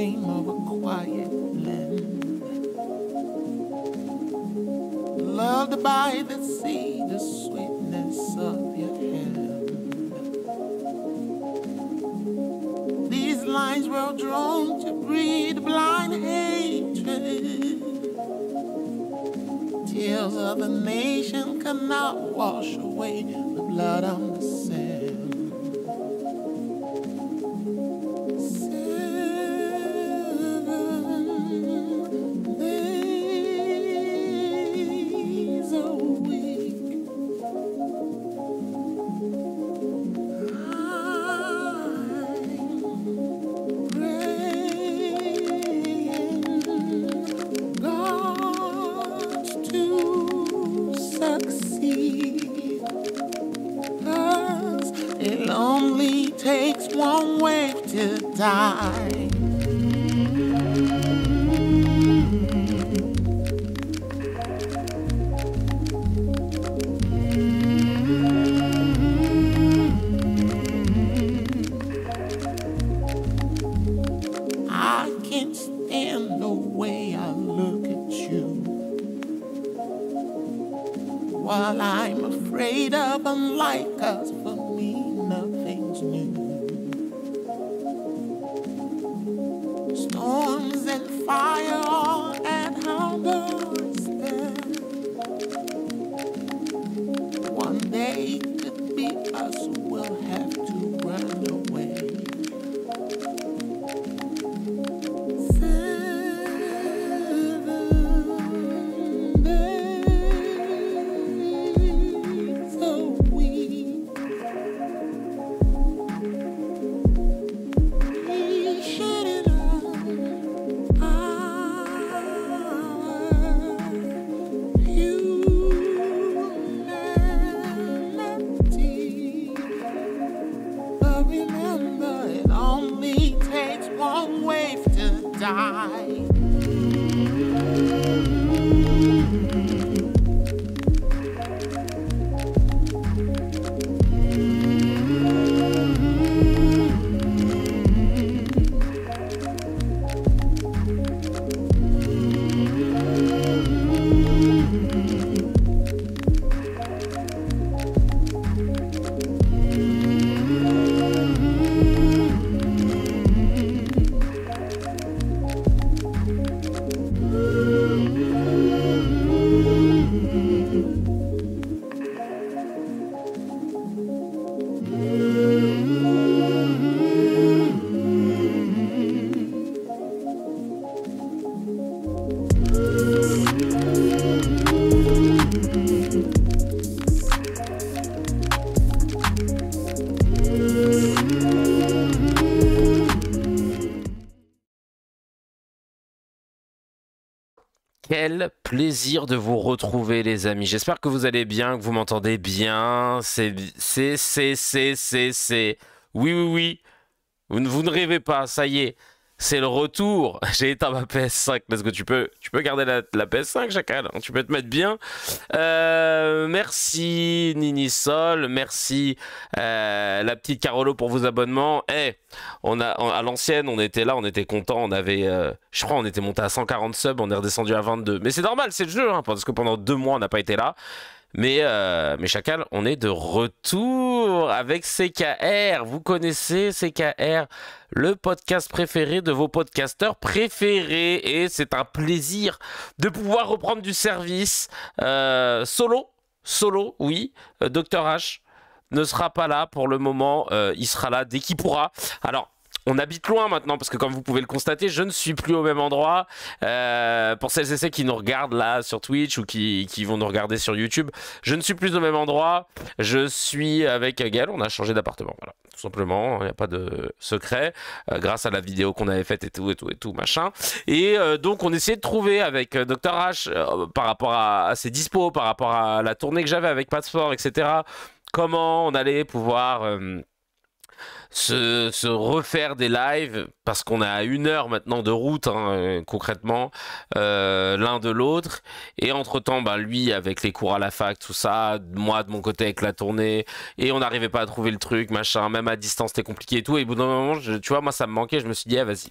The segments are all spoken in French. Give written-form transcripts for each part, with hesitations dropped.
dream of a quiet land, loved by the sea, the sweetness of your hand. These lines were drawn to breed blind hatred. Tears of the nation cannot wash away the blood on the sand. 7 days a week, I'm praying God to succeed, 'cause it only takes one wave to die. I can't stand the way I look at you, while I'm afraid of unlike us. For me, nothing's new. Storms and fire all at our doorstep. One day could be us, we'll have to run away. 7 days a week, we shed it on our humanity. But remember, it only takes one wave to die. Quel plaisir de vous retrouver, les amis. J'espère que vous allez bien, que vous m'entendez bien. Oui. Vous ne rêvez pas, ça y est. C'est le retour. J'ai éteint ma PS5. Let's go. Tu peux garder la PS5, Chacal. Tu peux te mettre bien. Merci Nini Sol. Merci la petite Carolo pour vos abonnements. À l'ancienne, on était là, on était content. On avait, je crois, on était monté à 140 subs. On est redescendu à 22. Mais c'est normal, c'est le jeu, hein, parce que pendant 2 mois, on n'a pas été là. Mais Chacal, on est de retour avec CKR. Vous connaissez CKR, le podcast préféré de vos podcasteurs préférés. Et c'est un plaisir de pouvoir reprendre du service solo, oui. Dr H ne sera pas là pour le moment. Il sera là dès qu'il pourra. Alors, on habite loin maintenant parce que comme vous pouvez le constater, je ne suis plus au même endroit. Pour celles et ceux qui nous regardent là sur Twitch ou qui vont nous regarder sur YouTube, je ne suis plus au même endroit. Je suis avec Gaël, on a changé d'appartement, voilà, tout simplement, il n'y a pas de secret, grâce à la vidéo qu'on avait faite et tout, machin. Et donc on essayait de trouver avec Dr H, par rapport à ses dispos, par rapport à la tournée que j'avais avec Passport, etc., comment on allait pouvoir se refaire des lives, parce qu'on est à 1 heure maintenant de route, hein, concrètement, l'un de l'autre. Et entre-temps, bah, lui, avec les cours à la fac, tout ça, moi, de mon côté, avec la tournée, et on n'arrivait pas à trouver le truc, machin, même à distance, c'était compliqué et tout. Et au bout d'un moment, tu vois, moi, ça me manquait, je me suis dit, ah, vas-y.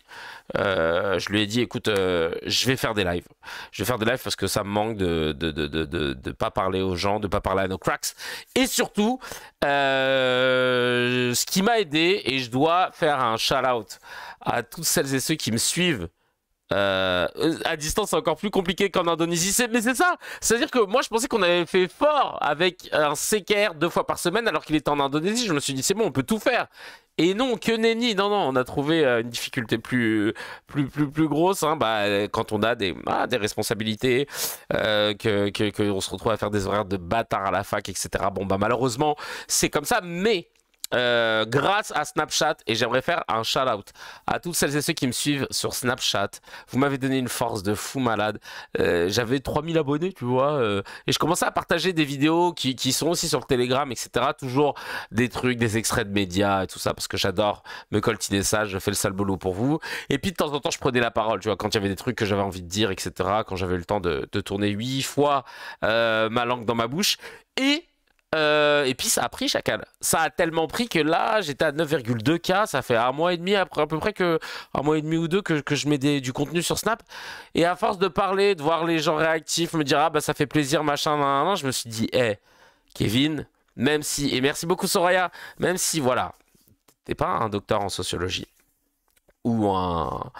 Je lui ai dit, écoute, je vais faire des lives. Je vais faire des lives parce que ça me manque de pas parler aux gens, de pas parler à nos cracks. Et surtout, ce qui m'a aidé, et je dois faire un shout-out à toutes celles et ceux qui me suivent. À distance, c'est encore plus compliqué qu'en Indonésie. Mais c'est ça. C'est-à-dire que moi, je pensais qu'on avait fait fort avec un CKR 2 fois par semaine alors qu'il était en Indonésie. Je me suis dit, c'est bon, on peut tout faire. Et non, que nenni. Non, non, on a trouvé une difficulté plus grosse. Hein, bah, quand on a des responsabilités, que on se retrouve à faire des horaires de bâtard à la fac, etc. Bon, bah, malheureusement, c'est comme ça. Mais grâce à Snapchat, et j'aimerais faire un shout-out à toutes celles et ceux qui me suivent sur Snapchat. Vous m'avez donné une force de fou malade. J'avais 3000 abonnés, tu vois, et je commençais à partager des vidéos qui sont aussi sur le Telegram, etc. Toujours des trucs, des extraits de médias et tout ça, parce que j'adore me coltiner ça, je fais le sale boulot pour vous. Et puis de temps en temps, je prenais la parole, tu vois, quand il y avait des trucs que j'avais envie de dire, etc. Quand j'avais le temps de tourner 8 fois ma langue dans ma bouche. Et puis ça a pris, chacal. Ça a tellement pris que là, j'étais à 9,2K. Ça fait 1 mois et demi, après, à peu près que 1 mois et demi ou 2 que je mets du contenu sur Snap. Et à force de parler, de voir les gens réactifs, me dire ah bah ça fait plaisir, machin, nan, nan, je me suis dit, Kevin, même si, et merci beaucoup Soraya, même si voilà, t'es pas un docteur en sociologie ou un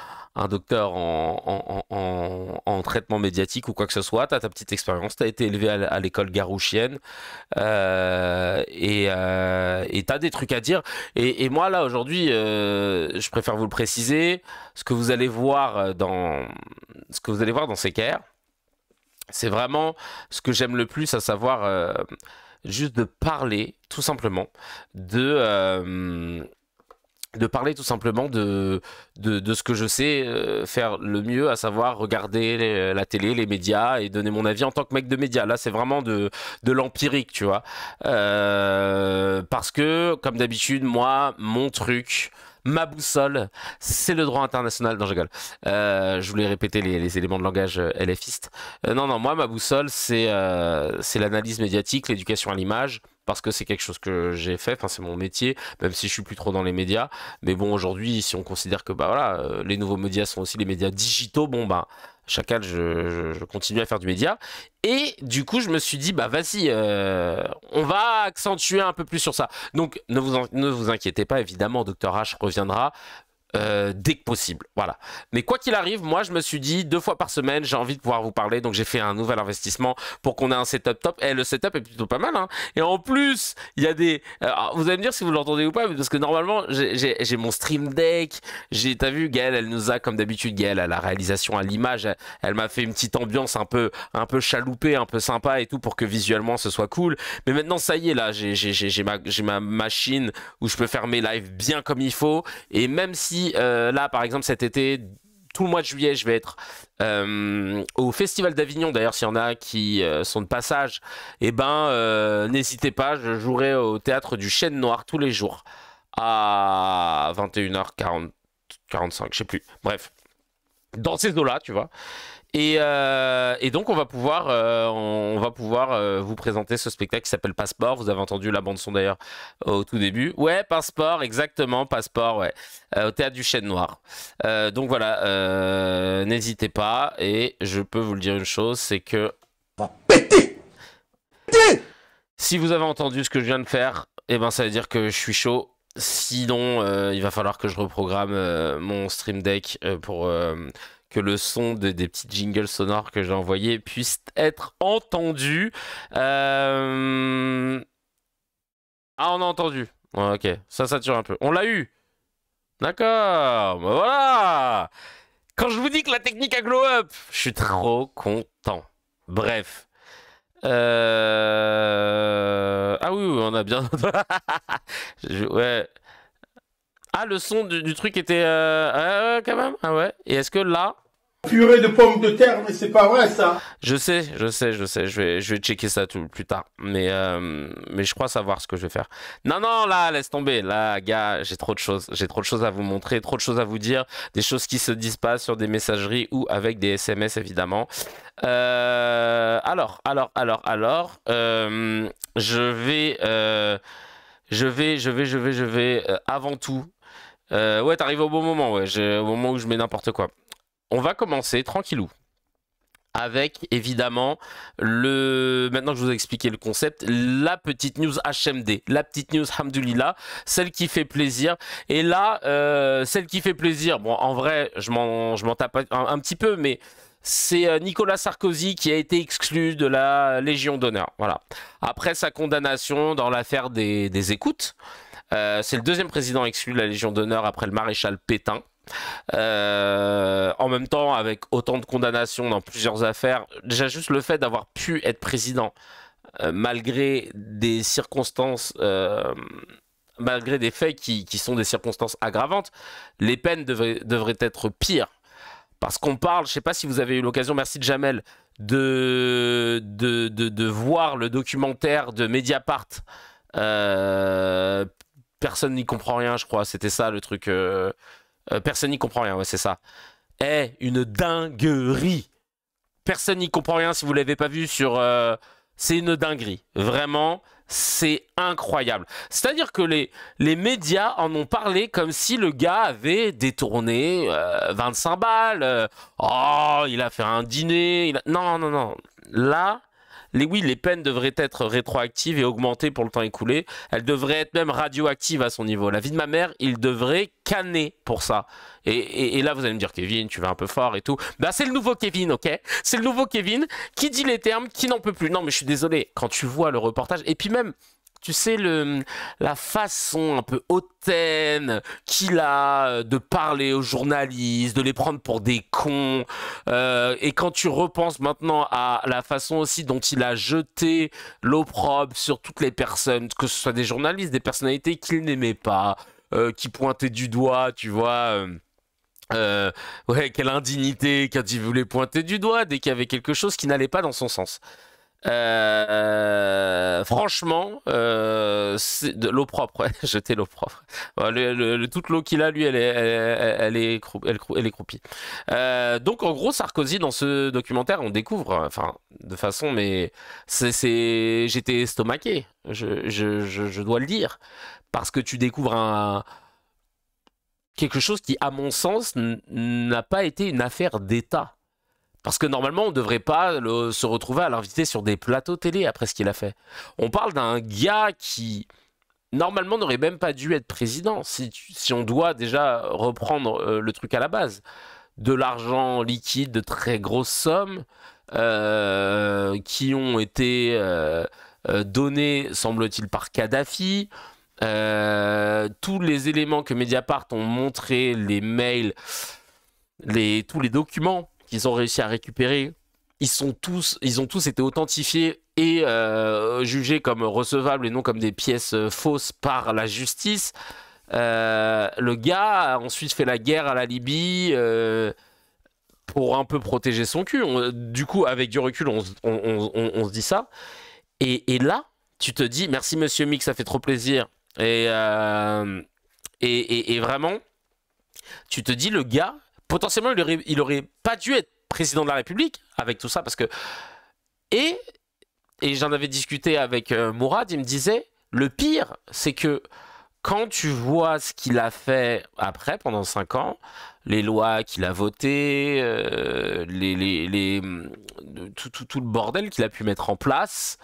docteur en traitement médiatique ou quoi que ce soit, tu as ta petite expérience, tu as été élevé à l'école garouchienne et tu as des trucs à dire. Et moi, là, aujourd'hui, je préfère vous le préciser, ce que vous allez voir dans CKR, c'est vraiment ce que j'aime le plus, à savoir juste de parler, tout simplement, de parler tout simplement de ce que je sais faire le mieux, à savoir regarder la télé, les médias et donner mon avis en tant que mec de médias. Là, c'est vraiment de l'empirique, tu vois. Parce que, comme d'habitude, moi, mon truc, ma boussole, c'est le droit international. Non, je rigole. Je voulais répéter les éléments de langage LFiste. Non, moi, ma boussole, c'est l'analyse médiatique, l'éducation à l'image, parce que c'est quelque chose que j'ai fait, enfin c'est mon métier, même si je suis plus trop dans les médias. Mais bon, aujourd'hui, si on considère que bah voilà, les nouveaux médias sont aussi les médias digitaux, bon bah chacal, je continue à faire du média. Et du coup, je me suis dit bah vas-y, on va accentuer un peu plus sur ça. Donc ne vous inquiétez pas, évidemment, Dr H reviendra. Dès que possible, voilà. Mais quoi qu'il arrive, moi je me suis dit 2 fois par semaine, j'ai envie de pouvoir vous parler, donc j'ai fait un nouvel investissement pour qu'on ait un setup top. Et le setup est plutôt pas mal, hein. Et en plus, il y a des. Vous allez me dire si vous l'entendez ou pas, parce que normalement j'ai mon stream deck. T'as vu, Gaëlle, elle nous a comme d'habitude, Gaëlle à la réalisation, à l'image, elle m'a fait une petite ambiance un peu chaloupée, un peu sympa et tout pour que visuellement ce soit cool. Mais maintenant ça y est, là, j'ai ma machine où je peux faire mes lives bien comme il faut. Et même si là, par exemple, cet été, tout le mois de juillet, je vais être au Festival d'Avignon. D'ailleurs, s'il y en a qui sont de passage, eh ben, n'hésitez pas, je jouerai au théâtre du Chêne Noir tous les jours à 21h40, 45, je sais plus. Bref, dans ces eaux-là, tu vois. Et donc on va pouvoir vous présenter ce spectacle qui s'appelle Passeport. Vous avez entendu la bande son d'ailleurs au tout début. Ouais, Passeport, exactement, Passeport, ouais. Au théâtre du Chêne Noir. Donc voilà, n'hésitez pas. Et je peux vous le dire une chose, c'est que si vous avez entendu ce que je viens de faire, eh ben ça veut dire que je suis chaud. Sinon, il va falloir que je reprogramme mon Stream Deck pour que le son des petits jingles sonores que j'ai envoyés puisse être entendu. Ah, on a entendu. Ouais, ok, ça sature un peu. On l'a eu. D'accord, bah voilà. Quand je vous dis que la technique a glow up, je suis trop content. Bref. Ah oui, on a bien... Ouais. Ah, le son du truc était... quand même. Ah ouais. Et est-ce que là... Purée de pommes de terre, mais c'est pas vrai ça. Je sais. Je vais checker ça plus tard. Mais je crois savoir ce que je vais faire. Non, non, là, laisse tomber. Là, gars, j'ai trop de choses. J'ai trop de choses à vous montrer, trop de choses à vous dire. Des choses qui se disent pas sur des messageries ou avec des SMS, évidemment. Je vais avant tout. Ouais, t'arrives au bon moment, ouais. Au moment où je mets n'importe quoi. On va commencer tranquillou avec évidemment maintenant que je vous ai expliqué le concept, la petite news HMD, la petite news Hamdoulillah, celle qui fait plaisir. Et là, celle qui fait plaisir, bon, en vrai, je m'en tape un petit peu, mais c'est Nicolas Sarkozy qui a été exclu de la Légion d'honneur. Voilà. Après sa condamnation dans l'affaire des écoutes, c'est le deuxième président exclu de la Légion d'honneur après le maréchal Pétain. En même temps, avec autant de condamnations dans plusieurs affaires, déjà juste le fait d'avoir pu être président, malgré des circonstances, malgré des faits qui sont des circonstances aggravantes, les peines devraient être pires. Parce qu'on parle, je ne sais pas si vous avez eu l'occasion, merci de Jamel, de voir le documentaire de Mediapart. Personne n'y comprend rien, je crois, c'était ça le truc. Personne n'y comprend rien, ouais, c'est ça. Une dinguerie. Personne n'y comprend rien si vous l'avez pas vu sur... c'est une dinguerie. Vraiment, c'est incroyable. C'est-à-dire que les médias en ont parlé comme si le gars avait détourné 25 balles. Oh, il a fait un dîner. Non, non, non. Là... Oui, les peines devraient être rétroactives et augmentées pour le temps écoulé. Elles devraient être même radioactives à son niveau. La vie de ma mère, il devrait canner pour ça. Et là, vous allez me dire, Kevin, tu vas un peu fort et tout. Bah, c'est le nouveau Kevin, ok? C'est le nouveau Kevin qui dit les termes, qui n'en peut plus. Non, mais je suis désolé. Quand tu vois le reportage, et puis même... Tu sais, la façon un peu hautaine qu'il a de parler aux journalistes, de les prendre pour des cons. Et quand tu repenses maintenant à la façon aussi dont il a jeté l'opprobre sur toutes les personnes, que ce soit des journalistes, des personnalités qu'il n'aimait pas, qui pointaient du doigt, tu vois... ouais, quelle indignité quand il voulait pointer du doigt dès qu'il y avait quelque chose qui n'allait pas dans son sens. Franchement, c'est de l'eau propre, ouais, jeter l'eau propre. Toute l'eau qu'il a, lui, elle est croupie. Donc, en gros, Sarkozy, dans ce documentaire, on découvre, enfin, de façon, mais j'étais estomaqué, je dois le dire, parce que tu découvres quelque chose qui, à mon sens, n'a pas été une affaire d'État. Parce que normalement, on ne devrait pas se retrouver à l'inviter sur des plateaux télé après ce qu'il a fait. On parle d'un gars qui, normalement, n'aurait même pas dû être président. Si on doit déjà reprendre le truc à la base. De l'argent liquide, de très grosses sommes, qui ont été donnés, semble-t-il, par Kadhafi. Tous les éléments que Mediapart ont montrés, les mails, tous les documents qu'ils ont réussi à récupérer, ils ont tous été authentifiés et jugés comme recevables et non comme des pièces fausses par la justice. Le gars a ensuite fait la guerre à la Libye pour un peu protéger son cul. Du coup, avec du recul, on se dit ça. Et là, tu te dis, merci Monsieur Mick, ça fait trop plaisir. Et vraiment, tu te dis, le gars, potentiellement, il aurait pas dû être président de la République avec tout ça, parce que... Et j'en avais discuté avec Mourad, il me disait, le pire, c'est que quand tu vois ce qu'il a fait après, pendant 5 ans, les lois qu'il a votées, tout le bordel qu'il a pu mettre en place,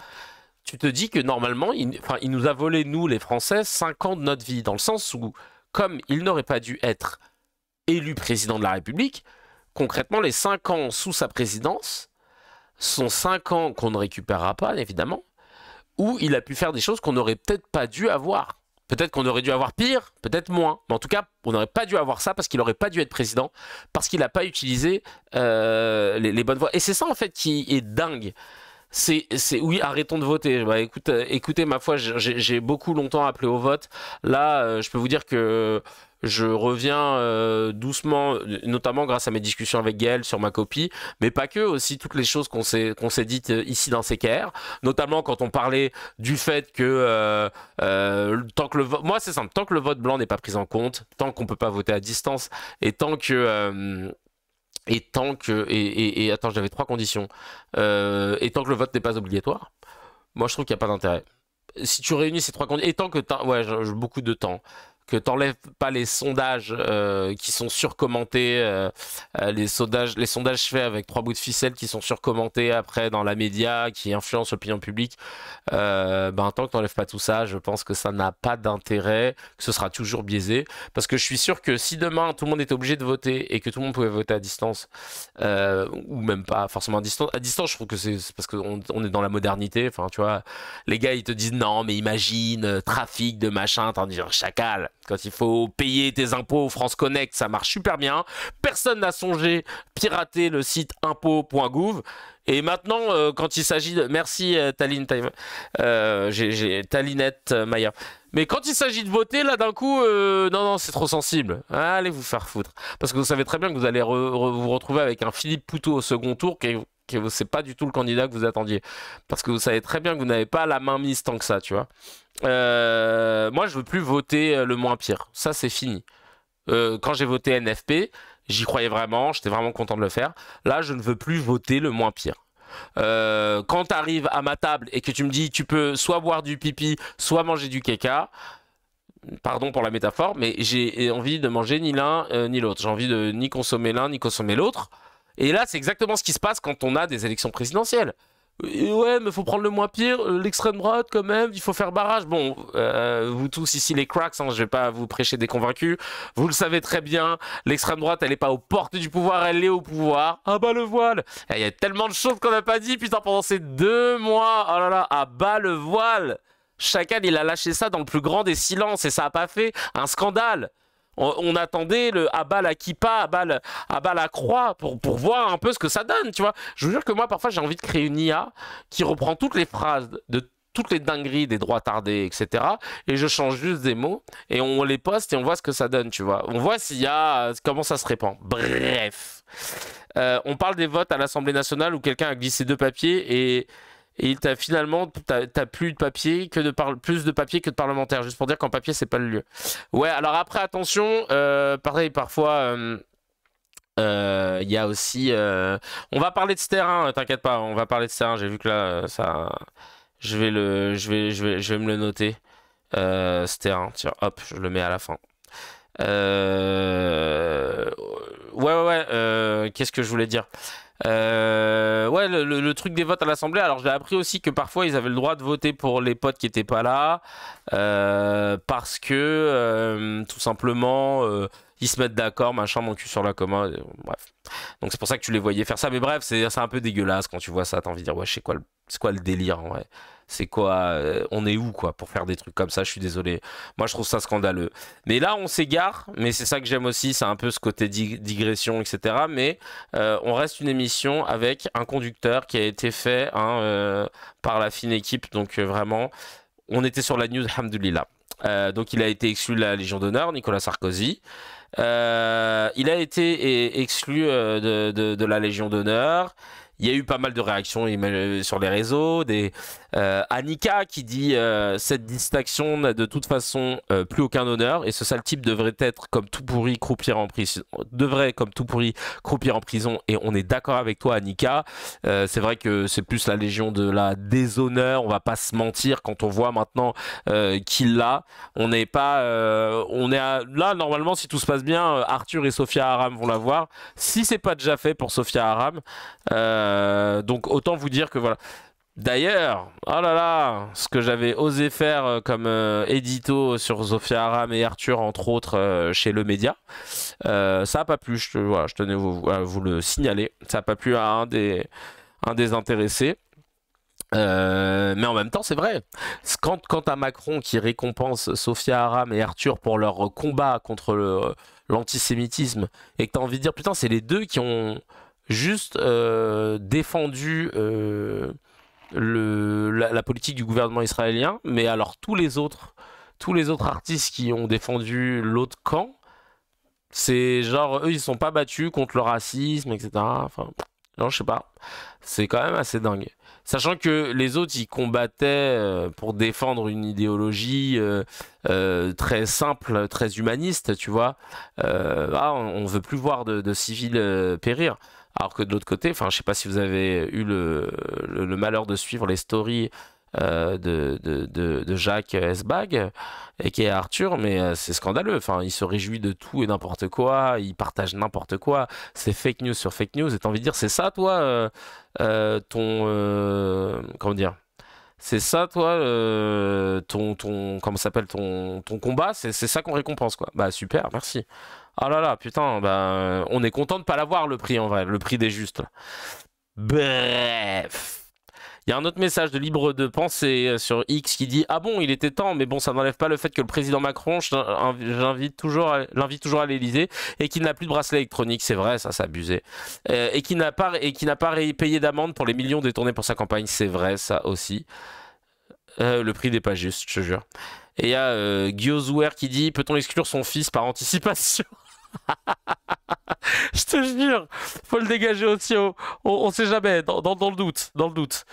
tu te dis que normalement, il nous a volé, nous, les Français, 5 ans de notre vie, dans le sens où, comme il n'aurait pas dû être élu président de la République, concrètement, les 5 ans sous sa présidence sont 5 ans qu'on ne récupérera pas, évidemment, où il a pu faire des choses qu'on n'aurait peut-être pas dû avoir. Peut-être qu'on aurait dû avoir pire, peut-être moins. Mais en tout cas, on n'aurait pas dû avoir ça parce qu'il n'aurait pas dû être président, parce qu'il n'a pas utilisé les bonnes voies. Et c'est ça, en fait, qui est dingue. Oui, arrêtons de voter. Bah, écoutez, ma foi, j'ai beaucoup longtemps appelé au vote. Là, je peux vous dire que je reviens doucement, notamment grâce à mes discussions avec Gaël sur ma copie, mais pas que, aussi toutes les choses qu'on s'est dites ici dans CKR, notamment quand on parlait du fait que tant que le vote, moi c'est simple, tant que le vote blanc n'est pas pris en compte, tant qu'on peut pas voter à distance, et tant que et attends, j'avais trois conditions. Et tant que le vote n'est pas obligatoire, moi je trouve qu'il n'y a pas d'intérêt. Si tu réunis ces trois conditions, et tant que ouais, j'ai beaucoup de temps, que t'enlèves pas les sondages qui sont surcommentaient, les sondages faits avec trois bouts de ficelle qui sont surcommentatés après dans la média, qui influencent l'opinion publique, ben tant que t'enlèves pas tout ça, je pense que ça n'a pas d'intérêt, que ce sera toujours biaisé, parce que je suis sûr que si demain tout le monde était obligé de voter et que tout le monde pouvait voter à distance, ou même pas forcément à distance, je trouve que c'est parce qu'on est dans la modernité, enfin tu vois, les gars ils te disent non mais imagine trafic de machin, t'en dis chacal. Quand il faut payer tes impôts au France Connect, ça marche super bien. Personne n'a songé pirater le site impôts.gouv. Et maintenant, quand il s'agit de... Merci Taline, j'ai Talinette Maya. Mais quand il s'agit de voter, là d'un coup, non, c'est trop sensible. Allez vous faire foutre. Parce que vous savez très bien que vous allez vous retrouver avec un Philippe Poutou au second tour c'est pas du tout le candidat que vous attendiez. Parce que vous savez très bien que vous n'avez pas la main mise tant que ça, tu vois. Moi, je veux plus voter le moins pire. Ça, c'est fini. Quand j'ai voté NFP, j'y croyais vraiment, j'étais vraiment content de le faire. Là, je ne veux plus voter le moins pire. Quand tu arrives à ma table et que tu me dis tu peux soit boire du pipi, soit manger du caca, pardon pour la métaphore, mais j'ai envie de manger ni l'un ni l'autre. J'ai envie de ni consommer l'un ni consommer l'autre. Et là, c'est exactement ce qui se passe quand on a des élections présidentielles. Ouais, mais faut prendre le moins pire, l'extrême droite quand même, il faut faire barrage. Bon, vous tous ici les cracks, hein, je vais pas vous prêcher des convaincus, vous le savez très bien, l'extrême droite elle est pas aux portes du pouvoir, elle est au pouvoir. Ah bah le voile. Il y a tellement de choses qu'on n'a pas dit, putain, pendant ces 2 mois, oh là là, ah bah le voile. Chacal il a lâché ça dans le plus grand des silences et ça a pas fait un scandale. On attendait le abat la kippa, abat la croix pour voir un peu ce que ça donne, tu vois. Je vous jure que moi, parfois, j'ai envie de créer une IA qui reprend toutes les phrases de toutes les dingueries des droits tardés, etc. Et je change juste des mots et on les poste et on voit ce que ça donne, tu vois. On voit s'il y a comment ça se répand. Bref, on parle des votes à l'Assemblée nationale où quelqu'un a glissé 2 papiers et t'as plus de papier plus de papier que de parlementaires, juste pour dire qu'en papier c'est pas le lieu. Ouais, alors après attention, pareil parfois il y a aussi on va parler de ce terrain, t'inquiète pas, on va parler de ce terrain, j'ai vu que là ça je vais me le noter. Ce terrain, tiens, hop, je le mets à la fin. Qu'est-ce que je voulais dire? Ouais, le truc des votes à l'Assemblée. Alors, j'ai appris aussi que parfois ils avaient le droit de voter pour les potes qui étaient pas là, parce que tout simplement ils se mettent d'accord, machin, mon cul sur la commode. Bref. Donc c'est pour ça que tu les voyais faire ça. Mais bref, c'est un peu dégueulasse quand tu vois ça. T'as envie de dire ouais, c'est quoi le délire en vrai? C'est quoi? On est où quoi pour faire des trucs comme ça? Je suis désolé. Moi, je trouve ça scandaleux. Mais là, on s'égare. Mais c'est ça que j'aime aussi. C'est un peu ce côté digression, etc. Mais on reste une émission avec un conducteur qui a été fait par la fine équipe. Donc vraiment, on était sur la news, alhamdoulilah. Donc il a été exclu de la Légion d'honneur, Nicolas Sarkozy. Il a été exclu de la Légion d'honneur. Il y a eu pas mal de réactions sur les réseaux, Annika qui dit cette distinction n'a de toute façon plus aucun honneur et ce sale type devrait être comme tout pourri croupir en prison, et on est d'accord avec toi Annika. C'est vrai que c'est plus la Légion de la déshonneur, on va pas se mentir quand on voit maintenant qu'il l'a. On n'est pas là normalement si tout se passe bien, Arthur et Sophia Aram vont l'avoir. Si c'est pas déjà fait pour Sophia Aram, donc autant vous dire que voilà. D'ailleurs, oh là là, ce que j'avais osé faire comme édito sur Sophia Aram et Arthur, entre autres, chez Le Média, ça n'a pas plu, je tenais à vous le signaler, ça n'a pas plu à un des intéressés. Mais en même temps, c'est vrai. Quand à Macron qui récompense Sophia Aram et Arthur pour leur combat contre l'antisémitisme, et que tu as envie de dire, putain, c'est les deux qui ont juste défendu la politique du gouvernement israélien, mais alors tous les autres artistes qui ont défendu l'autre camp, C'est genre, eux, ils sont pas battus contre le racisme, etc. Enfin, non, je sais pas. C'est quand même assez dingue. Sachant que les autres, ils combattaient pour défendre une idéologie très simple, très humaniste, tu vois. On veut plus voir de civils périr. Alors que de l'autre côté, enfin, je sais pas si vous avez eu le malheur de suivre les stories de Jacques Esbag et qui est Arthur, mais c'est scandaleux. Enfin, il se réjouit de tout et n'importe quoi, il partage n'importe quoi, c'est fake news sur fake news. Et t'as envie de dire, c'est ça, toi, comment dire? C'est ça, toi, comment ça s'appelle, ton combat, c'est ça qu'on récompense, quoi. Bah super, merci. Ah là là, putain, bah, on est content de pas l'avoir le prix en vrai, le prix des justes. Là. Bref. Il y a un autre message de libre de pensée sur X qui dit ah bon il était temps mais bon ça n'enlève pas le fait que le président Macron l'invite toujours à l'Elysée et qu'il n'a plus de bracelet électronique c'est vrai ça c'est abusé et qui n'a pas payé d'amende pour les millions détournés pour sa campagne c'est vrai ça aussi le prix n'est pas juste je te jure et il y a Gyozouer qui dit peut-on exclure son fils par anticipation. Je te jure, faut le dégager aussi. On sait jamais, dans le doute, dans le doute.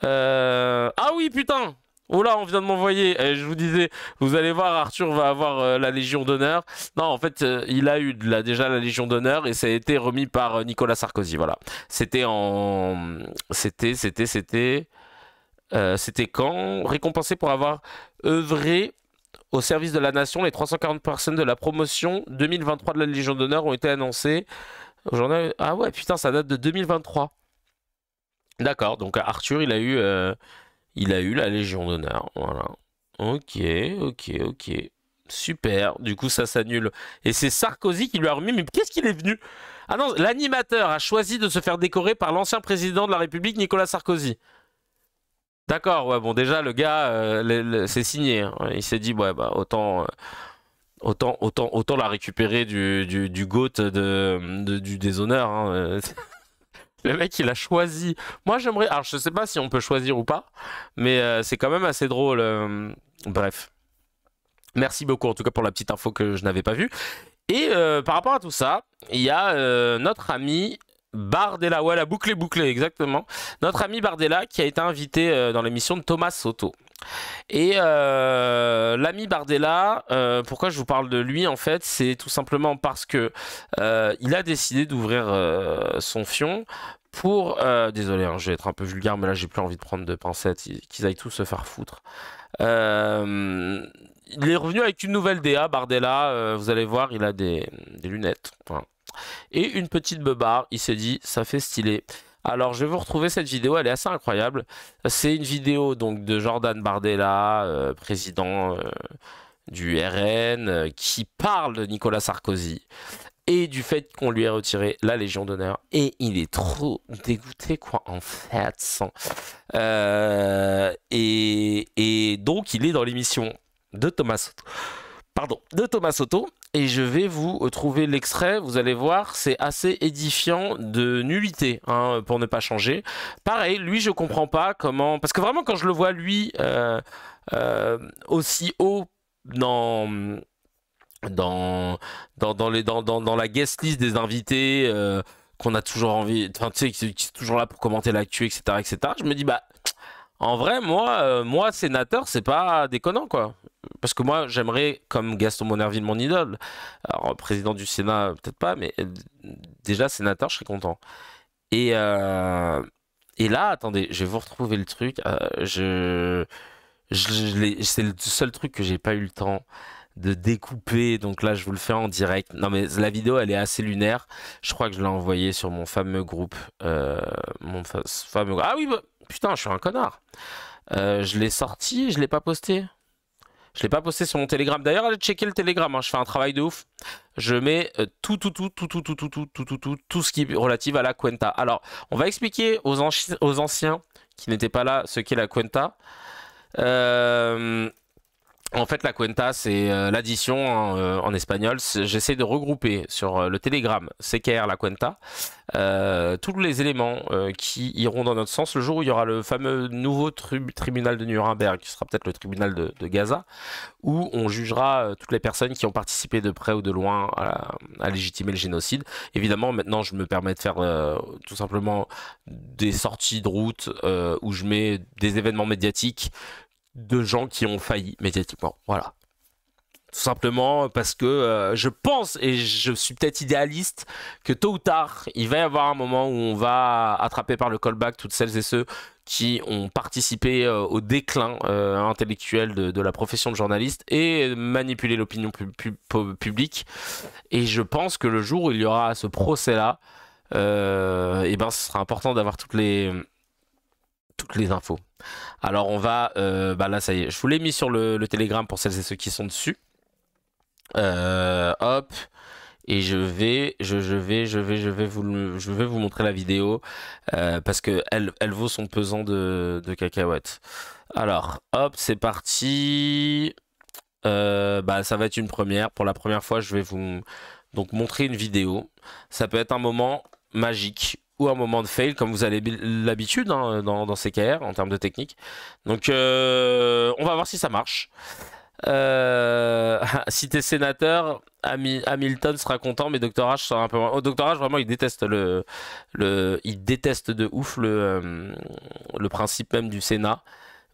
Ah oui, putain. Oh là, on vient de m'envoyer. Je vous disais, vous allez voir, Arthur va avoir la Légion d'honneur. Non, en fait, il a eu déjà la Légion d'honneur et ça a été remis par Nicolas Sarkozy. Voilà. C'était en, c'était quand récompensé pour avoir œuvré au service de la nation, les 340 personnes de la promotion 2023 de la Légion d'honneur ont été annoncées. Aujourd'hui, ah ouais, putain, ça date de 2023. D'accord, donc Arthur, il a eu la Légion d'honneur. Voilà. Ok, ok, ok. Super. Du coup, ça s'annule. Et c'est Sarkozy qui lui a remis. Mais qu'est-ce qu'il est venu? Ah non, l'animateur a choisi de se faire décorer par l'ancien président de la République, Nicolas Sarkozy. D'accord, ouais, bon, déjà, le gars, c'est signé. Hein. Il s'est dit, ouais, bah, autant la récupérer du GOAT du déshonneur. Hein. Le mec, il a choisi. Moi, j'aimerais. Alors, je sais pas si on peut choisir ou pas, mais c'est quand même assez drôle. Bref. Merci beaucoup, en tout cas, pour la petite info que je n'avais pas vue. Et par rapport à tout ça, il y a notre ami Bardella. Ouais, la boucle est bouclée, exactement. Notre ami Bardella qui a été invité dans l'émission de Thomas Soto. Et l'ami Bardella, pourquoi je vous parle de lui en fait, c'est tout simplement parce que il a décidé d'ouvrir son fion pour... désolé, hein, je vais être un peu vulgaire, mais là j'ai plus envie de prendre de pincettes, qu'ils aillent tous se faire foutre. Il est revenu avec une nouvelle DA, Bardella, vous allez voir, il a des lunettes. Voilà. Et une petite beubare, il s'est dit, ça fait stylé. Alors, je vais vous retrouver cette vidéo, elle est assez incroyable. C'est une vidéo donc de Jordan Bardella, président du RN, qui parle de Nicolas Sarkozy et du fait qu'on lui ait retiré la Légion d'honneur. Et il est trop dégoûté, quoi, en fait. Et donc, il est dans l'émission de Thomas Soto. Pardon, de Thomas Soto. Et je vais vous trouver l'extrait, vous allez voir, c'est assez édifiant de nullité, hein, pour ne pas changer. Pareil, lui, je comprends pas comment... Parce que vraiment, quand je le vois, lui, aussi haut dans la guest list des invités, qu'on a toujours envie... Enfin, tu sais, qui est toujours là pour commenter l'actu, etc., etc., je me dis, bah... En vrai, moi, sénateur, c'est pas déconnant, quoi. Parce que moi, j'aimerais, comme Gaston Monnerville, mon idole, alors président du Sénat, peut-être pas, mais déjà sénateur, je serais content. Et, et là, attendez, je vais vous retrouver le truc. C'est le seul truc que j'ai pas eu le temps de découper, donc là, je vous le fais en direct. Non, mais la vidéo, elle est assez lunaire. Je crois que je l'ai envoyée sur mon fameux groupe. Ah oui, bah, putain, je suis un connard. Je l'ai sorti et je l'ai pas posté. Je l'ai pas posté sur mon Telegram. D'ailleurs, allez checker le Telegram. Hein. Je fais un travail de ouf. Je mets tout ce qui est relatif à la Cuenta. Alors, on va expliquer aux anciens qui n'étaient pas là ce qu'est la Cuenta. En fait, la cuenta, c'est l'addition en espagnol. J'essaie de regrouper sur le Telegram CKR la cuenta tous les éléments qui iront dans notre sens le jour où il y aura le fameux nouveau tribunal de Nuremberg, qui sera peut-être le tribunal de Gaza, où on jugera toutes les personnes qui ont participé de près ou de loin à légitimer le génocide. Évidemment, maintenant, je me permets de faire tout simplement des sorties de route où je mets des événements médiatiques de gens qui ont failli médiatiquement. Voilà. Tout simplement parce que je pense, et je suis peut-être idéaliste, que tôt ou tard, il va y avoir un moment où on va attraper par le callback toutes celles et ceux qui ont participé au déclin intellectuel de la profession de journaliste et manipuler l'opinion publique. Et je pense que le jour où il y aura ce procès-là, et ben, ce sera important d'avoir toutes les infos. Alors on va, bah là ça y est, je vous l'ai mis sur le Telegram pour celles et ceux qui sont dessus. Hop, et je vais vous montrer la vidéo parce que elle vaut son pesant de cacahuètes. Alors, hop, c'est parti. Bah ça va être une première. Pour la première fois, je vais vous donc montrer une vidéo. Ça peut être un moment magique ou un moment de fail, comme vous avez l'habitude hein, dans CKR en termes de technique. Donc, on va voir si ça marche. Si t'es sénateur, Hamilton sera content, mais Dr H sera un peu moins. Oh, Dr H vraiment il déteste il déteste de ouf le principe même du Sénat.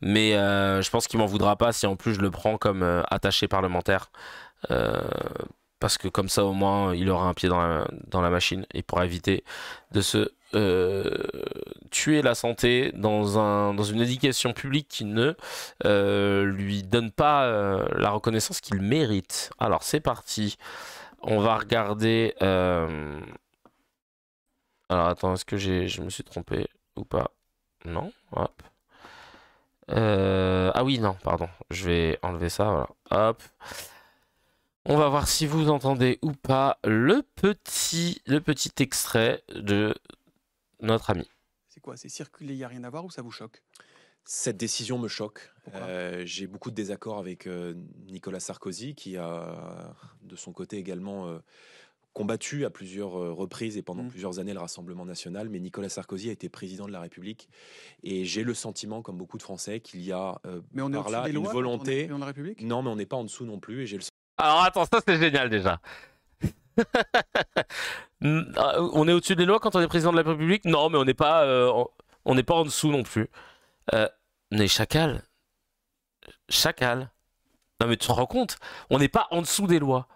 Mais je pense qu'il m'en voudra pas si en plus je le prends comme attaché parlementaire. Parce que comme ça au moins il aura un pied dans la machine et pourra éviter de se tuer la santé dans une éducation publique qui ne lui donne pas la reconnaissance qu'il mérite. Alors c'est parti. On va regarder... Alors attends, est-ce que je me suis trompé ou pas? Non, hop. Ah oui, non, pardon. Je vais enlever ça, voilà. Hop. On va voir si vous entendez ou pas le petit extrait de notre ami. C'est quoi? C'est circuler, il n'y a rien à voir ou ça vous choque? Cette décision me choque. Pourquoi? J'ai beaucoup de désaccords avec Nicolas Sarkozy, qui a de son côté également combattu à plusieurs reprises et pendant plusieurs années le Rassemblement national. Mais Nicolas Sarkozy a été président de la République. Et j'ai le sentiment, comme beaucoup de Français, qu'il y a Mais on est par au-dessus là des une lois quand on est volonté. président de la République? Non, mais on n'est pas en dessous non plus. Et j'ai le Alors attends, ça c'est génial déjà. On est au-dessus des lois quand on est président de la République? Non, mais on n'est pas en dessous non plus. Mais chacal. Non mais tu te rends compte? On n'est pas en dessous des lois.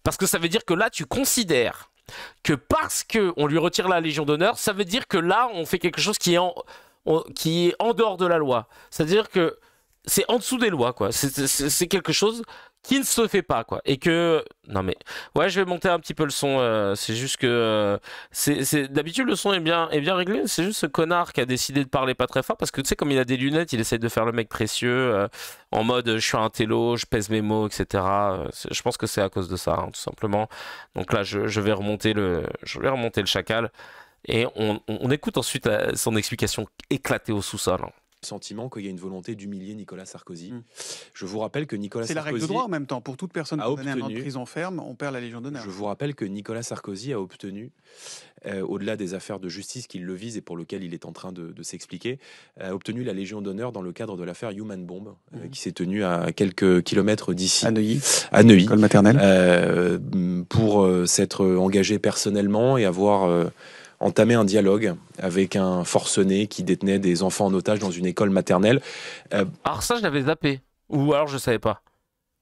Parce que ça veut dire que là tu considères que parce que on lui retire la Légion d'honneur, ça veut dire que là on fait quelque chose qui est en dehors de la loi. C'est-à-dire que c'est en dessous des lois, quoi. C'est quelque chose qui ne se fait pas, quoi. Et que... Non mais... Ouais, je vais monter un petit peu le son. C'est juste que... D'habitude, le son est bien réglé. C'est juste ce connard qui a décidé de parler pas très fort. Parce que, tu sais, comme il a des lunettes, il essaye de faire le mec précieux. En mode, je suis un télo, je pèse mes mots, etc. Je pense que c'est à cause de ça, hein, tout simplement. Donc là, je vais remonter le chacal. Et on écoute ensuite son explication éclatée au sous-sol, hein. sentiment qu'il y a une volonté d'humilier Nicolas Sarkozy. Je vous rappelle que Nicolas C'est la Sarkozy règle de droit en même temps. Pour toute personne a condamnée à un an de obtenu- prison ferme, on perd la Légion d'honneur. Je vous rappelle que Nicolas Sarkozy a obtenu, au-delà des affaires de justice qui le visent et pour lesquelles il est en train de s'expliquer, a obtenu la Légion d'honneur dans le cadre de l'affaire Human Bomb, qui s'est tenue à quelques kilomètres d'ici, À Neuilly, à Neuilly, école maternelle. pour s'être engagé personnellement et avoir entamé un dialogue avec un forcené qui détenait des enfants en otage dans une école maternelle. Alors ça, je l'avais zappé. Ou alors je savais pas.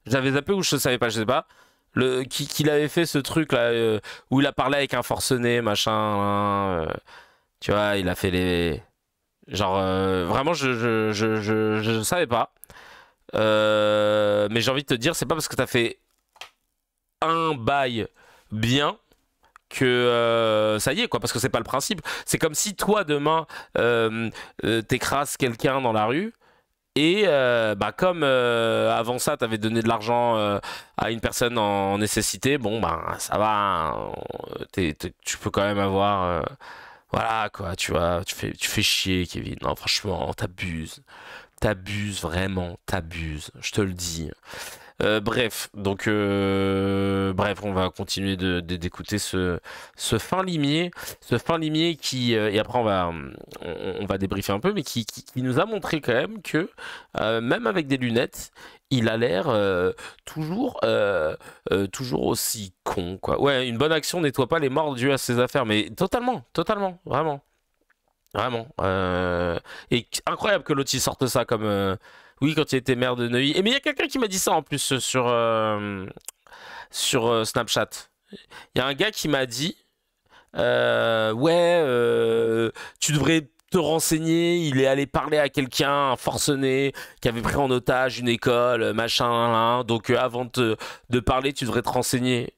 J'avais zappé ou je savais pas, je sais pas. Qu'il avait fait ce truc là où il a parlé avec un forcené, machin. Hein, tu vois, il a fait les... Genre, vraiment, je savais pas. Mais j'ai envie de te dire, c'est pas parce que t'as fait un bail bien que ça y est, quoi, parce que c'est pas le principe. C'est comme si toi demain t'écrases quelqu'un dans la rue et bah comme avant ça t'avais donné de l'argent à une personne en nécessité, bon bah ça va, hein, tu peux quand même avoir Voilà, quoi, tu vois, tu fais chier, Kevin. Non, franchement, t'abuses. T'abuses, vraiment, t'abuses. Je te le dis. Bref, on va continuer d'écouter ce fin limier, qui et après on va débriefer un peu, mais qui nous a montré quand même que même avec des lunettes, il a l'air toujours aussi con, quoi. Ouais, une bonne action nettoie pas les morts dues à ses affaires, mais totalement, vraiment. Vraiment. Et incroyable que l'autre il sorte ça comme. Oui, quand il était maire de Neuilly. Et mais il y a quelqu'un qui m'a dit ça en plus sur Snapchat. Il y a un gars qui m'a dit ouais, tu devrais te renseigner. Il est allé parler à quelqu'un, un forcené, qui avait pris en otage une école, machin, là. Donc avant de parler, tu devrais te renseigner.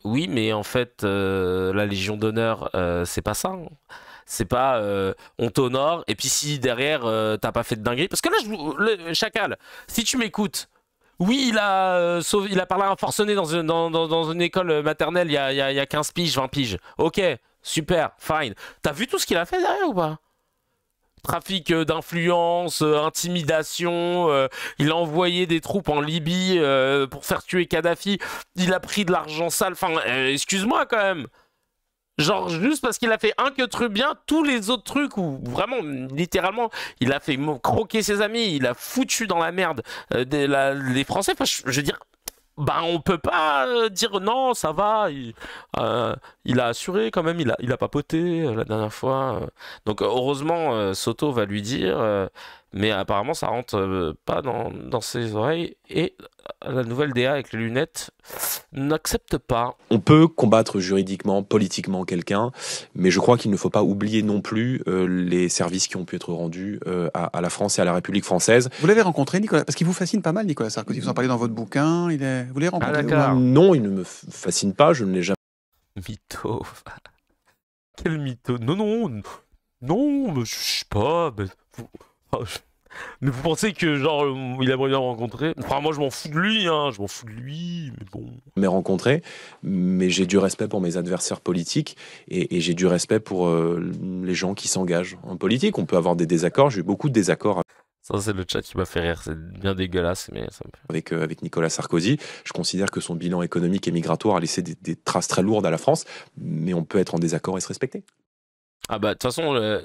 Oui, mais en fait, la Légion d'honneur, c'est pas ça, hein. C'est pas on t'honore et puis si derrière t'as pas fait de dinguerie. Parce que là, Chacal, si tu m'écoutes, oui, il a parlé à un forcené dans une école maternelle il y a 15 piges, 20 piges. Ok, super, fine. T'as vu tout ce qu'il a fait derrière ou pas? Trafic d'influence, intimidation, il a envoyé des troupes en Libye pour faire tuer Kadhafi, il a pris de l'argent sale, enfin, excuse-moi quand même. Genre, juste parce qu'il a fait un que truc bien, tous les autres trucs où vraiment, littéralement, il a fait croquer ses amis, il a foutu dans la merde les Français. Enfin, je veux dire, bah, on peut pas dire non, ça va. Il a assuré quand même, il a papoté la dernière fois. Donc, heureusement, Soto va lui dire, mais apparemment, ça rentre pas dans ses oreilles. Et la nouvelle DA avec les lunettes n'accepte pas. On peut combattre juridiquement, politiquement quelqu'un, mais je crois qu'il ne faut pas oublier non plus les services qui ont pu être rendus à la France et à la République française. Vous l'avez rencontré, Nicolas? Parce qu'il vous fascine pas mal, Nicolas Sarkozy. Vous en parlez dans votre bouquin. Vous l'avez rencontré? Ah, d'accord. Non, il ne me fascine pas, je ne l'ai jamais. Mytho. Quel mytho. Non, mais je sais pas. Mais vous pensez que genre il aimerait bien me rencontrer? Enfin, moi je m'en fous de lui, hein, mais bon. Mais rencontré, mais j'ai du respect pour mes adversaires politiques et j'ai du respect pour les gens qui s'engagent en politique. On peut avoir des désaccords, j'ai eu beaucoup de désaccords Ça, c'est le chat qui m'a fait rire, c'est bien dégueulasse, mais ça me fait... avec Nicolas Sarkozy. Je considère que son bilan économique et migratoire a laissé des traces très lourdes à la France, mais on peut être en désaccord et se respecter. Ah bah, de toute façon,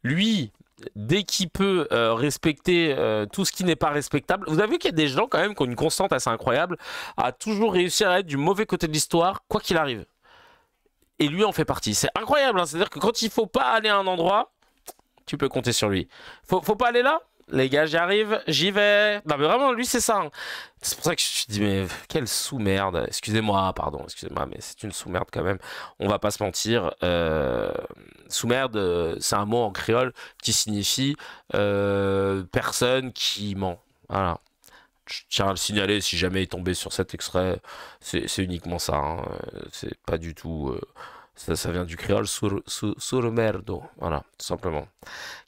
lui, dès qu'il peut respecter tout ce qui n'est pas respectable, vous avez vu qu'il y a des gens quand même qui ont une constante assez incroyable à toujours réussir à être du mauvais côté de l'histoire, quoi qu'il arrive. Et lui en fait partie. C'est incroyable, hein. C'est-à-dire que quand il faut pas aller à un endroit, tu peux compter sur lui. Faut pas aller là? Les gars, j'y arrive, j'y vais. Non mais vraiment, lui c'est ça, hein. C'est pour ça que je me dis, mais quelle sous-merde. Excusez-moi, mais c'est une sous-merde quand même. On va pas se mentir. Sous-merde, c'est un mot en créole qui signifie personne qui ment. Voilà. Je tiens à le signaler si jamais il est tombé sur cet extrait. C'est uniquement ça, hein. C'est pas du tout... ça vient du créole sur merdo. Voilà, tout simplement.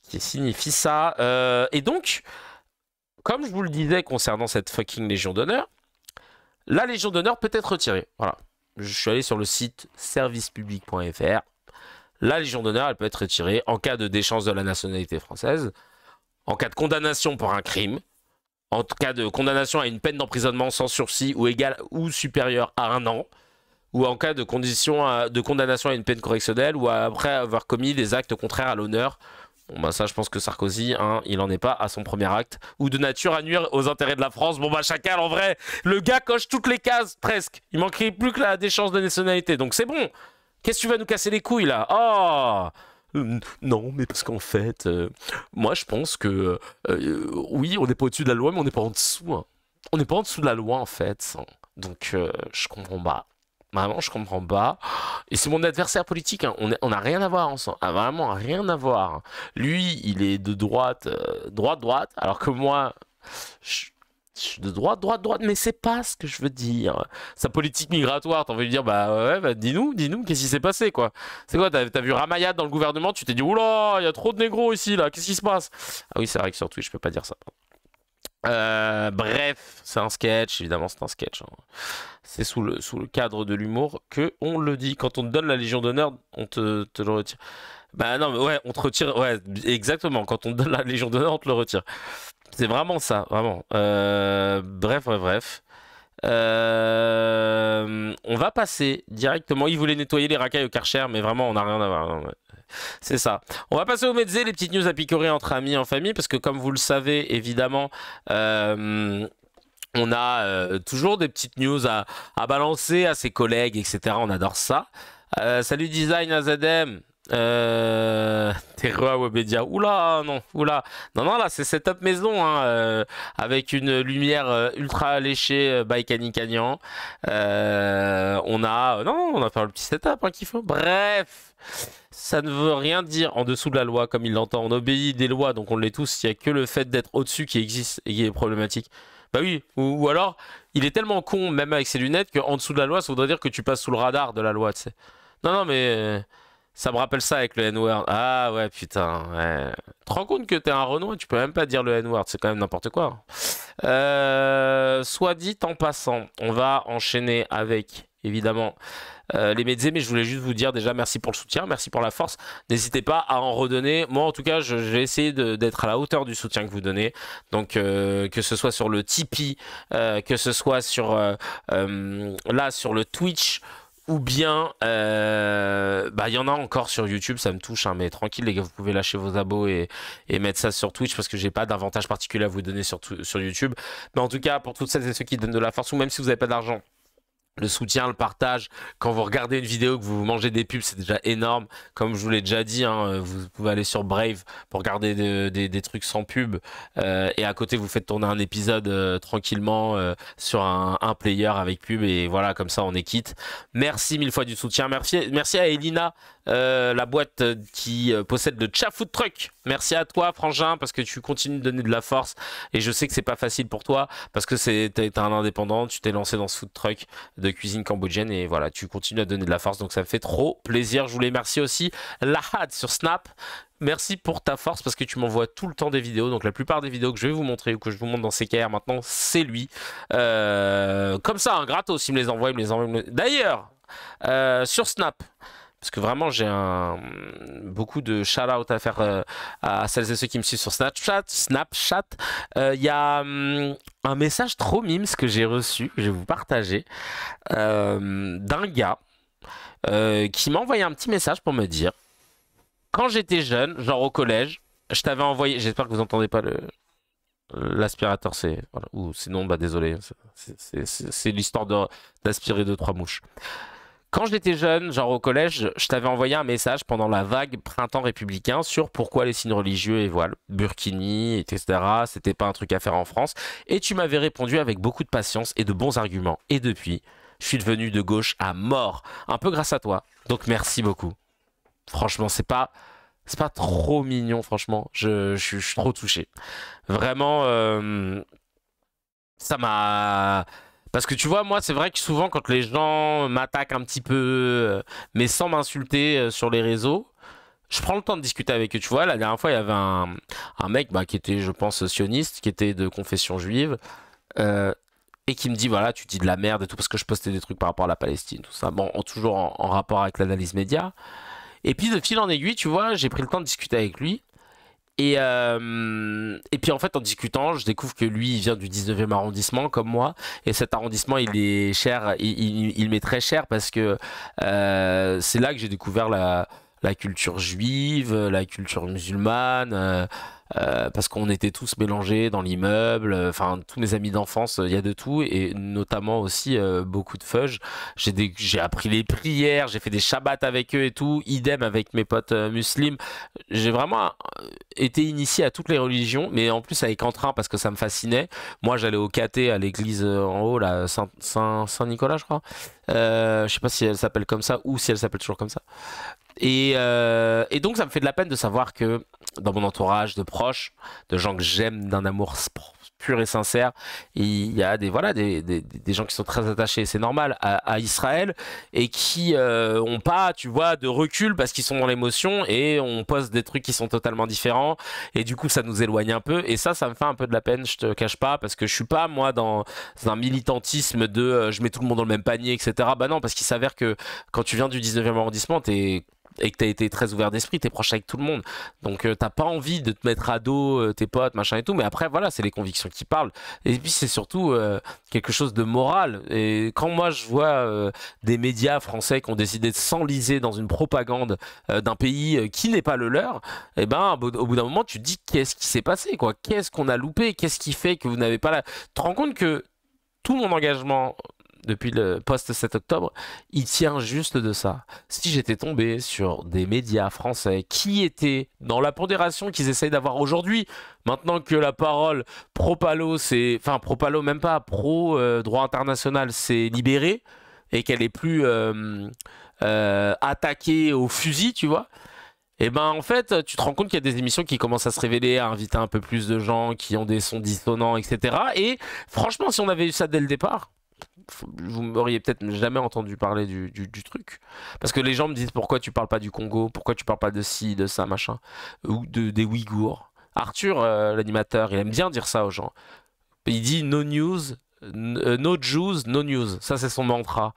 Qui signifie ça. Et donc, comme je vous le disais concernant cette fucking Légion d'honneur, la Légion d'honneur peut être retirée. Voilà. Je suis allé sur le site servicepublic.fr. La Légion d'honneur, elle peut être retirée en cas de déchéance de la nationalité française, en cas de condamnation pour un crime, en cas de condamnation à une peine d'emprisonnement sans sursis ou égale ou supérieure à 1 an, ou en cas de condamnation à une peine correctionnelle ou après avoir commis des actes contraires à l'honneur. Bon bah ça je pense que Sarkozy, hein, il en est pas à son premier acte, ou de nature à nuire aux intérêts de la France. Bon bah Chacal, en vrai, le gars coche toutes les cases, presque. Il manquerait plus que la déchéance de nationalité, donc c'est bon. Qu'est-ce que tu vas nous casser les couilles là? Oh non, mais parce qu'en fait, moi je pense que oui, on n'est pas au-dessus de la loi, mais on n'est pas en dessous, hein. On n'est pas en dessous de la loi en fait, hein. Donc je comprends pas. Vraiment, je comprends pas. Et c'est mon adversaire politique, hein. On a rien à voir ensemble. Ah, vraiment, rien à voir. Lui, il est de droite, droite, alors que moi, je suis de droite, mais c'est pas ce que je veux dire. Sa politique migratoire, t'as envie de dire, bah ouais, bah, dis-nous, qu'est-ce qui s'est passé, quoi? C'est quoi, t'as vu Ramayad dans le gouvernement, tu t'es dit, oula, il y a trop de négros ici, là, qu'est-ce qui se passe? Ah oui, c'est vrai que sur Twitch, je peux pas dire ça. Bref, c'est un sketch, évidemment c'est un sketch, hein. C'est sous le cadre de l'humour que on le dit. Quand on te donne la Légion d'honneur, on te le retire. Bah non, mais ouais, on te retire. Ouais, exactement. Quand on te donne la Légion d'honneur, on te le retire. C'est vraiment ça, vraiment. Bref. On va passer directement. Il voulait nettoyer les racailles au Karcher, mais vraiment, on n'a rien à voir. Non, ouais. C'est ça. On va passer au Mezzé, les petites news à picorer entre amis, en famille, parce que comme vous le savez, évidemment, on a toujours des petites news à balancer à ses collègues, etc. On adore ça. Salut Design AZM. Terroir Webedia. Oula, non, oula. Non, là, c'est setup maison, hein, avec une lumière ultra alléchée by Canicagnan. On a fait le petit setup hein, qu'il faut. Bref, ça ne veut rien dire en dessous de la loi, comme il l'entend. On obéit des lois, donc on l'est tous. Il n'y a que le fait d'être au-dessus qui existe et qui est problématique. Bah oui, ou alors, il est tellement con, même avec ses lunettes, qu'en dessous de la loi, ça voudrait dire que tu passes sous le radar de la loi, tu sais. Non, mais ça me rappelle ça avec le N-word. Ah ouais, putain. Ouais. Tu te rends compte que t'es un Renoir, tu peux même pas dire le N-word, c'est quand même n'importe quoi. Soit dit en passant, on va enchaîner avec, évidemment, les Mezzés, mais je voulais juste vous dire déjà merci pour le soutien, merci pour la force. N'hésitez pas à en redonner. Moi, en tout cas, je vais essayer d'être à la hauteur du soutien que vous donnez. Donc, que ce soit sur le Tipeee, que ce soit sur là sur le Twitch. Ou bien, il y en a encore sur YouTube, ça me touche, hein, mais tranquille les gars, vous pouvez lâcher vos abos et mettre ça sur Twitch parce que j'ai pas d'avantage particulier à vous donner sur YouTube. Mais en tout cas, pour toutes celles et ceux qui donnent de la force, ou même si vous n'avez pas d'argent, le soutien, le partage, quand vous regardez une vidéo, que vous mangez des pubs, c'est déjà énorme. Comme je vous l'ai déjà dit, hein, vous pouvez aller sur Brave pour regarder des trucs sans pub. Et à côté, vous faites tourner un épisode tranquillement sur un player avec pub. Et voilà, comme ça, on est quitte. Merci mille fois du soutien. Merci à Elina, la boîte qui possède le Cha Food Truck. Merci à toi, Frangin, parce que tu continues de donner de la force. Et je sais que c'est pas facile pour toi, parce que t'es un indépendant, tu t'es lancé dans ce food truck de cuisine cambodgienne et voilà, tu continues à donner de la force, donc ça me fait trop plaisir. Je voulais remercier aussi Lahad sur Snap. Merci pour ta force parce que tu m'envoies tout le temps des vidéos. Donc la plupart des vidéos que je vais vous montrer ou que je vous montre dans CKR maintenant, c'est lui. Comme ça, un gratos, il me les envoie, D'ailleurs, sur Snap, parce que vraiment j'ai beaucoup de shout-out à faire à celles et ceux qui me suivent sur Snapchat. Il y a un message trop mimes que j'ai reçu, que je vais vous partager, d'un gars qui m'a envoyé un petit message pour me dire: quand j'étais jeune, genre au collège, je t'avais envoyé, j'espère que vous entendez pas l'aspirateur, c'est voilà. Ou sinon bah désolé, c'est l'histoire d'aspirer 2-3 mouches. Quand j'étais jeune, genre au collège, je t'avais envoyé un message pendant la vague printemps républicain sur pourquoi les signes religieux et voiles, burkini, etc. C'était pas un truc à faire en France. Et tu m'avais répondu avec beaucoup de patience et de bons arguments. Et depuis, je suis devenu de gauche à mort. Un peu grâce à toi. Donc merci beaucoup. Franchement, c'est pas trop mignon, franchement. Je suis trop touché. Vraiment, ça m'a... Parce que tu vois, moi, c'est vrai que souvent, quand les gens m'attaquent un petit peu, mais sans m'insulter sur les réseaux, je prends le temps de discuter avec eux. Tu vois, la dernière fois, il y avait un mec qui était, je pense, sioniste, qui était de confession juive, et qui me dit, voilà, tu dis de la merde et tout, parce que je postais des trucs par rapport à la Palestine, tout ça. Bon, toujours en rapport avec l'analyse média. Et puis, de fil en aiguille, tu vois, j'ai pris le temps de discuter avec lui. Et puis en fait en discutant je découvre que lui il vient du 19e arrondissement comme moi et cet arrondissement il est cher, il m'est très cher parce que c'est là que j'ai découvert la culture juive, la culture musulmane, parce qu'on était tous mélangés dans l'immeuble, enfin tous mes amis d'enfance, il y a de tout et notamment aussi beaucoup de fudge. J'ai appris les prières, j'ai fait des shabbats avec eux et tout, idem avec mes potes musulmans. J'ai vraiment été initié à toutes les religions, mais en plus avec entrain parce que ça me fascinait. Moi j'allais au caté à l'église en haut, là, Saint-Nicolas je crois. Je sais pas si elle s'appelle comme ça ou si elle s'appelle toujours comme ça. Et donc ça me fait de la peine de savoir que dans mon entourage de proches, de gens que j'aime d'un amour pur et sincère, il y a des gens qui sont très attachés, c'est normal, à Israël et qui ont pas, tu vois, de recul parce qu'ils sont dans l'émotion et on poste des trucs qui sont totalement différents et du coup ça nous éloigne un peu et ça me fait un peu de la peine, je te cache pas, parce que je suis pas moi dans un militantisme de je mets tout le monde dans le même panier, etc. Bah non, parce qu'il s'avère que quand tu viens du 19e arrondissement, et que t'as été très ouvert d'esprit, t'es proche avec tout le monde. Donc t'as pas envie de te mettre à dos tes potes, machin et tout. Mais après, voilà, c'est les convictions qui parlent. Et puis c'est surtout quelque chose de moral. Et quand moi je vois des médias français qui ont décidé de s'enliser dans une propagande d'un pays qui n'est pas le leur, et ben au bout d'un moment tu te dis qu'est-ce qui s'est passé, quoi? Qu'est-ce qu'on a loupé? Qu'est-ce qui fait que vous n'avez pas la... Tu te rends compte que tout mon engagement depuis le post-7 octobre, il tient juste de ça. Si j'étais tombé sur des médias français qui étaient dans la pondération qu'ils essayent d'avoir aujourd'hui, maintenant que la parole pro-Palo, c'est... Enfin, pro-Palo même pas, pro-droit international, c'est libéré, et qu'elle est plus attaquée au fusil, tu vois. Et ben en fait, tu te rends compte qu'il y a des émissions qui commencent à se révéler, à inviter un peu plus de gens, qui ont des sons dissonants, etc. Et franchement, si on avait eu ça dès le départ, vous m'auriez peut-être jamais entendu parler du truc. Parce que les gens me disent pourquoi tu parles pas du Congo, pourquoi tu parles pas de ci, de ça, machin, ou des Ouïghours. Arthur, l'animateur, il aime bien dire ça aux gens. Il dit no news, no Jews, no news. Ça, c'est son mantra.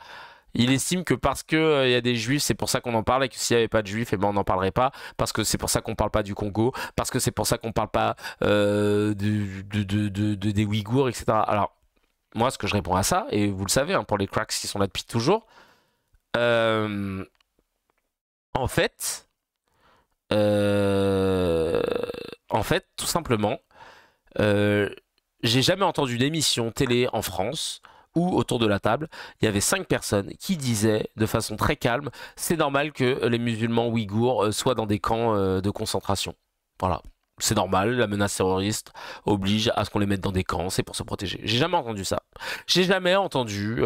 Il estime que parce que y a des juifs, c'est pour ça qu'on en parle, et que s'il n'y avait pas de juifs, eh ben on n'en parlerait pas, parce que c'est pour ça qu'on parle pas du Congo, parce que c'est pour ça qu'on parle pas des Ouïghours, etc. Alors, moi, ce que je réponds à ça, et vous le savez, hein, pour les cracks qui sont là depuis toujours, en fait, tout simplement, j'ai jamais entendu d'émission télé en France où, autour de la table, il y avait 5 personnes qui disaient de façon très calme, c'est normal que les musulmans ouïghours soient dans des camps de concentration. Voilà. C'est normal, la menace terroriste oblige à ce qu'on les mette dans des camps, c'est pour se protéger. J'ai jamais entendu ça. J'ai jamais entendu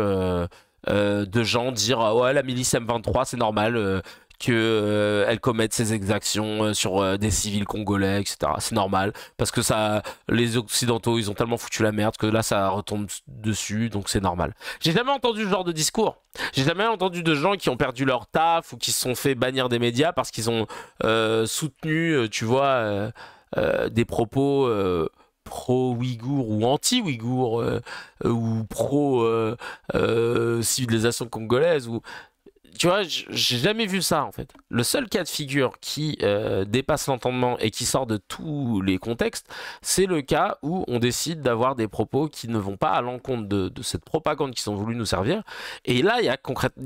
de gens dire ouais, la milice M23, c'est normal qu'elle commette ces exactions sur des civils congolais, etc. C'est normal, parce que ça, les Occidentaux, ils ont tellement foutu la merde que là, ça retombe dessus, donc c'est normal. J'ai jamais entendu ce genre de discours. J'ai jamais entendu de gens qui ont perdu leur taf ou qui se sont fait bannir des médias parce qu'ils ont soutenu, tu vois... des propos pro-ouïghour ou anti-ouïghour ou pro-civilisation congolaise ou... Tu vois, j'ai jamais vu ça en fait. Le seul cas de figure qui dépasse l'entendement et qui sort de tous les contextes, c'est le cas où on décide d'avoir des propos qui ne vont pas à l'encontre de cette propagande qu'ils ont voulu nous servir. Et là, il y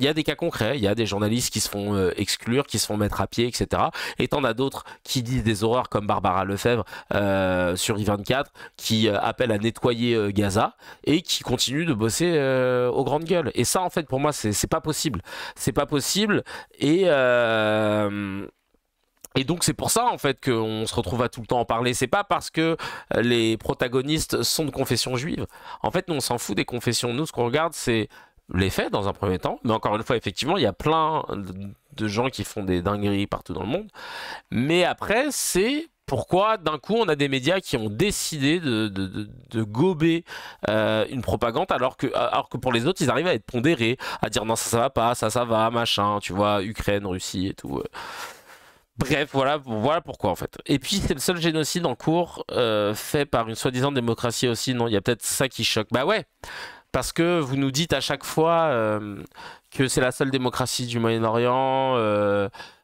a des cas concrets. Il y a des journalistes qui se font exclure, qui se font mettre à pied, etc. Et t'en as d'autres qui disent des horreurs comme Barbara Lefebvre sur I24, qui appelle à nettoyer Gaza et qui continue de bosser aux grandes gueules. Et ça, en fait, pour moi, c'est pas possible. C'est pas possible et donc c'est pour ça en fait qu'on se retrouve à tout le temps en parler. C'est pas parce que les protagonistes sont de confession juive. En fait, nous on s'en fout des confessions. Nous, ce qu'on regarde, c'est les faits dans un premier temps. Mais encore une fois, effectivement, il y a plein de gens qui font des dingueries partout dans le monde. Mais après, c'est pourquoi d'un coup on a des médias qui ont décidé de gober une propagande alors que pour les autres ils arrivent à être pondérés, à dire non ça va pas, ça va, machin, tu vois, Ukraine, Russie et tout. Bref, voilà pourquoi en fait. Et puis c'est le seul génocide en cours fait par une soi-disant démocratie aussi, non? Il y a peut-être ça qui choque. Bah ouais, parce que vous nous dites à chaque fois que c'est la seule démocratie du Moyen-Orient,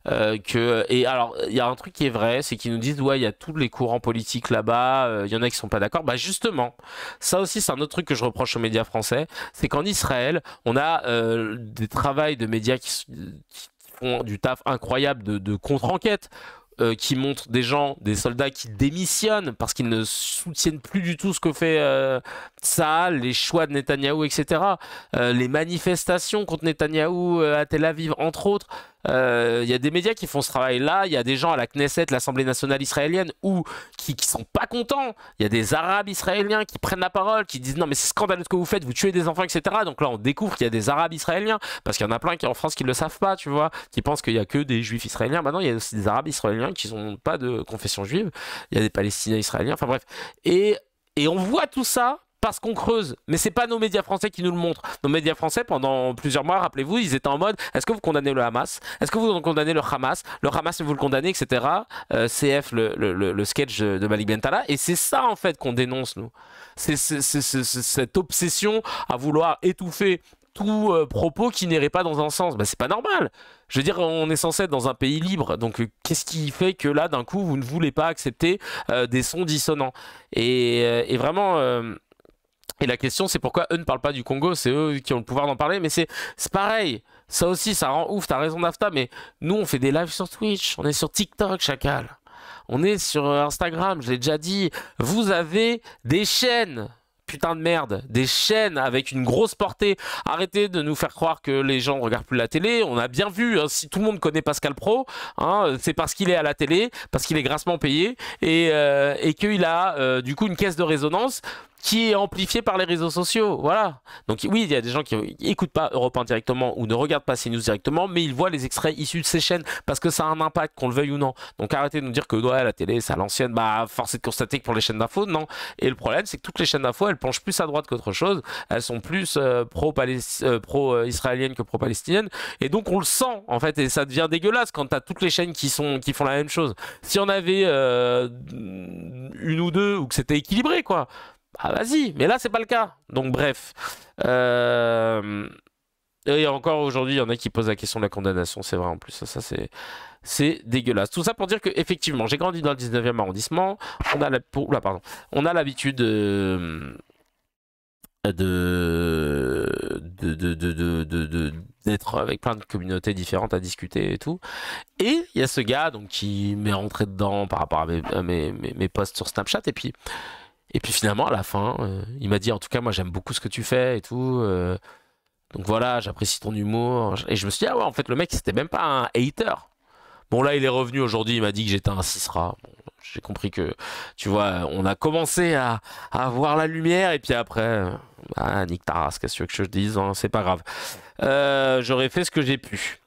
et alors il y a un truc qui est vrai, c'est qu'ils nous disent ouais il y a tous les courants politiques là-bas, il y en a qui sont pas d'accord. Bah justement, ça aussi c'est un autre truc que je reproche aux médias français, c'est qu'en Israël on a des travails de médias qui font du taf incroyable de contre-enquête. Qui montrent des soldats qui démissionnent parce qu'ils ne soutiennent plus du tout ce que fait Tsahal, les choix de Netanyahou, etc. Les manifestations contre Netanyahou à Tel Aviv, entre autres. Il y a des médias qui font ce travail-là. Il y a des gens à la Knesset, l'Assemblée nationale israélienne, qui sont pas contents. Il y a des Arabes israéliens qui prennent la parole, qui disent non mais c'est scandaleux ce que vous faites, vous tuez des enfants, etc. Donc là on découvre qu'il y a des Arabes israéliens, parce qu'il y en a plein qui en France qui le savent pas, tu vois, qui pensent qu'il y a que des Juifs israéliens. Maintenant il y a aussi des Arabes israéliens qui n'ont pas de confession juive. Il y a des Palestiniens israéliens. Enfin bref, et on voit tout ça parce qu'on creuse, mais c'est pas nos médias français qui nous le montrent. Nos médias français, pendant plusieurs mois, rappelez-vous, ils étaient en mode est-ce que vous condamnez le Hamas? Est-ce que vous condamnez le Hamas? Le Hamas, vous le condamnez, etc. CF, le sketch de Malik Bentala. Et c'est ça, en fait, qu'on dénonce, nous. C'est cette obsession à vouloir étouffer tout propos qui n'irait pas dans un sens. Bah, c'est pas normal. Je veux dire, on est censé être dans un pays libre. Donc, qu'est-ce qui fait que là, d'un coup, vous ne voulez pas accepter des sons dissonants? Et vraiment. Et la question, c'est pourquoi eux ne parlent pas du Congo? C'est eux qui ont le pouvoir d'en parler. Mais c'est pareil. Ça aussi, ça rend ouf. T'as raison, Nafta. Mais nous, on fait des lives sur Twitch. On est sur TikTok, Chacal. On est sur Instagram. Je l'ai déjà dit. Vous avez des chaînes. Putain de merde, des chaînes avec une grosse portée. Arrêtez de nous faire croire que les gens ne regardent plus la télé. On a bien vu, hein, si tout le monde connaît Pascal Pro, hein, c'est parce qu'il est à la télé, parce qu'il est grassement payé et qu'il a du coup une caisse de résonance qui est amplifiée par les réseaux sociaux. Voilà. Donc oui, il y a des gens qui n'écoutent pas Europe 1 directement ou ne regardent pas CNews directement, mais ils voient les extraits issus de ces chaînes parce que ça a un impact, qu'on le veuille ou non. Donc arrêtez de nous dire que ouais, la télé, c'est à l'ancienne. Bah, force est de constater que pour les chaînes d'infos, non. Et le problème, c'est que toutes les chaînes d'infos, elles penchent plus à droite qu'autre chose. Elles sont plus pro-israéliennes que pro-palestiniennes. Et donc on le sent, en fait, et ça devient dégueulasse quand t'as toutes les chaînes qui font la même chose. Si on avait une ou deux, ou que c'était équilibré, quoi. Ah vas-y, mais là c'est pas le cas. Donc bref. Et encore aujourd'hui, il y en a qui posent la question de la condamnation, c'est vrai en plus. Ça c'est dégueulasse. Tout ça pour dire que effectivement, j'ai grandi dans le 19e arrondissement. On a l'habitude d'être avec plein de communautés différentes à discuter et tout. Et il y a ce gars donc qui m'est rentré dedans par rapport à mes posts sur Snapchat et puis finalement, à la fin, il m'a dit, en tout cas, moi j'aime beaucoup ce que tu fais et tout. Donc voilà, j'apprécie ton humour. Et je me suis dit, ah ouais, en fait, le mec, c'était même pas un hater. Bon, là, il est revenu aujourd'hui, il m'a dit que j'étais un cisra. Bon, j'ai compris que, tu vois, on a commencé à voir la lumière. Et puis après, nique ta race, qu'est-ce que je te dise, hein, c'est pas grave. J'aurais fait ce que j'ai pu.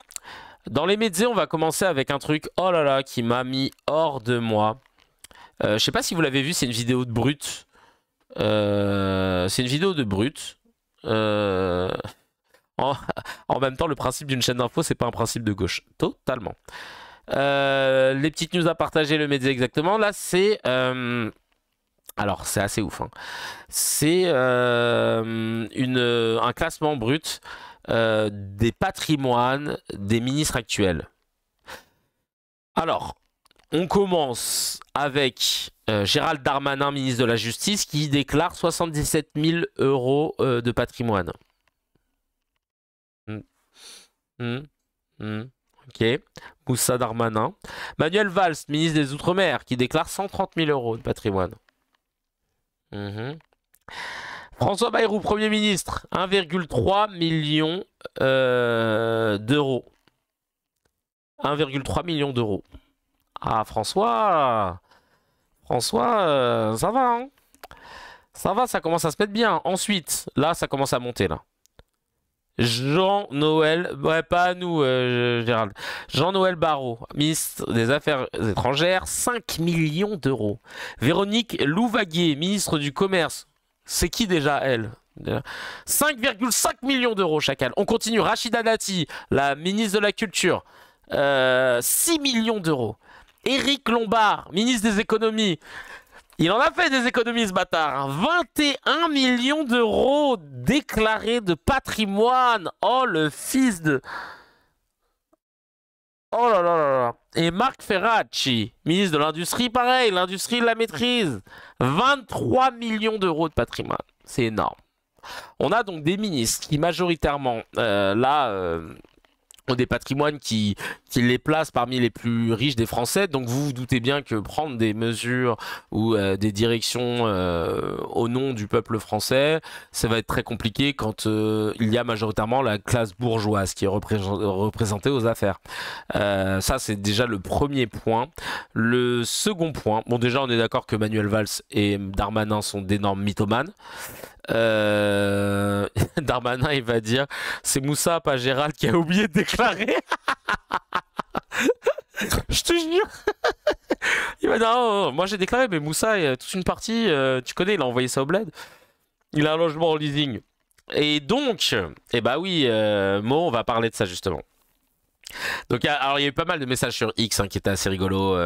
Dans les médias, on va commencer avec un truc, oh là là, qui m'a mis hors de moi. Je sais pas si vous l'avez vu, c'est une vidéo de Brut. C'est une vidéo de Brut. En même temps, le principe d'une chaîne d'info, c'est pas un principe de gauche. Totalement. Les petites news à partager, le média exactement. Là, c'est... Alors, c'est assez ouf. Hein. C'est un classement brut des patrimoines des ministres actuels. Alors... On commence avec Gérald Darmanin, ministre de la Justice, qui déclare 77 000 € de patrimoine. Ok. Moussa Darmanin. Manuel Valls, ministre des Outre-mer, qui déclare 130 000 € de patrimoine. François Bayrou, Premier ministre, 1,3 million d'euros. 1,3 million d'euros. Ah, François, ça va, hein. Ça va, ça commence à se mettre bien. Ensuite, là, ça commence à monter, là. Jean-Noël, ouais, pas à nous, Gérald. Jean-Noël Barrot, ministre des Affaires étrangères, 5 millions d'euros. Véronique Louvaguier, ministre du Commerce. C'est qui déjà, elle? 5,5 millions d'euros chacun. On continue. Rachida Dati, la ministre de la Culture, 6 millions d'euros. Éric Lombard, ministre des Économies. Il en a fait des économies, ce bâtard. 21 millions d'euros déclarés de patrimoine. Oh, le fils de... Oh là là là là. Et Marc Ferracci, ministre de l'Industrie, pareil. L'industrie la maîtrise. 23 millions d'euros de patrimoine. C'est énorme. On a donc des ministres qui majoritairement, ont des patrimoines qui les placent parmi les plus riches des Français. Donc vous vous doutez bien que prendre des mesures ou des directions au nom du peuple français, ça va être très compliqué quand il y a majoritairement la classe bourgeoise qui est représentée aux affaires. Ça, c'est déjà le premier point. Le second point, bon déjà on est d'accord que Manuel Valls et Darmanin sont d'énormes mythomanes. Darmanin il va dire c'est Moussa pas Gérald qui a oublié de déclarer. Je te jure. Il va dire oh, moi j'ai déclaré mais Moussa il y a toute une partie tu connais, il a envoyé ça au bled, il a un logement en leasing et donc bah oui Mo on va parler de ça justement. Donc, alors, il y a eu pas mal de messages sur X qui étaient assez rigolos.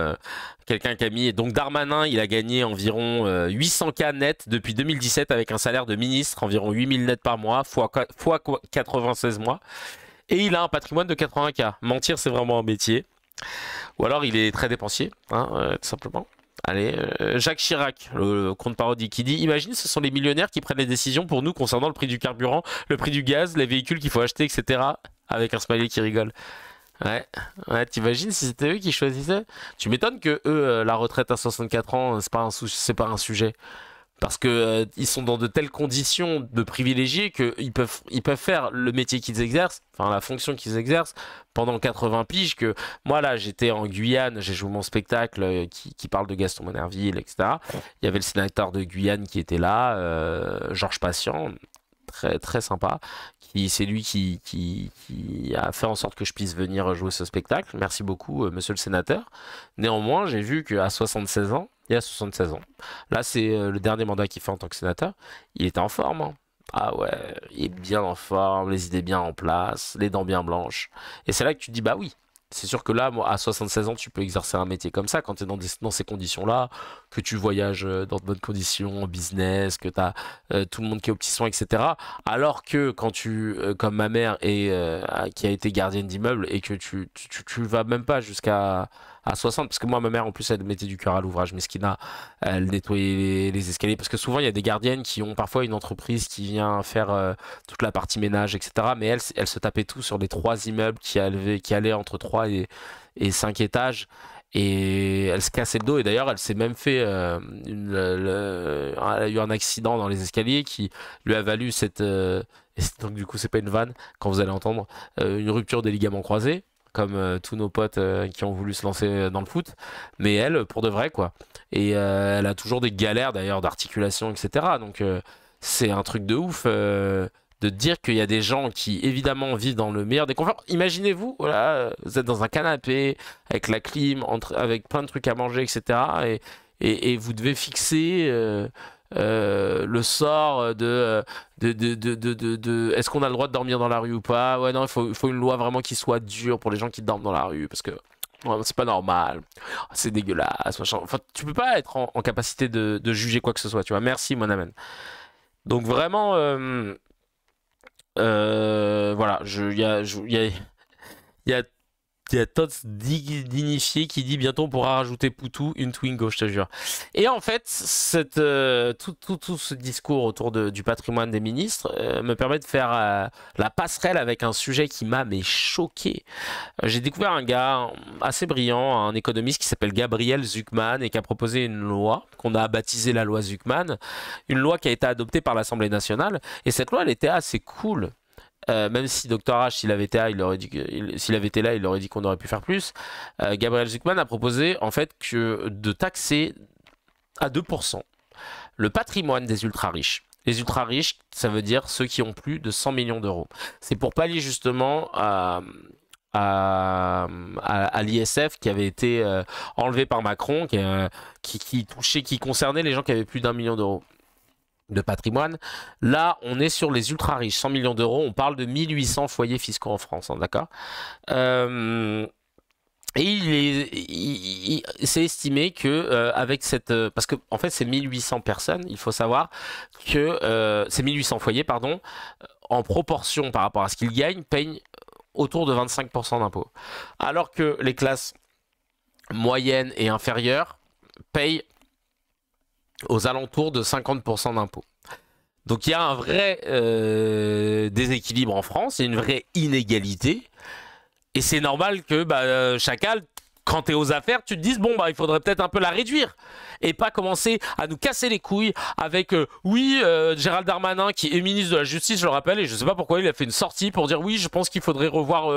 Quelqu'un qui a mis. Donc, Darmanin, il a gagné environ 800K net depuis 2017 avec un salaire de ministre, environ 8000 net par mois, fois 96 mois. Et il a un patrimoine de 80K. Mentir, c'est vraiment un métier. Ou alors, il est très dépensier, tout simplement. Allez, Jacques Chirac, le compte parodie, qui dit: imagine, ce sont les millionnaires qui prennent les décisions pour nous concernant le prix du carburant, le prix du gaz, les véhicules qu'il faut acheter, etc. Avec un smiley qui rigole. Ouais, t'imagines si c'était eux qui choisissaient? Tu m'étonnes que eux, la retraite à 64 ans, c'est pas un sujet. Parce que ils sont dans de telles conditions de privilégiés qu'ils peuvent faire le métier qu'ils exercent, enfin la fonction qu'ils exercent, pendant 80 piges. Que moi là, j'étais en Guyane, j'ai joué mon spectacle qui parle de Gaston Monnerville, etc. Il y avait le sénateur de Guyane qui était là, Georges Patient, très très sympa. C'est lui qui a fait en sorte que je puisse venir jouer ce spectacle. Merci beaucoup, monsieur le sénateur. Néanmoins, j'ai vu qu'à 76 ans, il a 76 ans. Là, c'est le dernier mandat qu'il fait en tant que sénateur. Il était en forme. Hein. Ah ouais, il est bien en forme, les idées bien en place, les dents bien blanches. Et c'est là que tu te dis, bah oui. C'est sûr que là, moi, à 76 ans, tu peux exercer un métier comme ça quand tu es dans ces conditions-là, que tu voyages dans de bonnes conditions, en business, que tu as tout le monde qui est aux petits soins, etc. Alors que quand comme ma mère, qui a été gardienne d'immeuble, et que tu vas même pas jusqu'à 60, parce que moi, ma mère, en plus, elle mettait du cœur à l'ouvrage, mesquina, elle nettoyait les escaliers, parce que souvent, il y a des gardiennes qui ont parfois une entreprise qui vient faire toute la partie ménage, etc. Mais elle se tapait tout sur les 3 immeubles qui allaient entre 3 et 5 étages. Et elle se cassait le dos. Et d'ailleurs, elle s'est même fait elle a eu un accident dans les escaliers qui lui a valu donc du coup, c'est pas une vanne quand vous allez entendre, une rupture des ligaments croisés, comme tous nos potes qui ont voulu se lancer dans le foot. Mais elle, pour de vrai, quoi. Et elle a toujours des galères d'ailleurs d'articulation, etc. Donc c'est un truc de ouf. De dire qu'il y a des gens qui évidemment vivent dans le meilleur des conforts. Imaginez-vous, voilà, vous êtes dans un canapé avec la clim, avec plein de trucs à manger, etc. Et vous devez fixer le sort de est-ce qu'on a le droit de dormir dans la rue ou pas? Ouais, non, il faut une loi vraiment qui soit dure pour les gens qui dorment dans la rue, parce que ouais, c'est pas normal, c'est dégueulasse, machin. Enfin, tu peux pas être en capacité de juger quoi que ce soit, tu vois. Merci, mon amen. Donc vraiment, voilà, il y a Tots Dignifié qui dit: bientôt on pourra rajouter Poutou, une Twingo, je te jure. Et en fait, tout ce discours autour du patrimoine des ministres me permet de faire la passerelle avec un sujet qui m'a choqué. J'ai découvert un gars assez brillant, un économiste qui s'appelle Gabriel Zucman, et qui a proposé une loi qu'on a baptisée la loi Zucman, une loi qui a été adoptée par l'Assemblée nationale. Et cette loi, elle était assez cool. Même si Dr H, s'il avait été là, il aurait dit qu'on aurait pu faire plus. Gabriel Zucman a proposé en fait de taxer à 2% le patrimoine des ultra-riches. Les ultra-riches, ça veut dire ceux qui ont plus de 100 millions d'euros. C'est pour pallier justement à l'ISF qui avait été enlevé par Macron, qui concernait les gens qui avaient plus d'1 million d'euros de patrimoine. Là, on est sur les ultra riches, 100 millions d'euros. On parle de 1800 foyers fiscaux en France, hein, d'accord. Et c'est estimé que avec parce que en fait c'est 1800 personnes, il faut savoir que c'est 1800 foyers, pardon, en proportion par rapport à ce qu'ils gagnent, payent autour de 25% d'impôts, alors que les classes moyennes et inférieures payent aux alentours de 50% d'impôts. Donc il y a un vrai déséquilibre en France, il y a une vraie inégalité, et c'est normal que Chacal, quand tu es aux affaires, tu te dises bon il faudrait peut-être un peu la réduire, et pas commencer à nous casser les couilles avec Gérald Darmanin qui est ministre de la Justice, je le rappelle, et je sais pas pourquoi il a fait une sortie pour dire oui, je pense qu'il faudrait revoir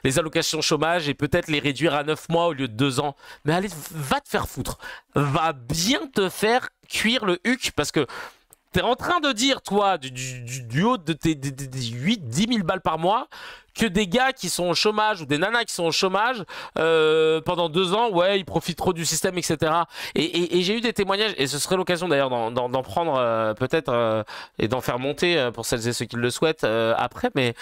les allocations chômage et peut-être les réduire à 9 mois au lieu de 2 ans. Mais allez, va te faire foutre, va bien te faire cuire le huc, parce que t'es en train de dire, toi, du haut de tes 8-10 000 balles par mois, que des gars qui sont au chômage ou des nanas qui sont au chômage pendant 2 ans, ouais, ils profitent trop du système, etc. Et j'ai eu des témoignages, et ce serait l'occasion d'ailleurs d'en prendre peut-être et d'en faire monter pour celles et ceux qui le souhaitent après, mais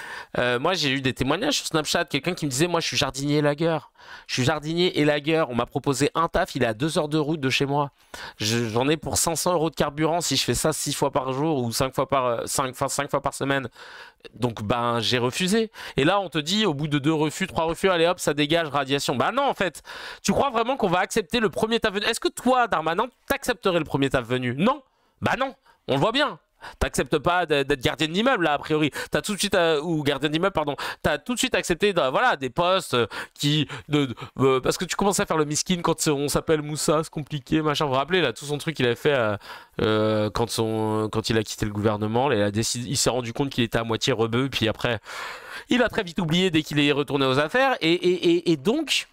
moi j'ai eu des témoignages sur Snapchat, quelqu'un qui me disait, moi je suis jardinier élagueur. Je suis jardinier élagueur, on m'a proposé un taf, il est à 2 heures de route de chez moi. J'en ai pour 500 € de carburant si je fais ça 6 fois par jour ou 5 fois par semaine. Donc ben j'ai refusé. Et là on te dit au bout de 2 refus, 3 refus, allez hop, ça dégage, radiation. Bah non en fait. Tu crois vraiment qu'on va accepter le premier taf venu? Est-ce que toi, Darmanin, t'accepterais le premier taf venu? Non. Bah non, on le voit bien. T'acceptes pas d'être gardien d'immeuble là a priori. T'as tout de suite ou gardien d'immeuble pardon. T'as tout de suite accepté voilà des postes parce que tu commences à faire le miskin quand on s'appelle Moussa, c'est compliqué machin. Vous vous rappelez là tout son truc qu'il avait fait quand il a quitté le gouvernement. Il s'est rendu compte qu'il était à moitié rebeu puis après il a très vite oublié dès qu'il est retourné aux affaires et donc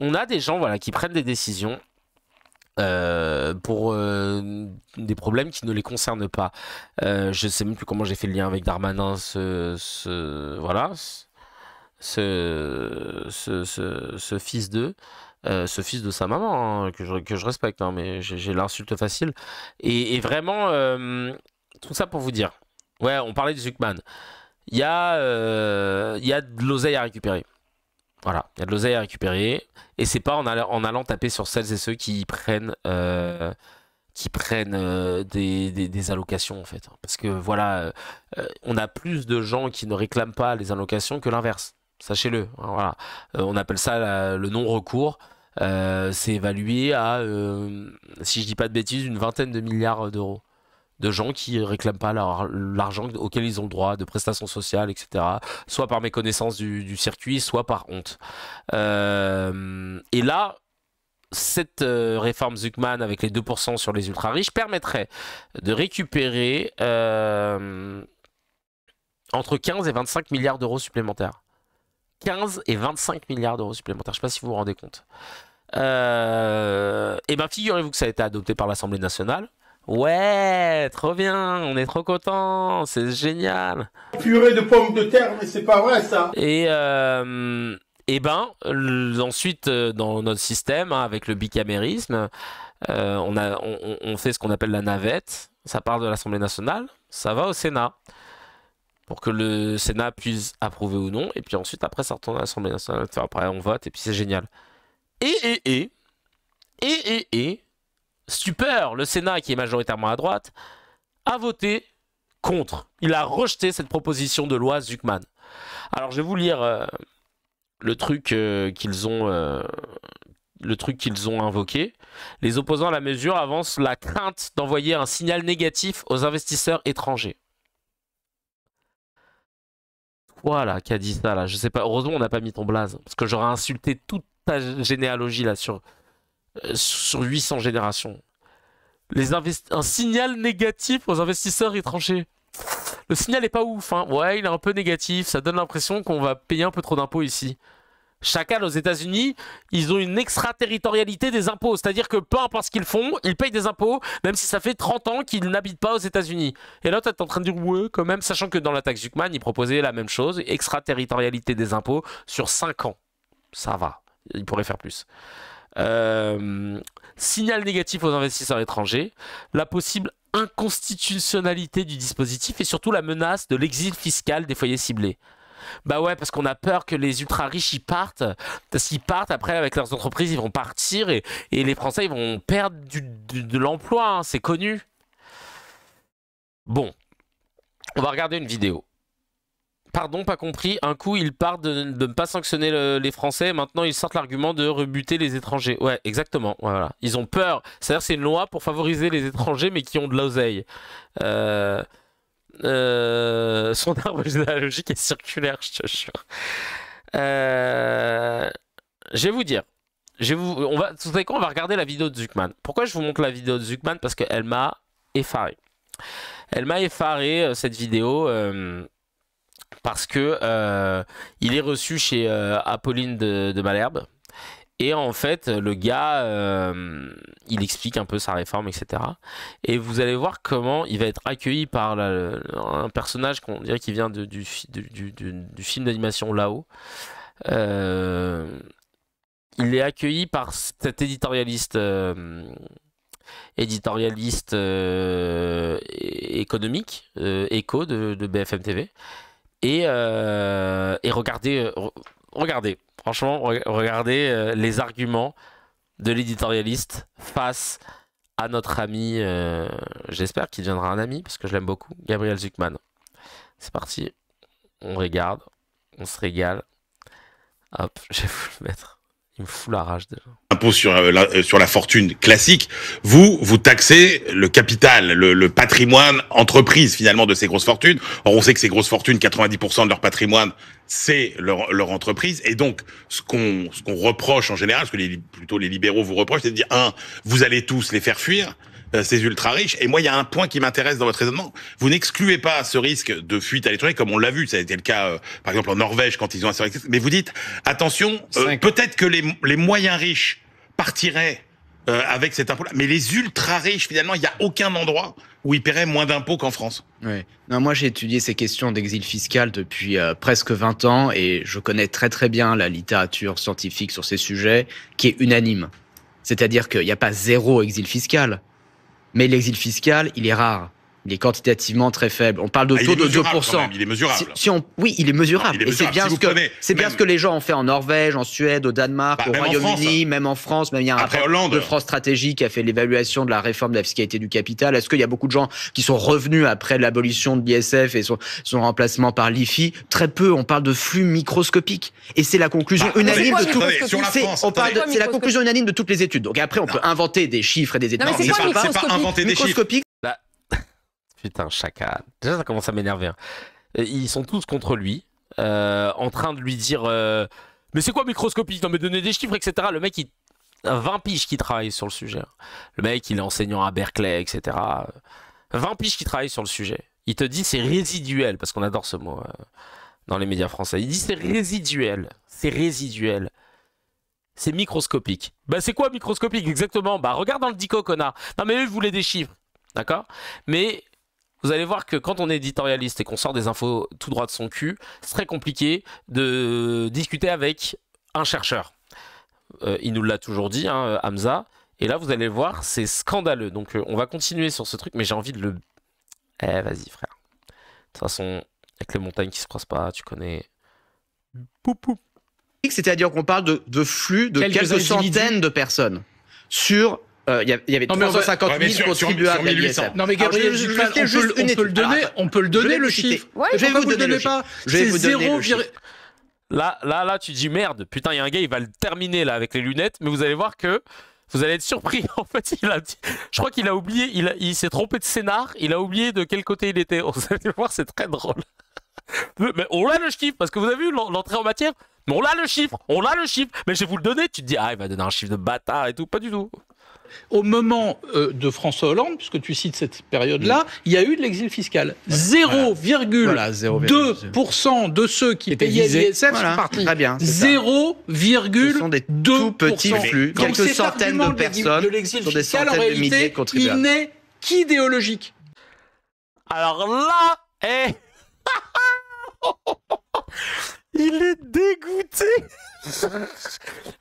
on a des gens voilà qui prennent des décisions. Pour des problèmes qui ne les concernent pas. Je sais même plus comment j'ai fait le lien avec Darmanin, ce fils de sa maman, hein, que je respecte, hein, mais j'ai l'insulte facile. Et vraiment, tout ça pour vous dire, ouais, on parlait de Zuckman. Il y a de l'oseille à récupérer. Voilà, il y a de l'oseille à récupérer et c'est pas en allant taper sur celles et ceux qui prennent des allocations en fait. Parce que voilà, on a plus de gens qui ne réclament pas les allocations que l'inverse. Sachez-le. Hein, voilà, on appelle ça le non-recours. C'est évalué à, si je dis pas de bêtises, une vingtaine de milliards d'euros. De gens qui réclament pas l'argent auquel ils ont le droit, de prestations sociales, etc. Soit par méconnaissance du circuit, soit par honte. Et là, cette réforme Zuckman avec les 2% sur les ultra-riches permettrait de récupérer entre 15 et 25 milliards d'euros supplémentaires. 15 et 25 milliards d'euros supplémentaires. Je ne sais pas si vous vous rendez compte. Et bien, figurez-vous que ça a été adopté par l'Assemblée nationale. Ouais, trop bien, on est trop contents, c'est génial. Purée de pommes de terre, mais c'est pas vrai ça. Et ensuite dans notre système, hein, avec le bicamérisme, on fait ce qu'on appelle la navette. Ça part de l'Assemblée nationale, ça va au Sénat pour que le Sénat puisse approuver ou non. Et puis ensuite, après, ça retourne à l'Assemblée nationale. Après, on vote et puis c'est génial. Et stupeur, le Sénat, qui est majoritairement à droite, a voté contre. Il a rejeté cette proposition de loi Zuckman. Alors, je vais vous lire le truc qu'ils ont invoqué. Les opposants à la mesure avancent la crainte d'envoyer un signal négatif aux investisseurs étrangers. Voilà, qui a dit ça là. Je sais pas. Heureusement, on n'a pas mis ton blaze, parce que j'aurais insulté toute ta généalogie là sur 800 générations. Un signal négatif aux investisseurs étrangers. Le signal est pas ouf, hein. Ouais, il est un peu négatif. Ça donne l'impression qu'on va payer un peu trop d'impôts ici. Chacun aux États-Unis, ils ont une extraterritorialité des impôts. C'est-à-dire que peu importe ce qu'ils font, ils payent des impôts, même si ça fait 30 ans qu'ils n'habitent pas aux États-Unis. Et là, tu es en train de dire, ouais, quand même, sachant que dans la taxe Zuckman, ils proposaient la même chose, extraterritorialité des impôts sur 5 ans. Ça va, ils pourraient faire plus. Signal négatif aux investisseurs étrangers, la possible inconstitutionnalité du dispositif et surtout la menace de l'exil fiscal des foyers ciblés. Bah ouais, parce qu'on a peur que les ultra riches y partent. Parce qu'ils partent, après avec leurs entreprises, ils vont partir et les Français ils vont perdre de l'emploi, hein, c'est connu. Bon, on va regarder une vidéo. Pardon, pas compris. Un coup, ils partent de ne pas sanctionner les Français. Maintenant, ils sortent l'argument de rebuter les étrangers. Ouais, exactement. Voilà. Ils ont peur. C'est-à-dire c'est une loi pour favoriser les étrangers, mais qui ont de l'oseille. Son arbre généalogique est circulaire, je te jure. Je vais vous dire. Vous savez quoi, on va regarder la vidéo de Zuckman. Pourquoi je vous montre la vidéo de Zuckman? Parce qu'elle m'a effaré. Elle m'a effaré, cette vidéo. Parce que il est reçu chez Apolline de Malherbe Et en fait, le gars, il explique un peu sa réforme, etc. Et vous allez voir comment il va être accueilli par un personnage qu'on dirait qui vient du film d'animation là-haut. Il est accueilli par cet éditorialiste économique, Echo de BFM TV. Et regardez, franchement, regardez les arguments de l'éditorialiste face à notre ami, j'espère qu'il deviendra un ami, parce que je l'aime beaucoup, Gabriel Zucman. C'est parti, on regarde, on se régale. Hop, je vais vous le mettre. Il me fout la rage déjà. Impôt sur la fortune classique, vous taxez le capital, le patrimoine entreprise finalement de ces grosses fortunes. Or on sait que ces grosses fortunes, 90% de leur patrimoine, c'est leur entreprise. Et donc ce qu'on reproche en général, ce que plutôt les libéraux vous reprochent, c'est de dire vous allez tous les faire fuir, ces ultra riches. Et moi, il y a un point qui m'intéresse dans votre raisonnement. Vous n'excluez pas ce risque de fuite à l'étranger, comme on l'a vu. Ça a été le cas, par exemple, en Norvège quand ils ont insurrecté. Mais vous dites, attention, peut-être que les moyens riches partiraient avec cet impôt-là. Mais les ultra riches, finalement, il n'y a aucun endroit où ils paieraient moins d'impôts qu'en France. Oui. Non, moi, j'ai étudié ces questions d'exil fiscal depuis presque 20 ans et je connais très très bien la littérature scientifique sur ces sujets qui est unanime. C'est-à-dire qu'il n'y a pas zéro exil fiscal. Mais l'exil fiscal, il est rare. Il est quantitativement très faible. On parle de taux de 2%. Il est mesurable. Oui, il est mesurable. Et c'est bien, ce que les gens ont fait en Norvège, en Suède, au Danemark, au Royaume-Uni, même en France. Même il y a un rapport de France Stratégie qui a fait l'évaluation de la réforme de la fiscalité du capital. Est-ce qu'il y a beaucoup de gens qui sont revenus après l'abolition de l'ISF et son remplacement par l'IFI? Très peu. On parle de flux microscopiques. Et c'est la conclusion unanime de toutes. C'est la conclusion unanime de toutes les études. Donc après, on peut inventer des chiffres et des études. Non, mais c'est pas inventer des chiffres. Putain, chacal. Déjà, ça commence à m'énerver. Ils sont tous contre lui, en train de lui dire mais c'est quoi microscopique? Non, mais donner des chiffres, etc. Le mec, il a 20 piges qui travaillent sur le sujet. Le mec, il est enseignant à Berkeley, etc. 20 piges qui travaillent sur le sujet. Il te dit c'est résiduel, parce qu'on adore ce mot dans les médias français. Il dit c'est résiduel. C'est résiduel. C'est microscopique. Bah, c'est quoi microscopique exactement? Bah, regarde dans le dico, connard. Non, mais eux, ils voulaient des chiffres. D'accord? Mais vous allez voir que quand on est éditorialiste et qu'on sort des infos tout droit de son cul, c'est très compliqué de discuter avec un chercheur. Il nous l'a toujours dit, Hamza. Et là, vous allez voir, c'est scandaleux. Donc, on va continuer sur ce truc, mais j'ai envie de le... vas-y, frère. De toute façon, avec les montagnes qui se croisent pas, tu connais... Poup, poup. C'est-à-dire qu'on parle de flux de quelques centaines de personnes sur... Il y avait 350 000 contribuables à l'ISF. Non mais Gabriel, on peut le donner le chiffre. Je vais vous donner le chiffre. C'est 0, Là, tu dis merde. Putain, il y a un gars, il va le terminer là avec les lunettes, mais vous allez voir que vous allez être surpris. En fait, je crois qu'il a oublié, il s'est trompé de scénar. Il a oublié de quel côté il était. Vous allez voir, c'est très drôle. Mais on a le chiffre parce que vous avez vu l'entrée en matière. Mais on a le chiffre. Mais je vais vous le donner. Tu te dis il va donner un chiffre de bâtard et tout. Pas du tout. Au moment de François Hollande, puisque tu cites cette période-là, il y a eu de l'exil fiscal. 0,2% de ceux qui payaient l'ISF sont partis. Très bien. 0,2%. Ce sont des tout petits flux, quelques centaines de personnes sur des centaines de milliers de contribuables. Il n'est qu'idéologique. Alors là, il est dégoûté.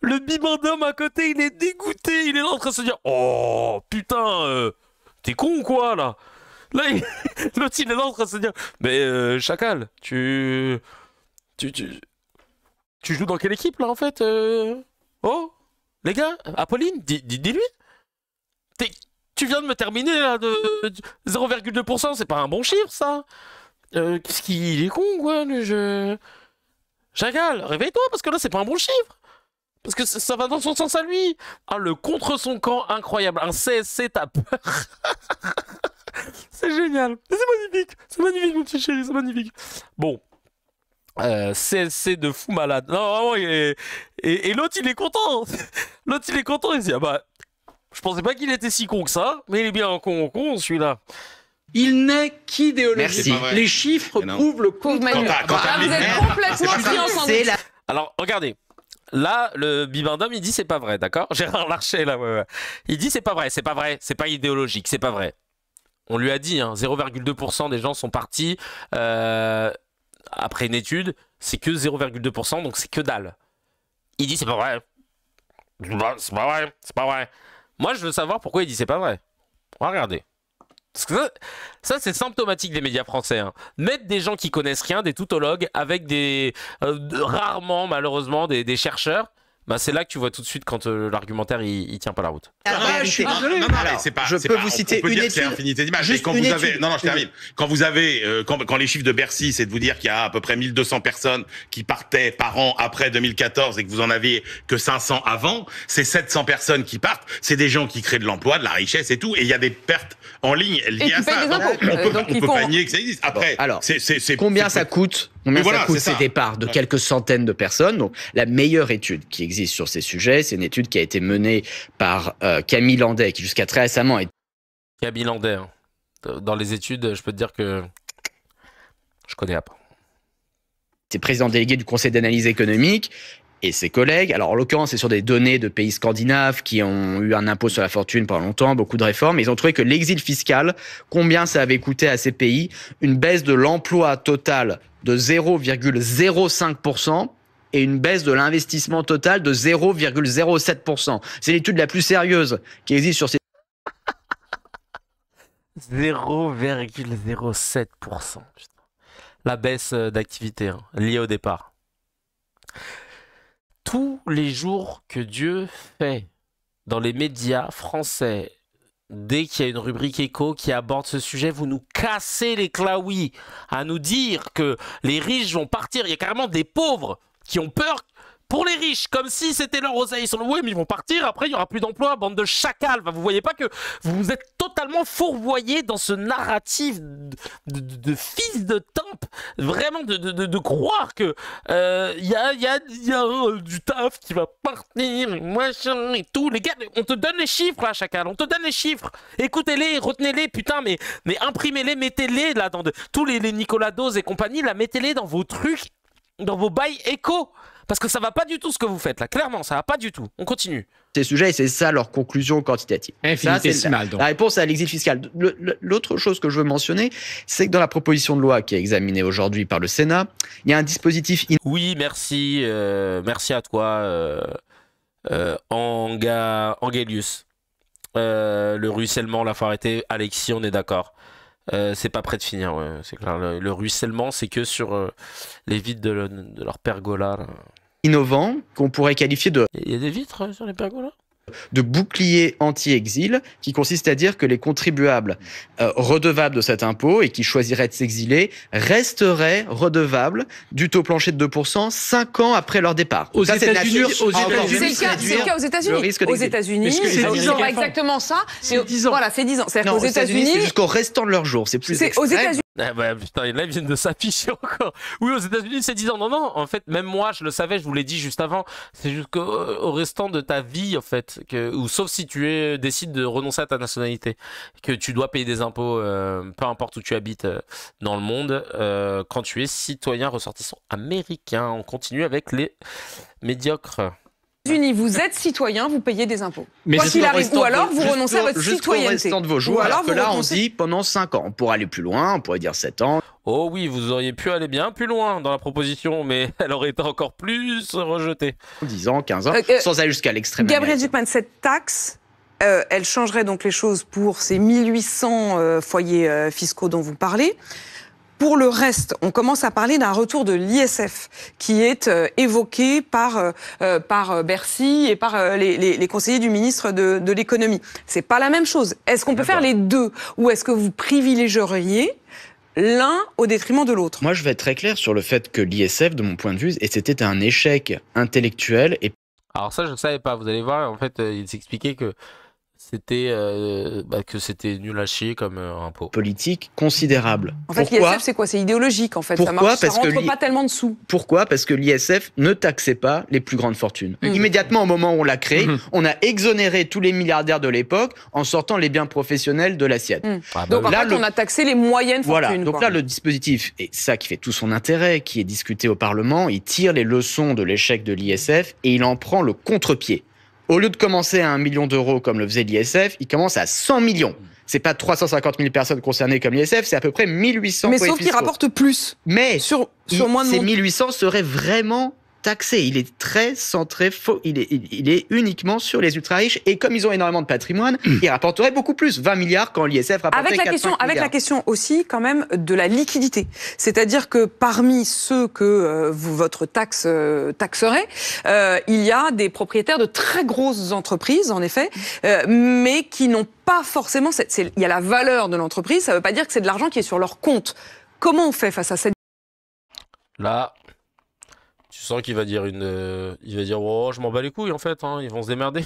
Le bibendum à côté, il est dégoûté. Il est là en train de se dire oh putain, t'es con ou quoi là? Là, l'autre il est là en train de se dire mais chacal, tu joues dans quelle équipe là en fait? Oh les gars, Apolline, dis-lui. Tu viens de me terminer là de 0,2%, c'est pas un bon chiffre ça. Qu'est-ce qu'il est con quoi le jeu? Chacal, réveille-toi parce que là c'est pas un bon chiffre. Parce que ça va dans son sens à lui. Le contre son camp incroyable. Un CSC t'as peur. C'est génial. C'est magnifique mon petit chéri, c'est magnifique. Bon. CSC de fou malade. Non vraiment et l'autre il est content. Il se dit je pensais pas qu'il était si con que ça, mais il est bien con celui-là. Il n'est qu'idéologique. Les chiffres prouvent le contraire. Vous êtes complètement pris en sandwich. Alors, regardez. Là, le Bibendum, il dit c'est pas vrai, d'accord? Gérard Larcher, là, ouais. Il dit c'est pas vrai, c'est pas idéologique, c'est pas vrai. On lui a dit, hein, 0,2% des gens sont partis après une étude, c'est que 0,2%, donc c'est que dalle. Il dit c'est pas vrai. C'est pas vrai. Moi, je veux savoir pourquoi il dit c'est pas vrai. On va regarder. Parce que ça c'est symptomatique des médias français. Hein. Mettre des gens qui connaissent rien, des tautologues, avec des rarement, malheureusement, des chercheurs. Bah c'est là que tu vois tout de suite quand l'argumentaire il tient pas la route. Je suis désolé. Je peux vous citer une étude. C'est infinité d'images. Quand vous avez, je termine. Quand vous avez, quand les chiffres de Bercy, c'est de vous dire qu'il y a à peu près 1200 personnes qui partaient par an après 2014 et que vous en aviez que 500 avant, c'est 700 personnes qui partent. C'est des gens qui créent de l'emploi, de la richesse et tout. Et il y a des pertes en ligne liées à ça. On peut pas nier que ça existe. Après, alors, combien ça coûte? Combien ça coûte ces départs de quelques centaines de personnes? Donc, la meilleure étude qui existe sur ces sujets, c'est une étude qui a été menée par Camille Landais, qui jusqu'à très récemment est... Camille Landais, hein. Dans les études, je peux te dire que je connais pas. C'est président délégué du Conseil d'analyse économique et ses collègues. Alors, en l'occurrence, c'est sur des données de pays scandinaves qui ont eu un impôt sur la fortune pendant longtemps, beaucoup de réformes. Ils ont trouvé que l'exil fiscal, combien ça avait coûté à ces pays? Une baisse de l'emploi total de 0,05% et une baisse de l'investissement total de 0,07%. C'est l'étude la plus sérieuse qui existe sur ces... 0,07%. La baisse d'activité liée au départ. Tous les jours que Dieu fait dans les médias français, dès qu'il y a une rubrique éco qui aborde ce sujet, vous nous cassez les claouis à nous dire que les riches vont partir. Il y a carrément des pauvres qui ont peur pour les riches, comme si c'était leur oseille. Ils sont ouais, mais ils vont partir, après il n'y aura plus d'emploi, bande de chacals. Enfin, vous voyez pas que vous êtes totalement fourvoyés dans ce narratif de fils de tempe, vraiment de croire que y a du taf qui va partir, machin et tout. Les gars, on te donne les chiffres là, chacal, on te donne les chiffres. Écoutez-les, retenez-les, putain, mais imprimez-les, mettez-les là dans tous les Nicolas Dose et compagnie, là, mettez-les dans vos trucs, dans vos bails éco. Parce que ça va pas du tout ce que vous faites là, clairement, ça va pas du tout. On continue. Ces sujets, et c'est ça leur conclusion quantitative. Infinitésimale, donc. La réponse à l'exil fiscal. L'autre chose que je veux mentionner, c'est que dans la proposition de loi qui est examinée aujourd'hui par le Sénat, il y a un dispositif... Oui, merci. Merci à toi, Angelius. Le ruissellement, la faut arrêter. Alexis, on est d'accord. C'est pas prêt de finir, ouais, c'est clair. Le ruissellement, c'est que sur les vitres de leur pergola. Là. Innovant, qu'on pourrait qualifier de... Il y a des vitres sur les pergolas? De bouclier anti-exil, qui consiste à dire que les contribuables redevables de cet impôt et qui choisiraient de s'exiler resteraient redevables du taux plancher de 2% 5 ans après leur départ. Aux États-Unis, c'est le cas aux États-Unis. Aux États-Unis, c'est exactement ça. C'est 10 ans. Voilà, c'est 10 ans. C'est-à-dire qu'aux États-Unis, c'est jusqu'au restant de leur jour. C'est plus extrême. Aux États-Unis. Ah bah, putain, là, ils viennent de s'afficher encore. Oui, aux États-Unis, c'est 10 ans. Non, en fait, même moi, je le savais, je vous l'ai dit juste avant. C'est jusqu'au restant de ta vie, en fait. Ou sauf si tu décides de renoncer à ta nationalité. Que tu dois payer des impôts, peu importe où tu habites dans le monde, quand tu es citoyen ressortissant américain. On continue avec les médiocres. Unis, vous êtes citoyen, vous payez des impôts. Mais quoi qu'il arrive, ou alors vous renoncez à votre citoyenneté. Jusqu'au restant de vos jours, alors que là on dit pendant 5 ans. On pourrait aller plus loin, on pourrait dire 7 ans. Oh oui, vous auriez pu aller bien plus loin dans la proposition, mais elle aurait été encore plus rejetée. 10 ans, 15 ans, sans aller jusqu'à l'extrême. Gabriel Zucman, cette taxe, elle changerait donc les choses pour ces 1800 foyers fiscaux dont vous parlez. Pour le reste, on commence à parler d'un retour de l'ISF qui est évoqué par Bercy et par les conseillers du ministre de l'économie. C'est pas la même chose. Est-ce qu'on peut faire les deux ou est-ce que vous privilégieriez l'un au détriment de l'autre? Moi, je vais être très clair sur le fait que l'ISF, de mon point de vue, c'était un échec intellectuel. Et... Alors ça, je ne savais pas. Vous allez voir, en fait, il s'expliquait que c'était que c'était nul à chier comme impôt. Politique considérable. En fait, l'ISF, c'est quoi? C'est idéologique, en fait. Pourquoi? Ça rentre pas tellement dessous. Pourquoi? Parce que l'ISF ne taxait pas les plus grandes fortunes. Immédiatement, au moment où on l'a créé, on a exonéré tous les milliardaires de l'époque en sortant les biens professionnels de l'assiette. Donc, en fait, on a taxé les moyennes fortunes. Voilà. Donc là, le dispositif, et ça qui fait tout son intérêt, qui est discuté au Parlement, il tire les leçons de l'échec de l'ISF et il en prend le contre-pied. Au lieu de commencer à 1 million d'euros comme le faisait l'ISF, il commence à 100 millions. C'est pas 350 000 personnes concernées comme l'ISF, c'est à peu près 1800 mais sauf qu'il rapporte plus. Mais sur moins de ces 1800 seraient vraiment taxé. Il est très centré, il est uniquement sur les ultra-riches. Et comme ils ont énormément de patrimoine, ils rapporteraient beaucoup plus. 20 milliards quand l'ISF rapportait 4 milliards. Avec la question aussi, quand même, de la liquidité. C'est-à-dire que parmi ceux que votre taxe taxerait, il y a des propriétaires de très grosses entreprises, en effet, mais qui n'ont pas forcément... Il y a la valeur de l'entreprise, ça ne veut pas dire que c'est de l'argent qui est sur leur compte. Comment on fait face à cette... Là... Tu sens qu'il va dire il va dire oh je m'en bats les couilles en fait, hein, ils vont se démerder.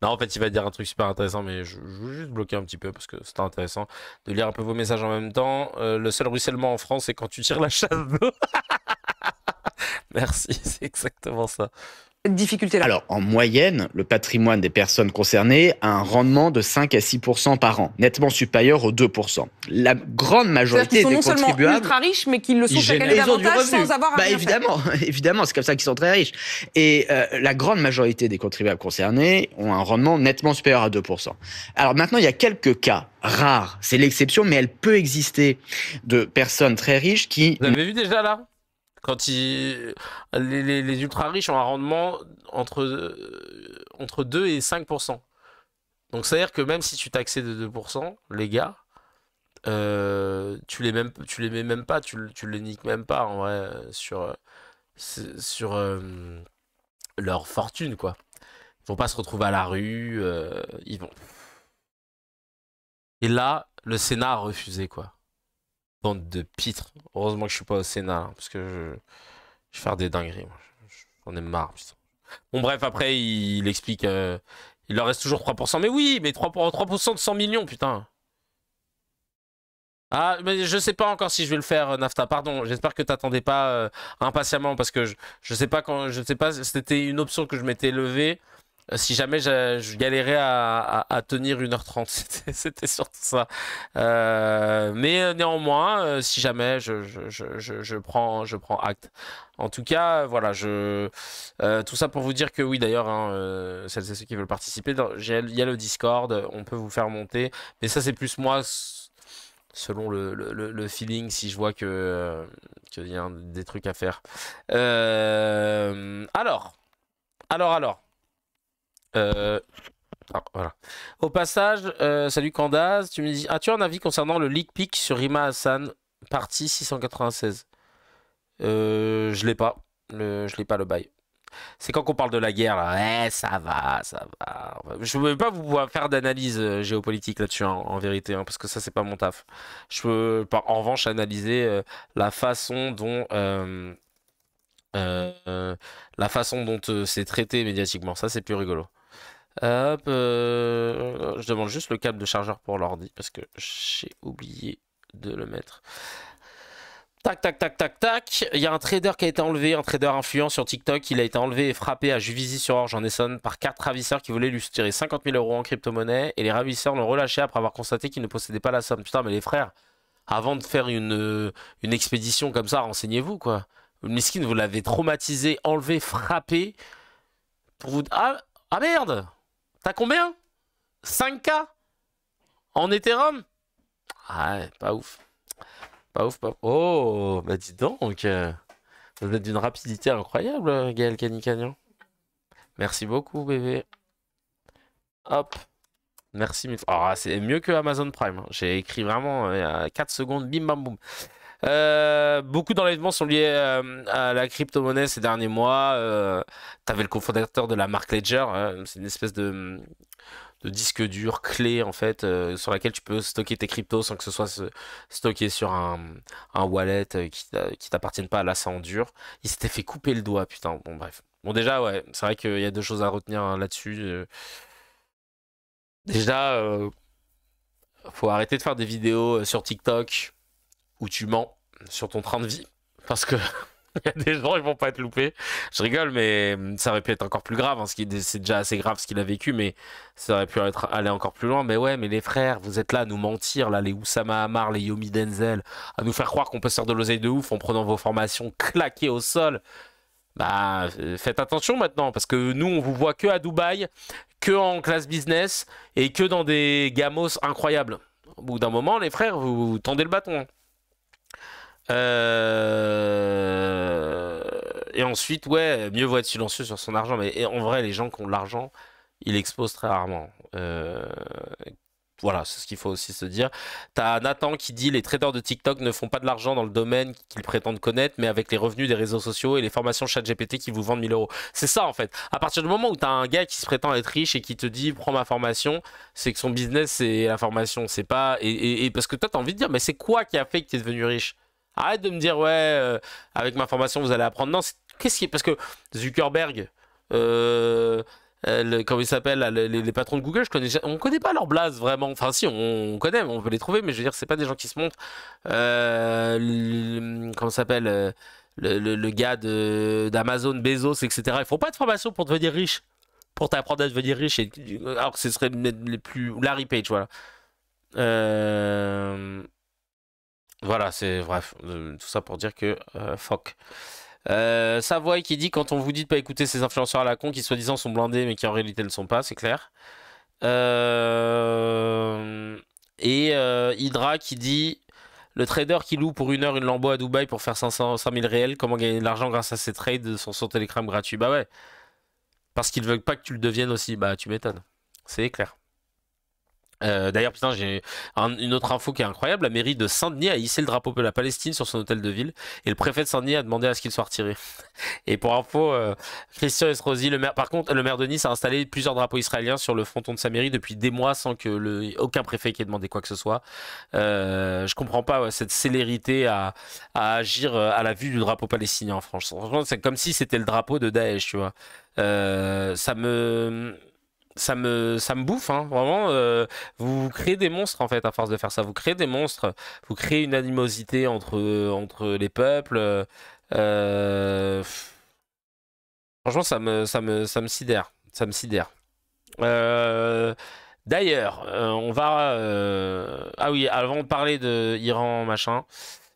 Non en fait il va dire un truc super intéressant mais je veux juste bloquer un petit peu parce que c'est intéressant de lire un peu vos messages en même temps. Le seul ruissellement en France c'est quand tu tires la chasse d'eau. Merci, c'est exactement ça. Difficulté-là. Alors, en moyenne, le patrimoine des personnes concernées a un rendement de 5 à 6% par an, nettement supérieur aux 2%. La grande majorité des contribuables... Ils sont non seulement ultra riches, mais qu'ils le sont chaque année davantage sans avoir à rien faire. Évidemment, c'est comme ça qu'ils sont très riches. Et la grande majorité des contribuables concernés ont un rendement nettement supérieur à 2%. Alors maintenant, il y a quelques cas rares, c'est l'exception, mais elle peut exister, de personnes très riches qui... Vous avez vu déjà là ? Quand les ultra riches ont un rendement entre 2 et 5%. Donc c'est-à-dire que même si tu taxais de 2%, les gars, tu les mets même pas, tu les niques même pas en vrai sur leur fortune quoi. Ils vont pas se retrouver à la rue, ils vont. Et là, le Sénat a refusé quoi. Bande de pitres. Heureusement que je suis pas au Sénat, hein, parce que je vais faire des dingueries. J'en ai marre, putain. Bon, bref, après, il explique. Il leur reste toujours 3%. Mais oui, mais 3% de 100 millions, putain. Ah, mais je sais pas encore si je vais le faire, Nafta. Pardon, j'espère que t'attendais pas impatiemment, parce que je sais pas quand. Je sais pas, c'était une option que je m'étais levée. Si jamais je galérais à tenir 1h30, c'était surtout ça. Mais néanmoins, si jamais je prends acte. En tout cas, voilà, tout ça pour vous dire que oui, d'ailleurs, hein, celles et ceux qui veulent participer, il y a le Discord, on peut vous faire monter. Mais ça, c'est plus moi, selon le feeling, si je vois qu'il y a des trucs à faire. Alors. Voilà. Au passage, salut Candace, tu me dis, as-tu un avis concernant le leak pic sur Rima Hassan, partie 696? Je l'ai pas, le bail. C'est quand on parle de la guerre là, ça va. Je ne peux pas vous faire d'analyse géopolitique là-dessus, hein, en vérité, hein, parce que ça c'est pas mon taf. Je peux en revanche analyser la façon dont c'est traité médiatiquement. Ça c'est plus rigolo. Hop, je demande juste le câble de chargeur pour l'ordi parce que j'ai oublié de le mettre. Tac. Il y a un trader qui a été enlevé, un trader influent sur TikTok. Il a été enlevé et frappé à Juvisy-sur-Orge en Essonne par 4 ravisseurs qui voulaient lui tirer 50 000 € en crypto-monnaie. Et les ravisseurs l'ont relâché après avoir constaté qu'il ne possédait pas la somme. Putain, mais les frères, avant de faire une expédition comme ça, renseignez-vous quoi. Miskin, vous l'avez traumatisé, enlevé, frappé. Pour vous... Ah merde! T'as combien? 5K? En Ethereum? Ah ouais, pas ouf. Pas ouf. Oh, bah dis donc. Vous êtes d'une rapidité incroyable, Gaël Canicagnon. Merci beaucoup, bébé. Hop. Merci. Oh, c'est mieux que Amazon Prime. Hein. J'ai écrit vraiment 4 secondes, bim bam boum. Beaucoup d'enlèvements sont liés à la crypto-monnaie ces derniers mois. T'avais le cofondateur de la marque Ledger, c'est une espèce de disque dur clé en fait, sur laquelle tu peux stocker tes cryptos sans que ce soit stocké sur un wallet qui t'appartienne pas. Là, c'est en dur. Il s'était fait couper le doigt, putain. Bon, bref. Bon, déjà, ouais, c'est vrai qu'il y a 2 choses à retenir hein, là-dessus. Déjà, faut arrêter de faire des vidéos sur TikTok où tu mens sur ton train de vie. Parce que il y a des gens, ils vont pas être loupés. Je rigole, mais ça aurait pu être encore plus grave. Hein, c'est déjà assez grave ce qu'il a vécu, mais ça aurait pu aller encore plus loin. Mais ouais, mais les frères, vous êtes là à nous mentir, là, les Oussama Hamar, les Yomi Denzel, à nous faire croire qu'on peut se faire de l'oseille de ouf en prenant vos formations claquées au sol. Bah, faites attention maintenant, parce que nous, on vous voit que à Dubaï, que en classe business, et que dans des gamos incroyables. Au bout d'un moment, les frères, vous tendez le bâton. Et ensuite, ouais, mieux vaut être silencieux sur son argent. Mais en vrai, les gens qui ont de l'argent, ils l'exposent très rarement. Voilà, c'est ce qu'il faut aussi se dire. T'as Nathan qui dit les traders de TikTok ne font pas de l'argent dans le domaine qu'ils prétendent connaître, mais avec les revenus des réseaux sociaux et les formations ChatGPT qui vous vendent 1000 euros. C'est ça en fait. À partir du moment où t'as un gars qui se prétend être riche et qui te dit prends ma formation, c'est que son business c'est la formation, c'est pas. Et parce que toi t'as envie de dire mais c'est quoi qui a fait que t'es devenu riche? Arrête de me dire ouais avec ma formation vous allez apprendre. Non, qu'est-ce qui est parce que Zuckerberg. Comment ils s'appellent les patrons de Google, on connaît pas leur blase vraiment. Enfin si, on connaît, on peut les trouver, mais je veux dire, c'est pas des gens qui se montrent. Comment s'appelle le gars d'Amazon, Bezos, etc. Ils font pas de formation pour devenir riche, pour t'apprendre à devenir riche. Alors que ce serait les plus Larry Page, voilà. Voilà, c'est bref, tout ça pour dire que fuck. Savoy qui dit quand on vous dit de pas écouter ces influenceurs à la con qui soi-disant sont blindés mais qui en réalité ne le sont pas, c'est clair. Hydra qui dit le trader qui loue pour 1 heure une Lambo à Dubaï pour faire 500 000 réels, comment gagner de l'argent grâce à ces trades sur son Telegram gratuit? Bah ouais, parce qu'ils veulent pas que tu le deviennes aussi. Bah tu m'étonnes, c'est clair. D'ailleurs, putain, j'ai une autre info qui est incroyable. La mairie de Saint-Denis a hissé le drapeau de la Palestine sur son hôtel de ville et le préfet de Saint-Denis a demandé à ce qu'il soit retiré. Et pour info, Christian Estrosi, par contre, le maire de Nice a installé plusieurs drapeaux israéliens sur le fronton de sa mairie depuis des mois sans que aucun préfet qui ait demandé quoi que ce soit. Je comprends pas cette célérité à agir à la vue du drapeau palestinien en France. Franchement, c'est comme si c'était le drapeau de Daesh, tu vois. Ça me bouffe, hein, vraiment. Vous créez des monstres en fait à force de faire ça. Vous créez des monstres, vous créez une animosité entre les peuples. Franchement, ça me sidère. Ça me sidère. D'ailleurs, on va. Ah oui, avant de parler de Iran, machin.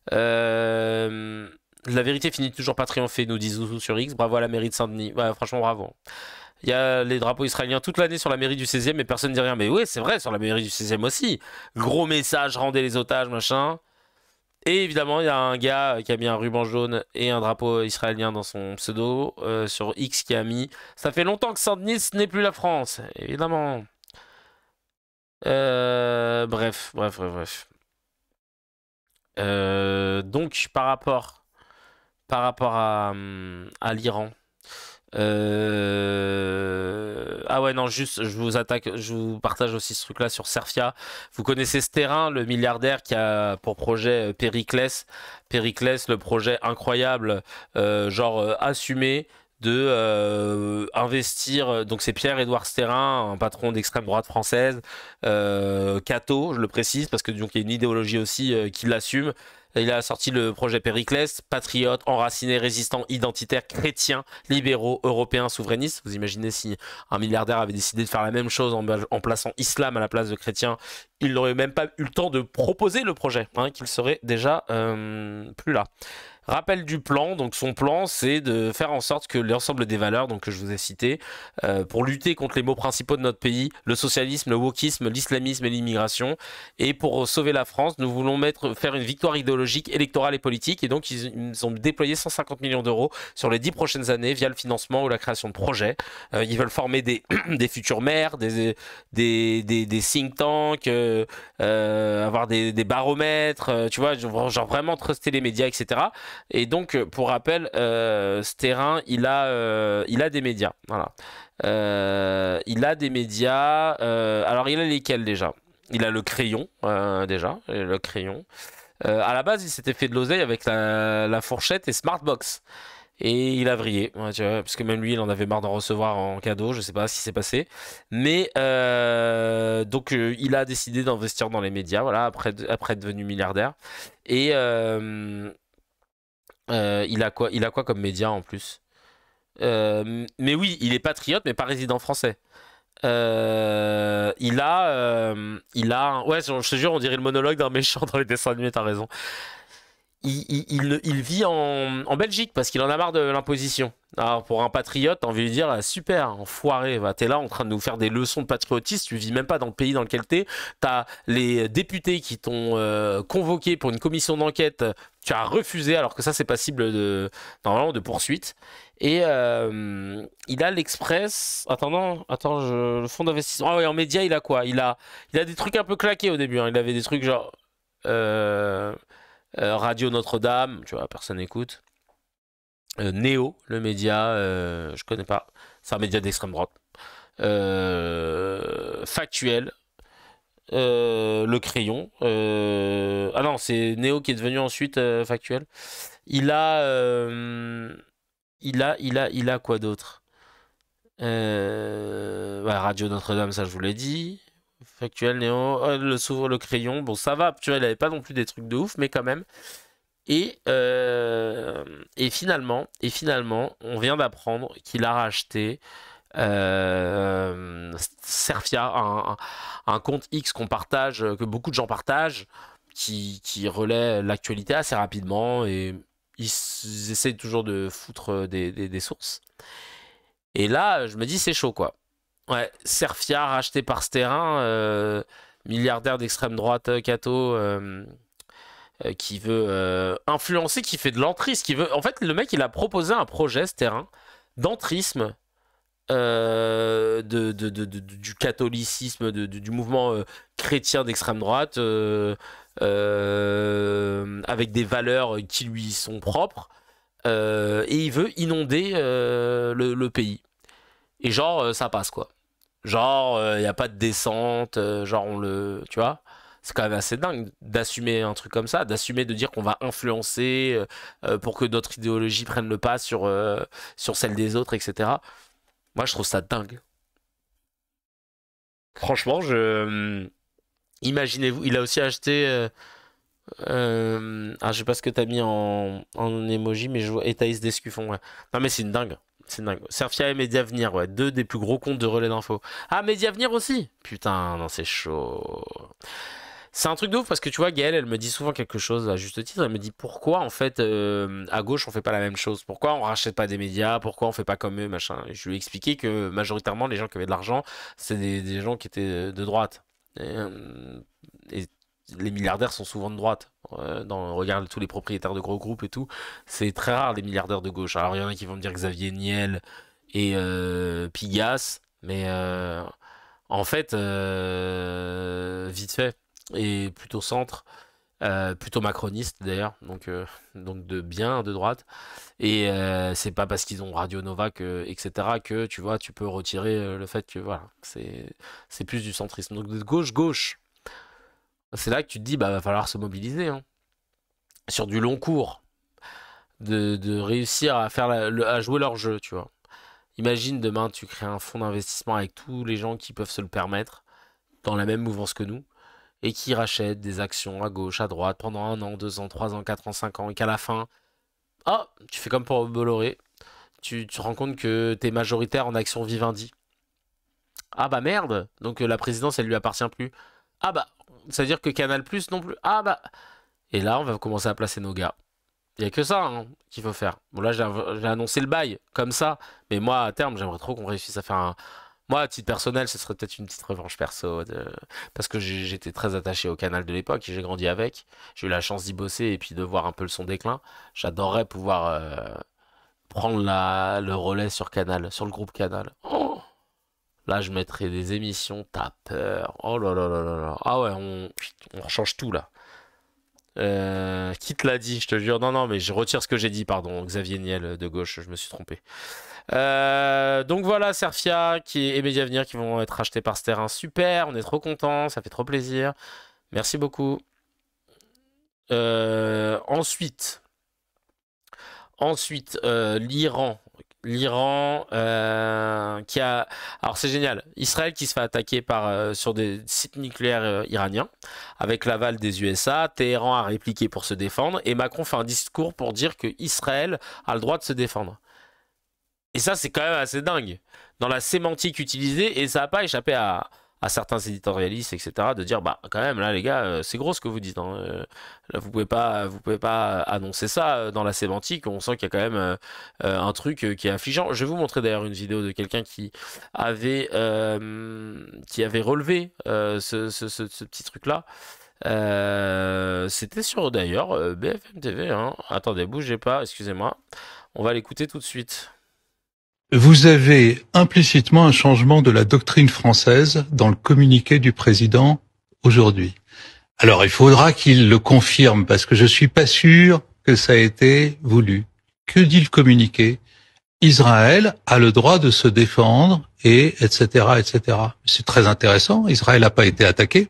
La vérité finit toujours pas triompher, nous dit Zouzou sur X. Bravo à la mairie de Saint-Denis. Ouais, franchement, bravo. Il y a les drapeaux israéliens toute l'année sur la mairie du 16e, mais personne ne dit rien. Mais oui, c'est vrai, sur la mairie du 16e aussi. Gros message, rendez les otages, machin. Et évidemment, il y a un gars qui a mis un ruban jaune et un drapeau israélien dans son pseudo sur X qui a mis « Ça fait longtemps que Saint-Denis n'est plus la France ». Évidemment. Bref. Donc, par rapport à l'Iran... Ah ouais, non, juste, je vous partage aussi ce truc-là sur Serfia. Vous connaissez ce terrain, le milliardaire qui a pour projet Périclès, le projet incroyable, assumé de investir. Donc c'est Pierre-Édouard Sterrin, un patron d'extrême droite française, catho, je le précise, parce que donc il y a une idéologie aussi qui l'assume. Il a sorti le projet Périclès, patriote, enraciné, résistant, identitaire, chrétien, libéraux, européens, souverainistes. Vous imaginez si un milliardaire avait décidé de faire la même chose en plaçant islam à la place de chrétien, il n'aurait même pas eu le temps de proposer le projet, hein, qu'il serait déjà plus là. Rappel du plan, donc son plan c'est de faire en sorte que l'ensemble des valeurs donc, que je vous ai citées, pour lutter contre les maux principaux de notre pays, le socialisme, le wokisme, l'islamisme et l'immigration, et pour sauver la France, nous voulons faire une victoire idéologique, électorale et politique, et donc ils ont déployé 150 millions d'euros sur les 10 prochaines années via le financement ou la création de projets. Ils veulent former des futurs maires, des think tanks, avoir des baromètres, tu vois, genre vraiment truster les médias, etc. Et donc, pour rappel, ce terrain, il a des médias. Voilà. Il a des médias. Alors, il a lesquels déjà? Il a le Crayon, déjà. Le Crayon. À la base, il s'était fait de l'oseille avec la fourchette et Smartbox. Et il a vrillé, ouais, tu vois, parce que même lui, il en avait marre d'en recevoir en cadeau, je sais pas ce qui s'est passé. Mais donc, il a décidé d'investir dans les médias, voilà, après être devenu milliardaire. Et il a quoi comme média en plus? Mais oui, il est patriote, mais pas résident français. Ouais, je te jure, on dirait le monologue d'un méchant dans les dessins animés, t'as raison. Il vit en Belgique parce qu'il en a marre de l'imposition. Alors pour un patriote, t'as envie de lui dire super, enfoiré, va, t'es là en train de nous faire des leçons de patriotisme, tu vis même pas dans le pays dans lequel t'es. T'as les députés qui t'ont convoqué pour une commission d'enquête, tu as refusé alors que ça c'est passible normalement de poursuite. Et il a l'Express. Attends, le fonds d'investissement. Ah ouais, en média, il a quoi? Il a des trucs un peu claqués au début, hein. Il avait des trucs genre Radio Notre-Dame, tu vois, personne n'écoute. Néo, le média, je connais pas. C'est un média d'extrême droite. Factuel. Le Crayon. Ah non, c'est Néo qui est devenu ensuite Factuel. Il a quoi d'autre? Ouais, Radio Notre-Dame, ça je vous l'ai dit. Factuel, Néo, le Crayon, bon ça va, tu vois, il avait pas non plus des trucs de ouf, mais quand même. Et finalement, on vient d'apprendre qu'il a racheté Serfia, un compte X qu'on partage, que beaucoup de gens partagent, qui relaie l'actualité assez rapidement, et ils essayent toujours de foutre des sources. Et là, je me dis, c'est chaud, quoi. Ouais, Serfia, racheté par Sterrin, milliardaire d'extrême droite, Cato, qui veut influencer, qui fait de l'entrisme, qui veut... En fait, le mec, il a proposé un projet, Sterrin, d'entrisme du catholicisme, du mouvement chrétien d'extrême droite, avec des valeurs qui lui sont propres, et il veut inonder le pays. Et genre, ça passe, quoi. Genre, il n'y a pas de descente, genre, tu vois? C'est quand même assez dingue d'assumer un truc comme ça, d'assumer de dire qu'on va influencer pour que notre idéologie prenne le pas sur celle des autres, etc. Moi, je trouve ça dingue. Franchement, imaginez-vous, il a aussi acheté... je sais pas ce que t'as mis en emoji, mais je vois Etaïs Descuffon, ouais. Non, mais c'est une dingue. C'est dingue. Serfia et Mediavenir, ouais. Deux des plus gros comptes de relais d'infos. Ah, Mediavenir aussi? Putain, non, c'est chaud. C'est un truc de ouf parce que tu vois, Gaëlle, elle me dit souvent quelque chose à juste titre. Elle me dit pourquoi, en fait, à gauche, on fait pas la même chose? Pourquoi on rachète pas des médias? Pourquoi on fait pas comme eux, machin? Et je lui ai expliqué que majoritairement, les gens qui avaient de l'argent, c'est des gens qui étaient de droite. Et les milliardaires sont souvent de droite. Regarde tous les propriétaires de gros groupes et tout. C'est très rare les milliardaires de gauche. Alors il y en a qui vont me dire Xavier Niel et Pigasse, mais en fait, vite fait, et plutôt centre, plutôt macroniste d'ailleurs, donc de droite. Et c'est pas parce qu'ils ont Radio Nova etc. que tu vois, tu peux retirer le fait que voilà, c'est plus du centrisme. Donc de gauche. C'est là que tu te dis, bah, va falloir se mobiliser, hein. Sur du long cours, de réussir à à jouer leur jeu, tu vois. Imagine demain, tu crées un fonds d'investissement avec tous les gens qui peuvent se le permettre, dans la même mouvance que nous, et qui rachètent des actions à gauche, à droite, pendant 1 an, 2 ans, 3 ans, 4 ans, 5 ans, et qu'à la fin, tu fais comme pour Bolloré, tu te rends compte que t'es majoritaire en actions Vivendi. Ah bah merde, donc la présidence, elle lui appartient plus. Ah bah, ça veut dire que Canal Plus non plus. Ah bah. Et là, on va commencer à placer nos gars. Il n'y a que ça, hein, qu'il faut faire. Bon, là, j'ai annoncé le bail, comme ça. Mais moi, à terme, j'aimerais trop qu'on réussisse à faire un... Moi, à titre personnel, ce serait peut-être une petite revanche perso. Parce que j'étais très attaché au Canal de l'époque, j'ai grandi avec. J'ai eu la chance d'y bosser et puis de voir un peu son déclin. J'adorerais pouvoir prendre le relais sur Canal, sur le groupe Canal. Oh, là, je mettrais des émissions, t'as peur. Oh là là là là là. Ah ouais, on change tout là. Qui te l'a dit, je te jure. Non, mais je retire ce que j'ai dit, pardon. Xavier Niel de gauche, je me suis trompé. Donc voilà, Serfia et Mediavenir qui vont être rachetés par Sterrin. Super, on est trop contents, ça fait trop plaisir. Merci beaucoup. Ensuite, Ensuite, l'Iran. L'Iran qui a... Alors c'est génial, Israël qui se fait attaquer sur des sites nucléaires iraniens avec l'aval des USA, Téhéran a répliqué pour se défendre et Macron fait un discours pour dire que Israël a le droit de se défendre. Et ça c'est quand même assez dingue dans la sémantique utilisée et ça n'a pas échappé à certains éditorialistes, etc., de dire bah quand même là les gars c'est gros ce que vous dites hein. Là, vous pouvez pas annoncer ça dans la sémantique, on sent qu'il y a quand même un truc qui est affligeant. Je vais vous montrer d'ailleurs une vidéo de quelqu'un qui avait relevé ce petit truc là. C'était sur d'ailleurs BFM TV hein. Attendez, bougez pas, excusez-moi, on va l'écouter tout de suite. Vous avez implicitement un changement de la doctrine française dans le communiqué du président aujourd'hui. Alors, il faudra qu'il le confirme, parce que je suis pas sûr que ça a été voulu. Que dit le communiqué? Israël a le droit de se défendre, et etc., etc. C'est très intéressant. Israël n'a pas été attaqué.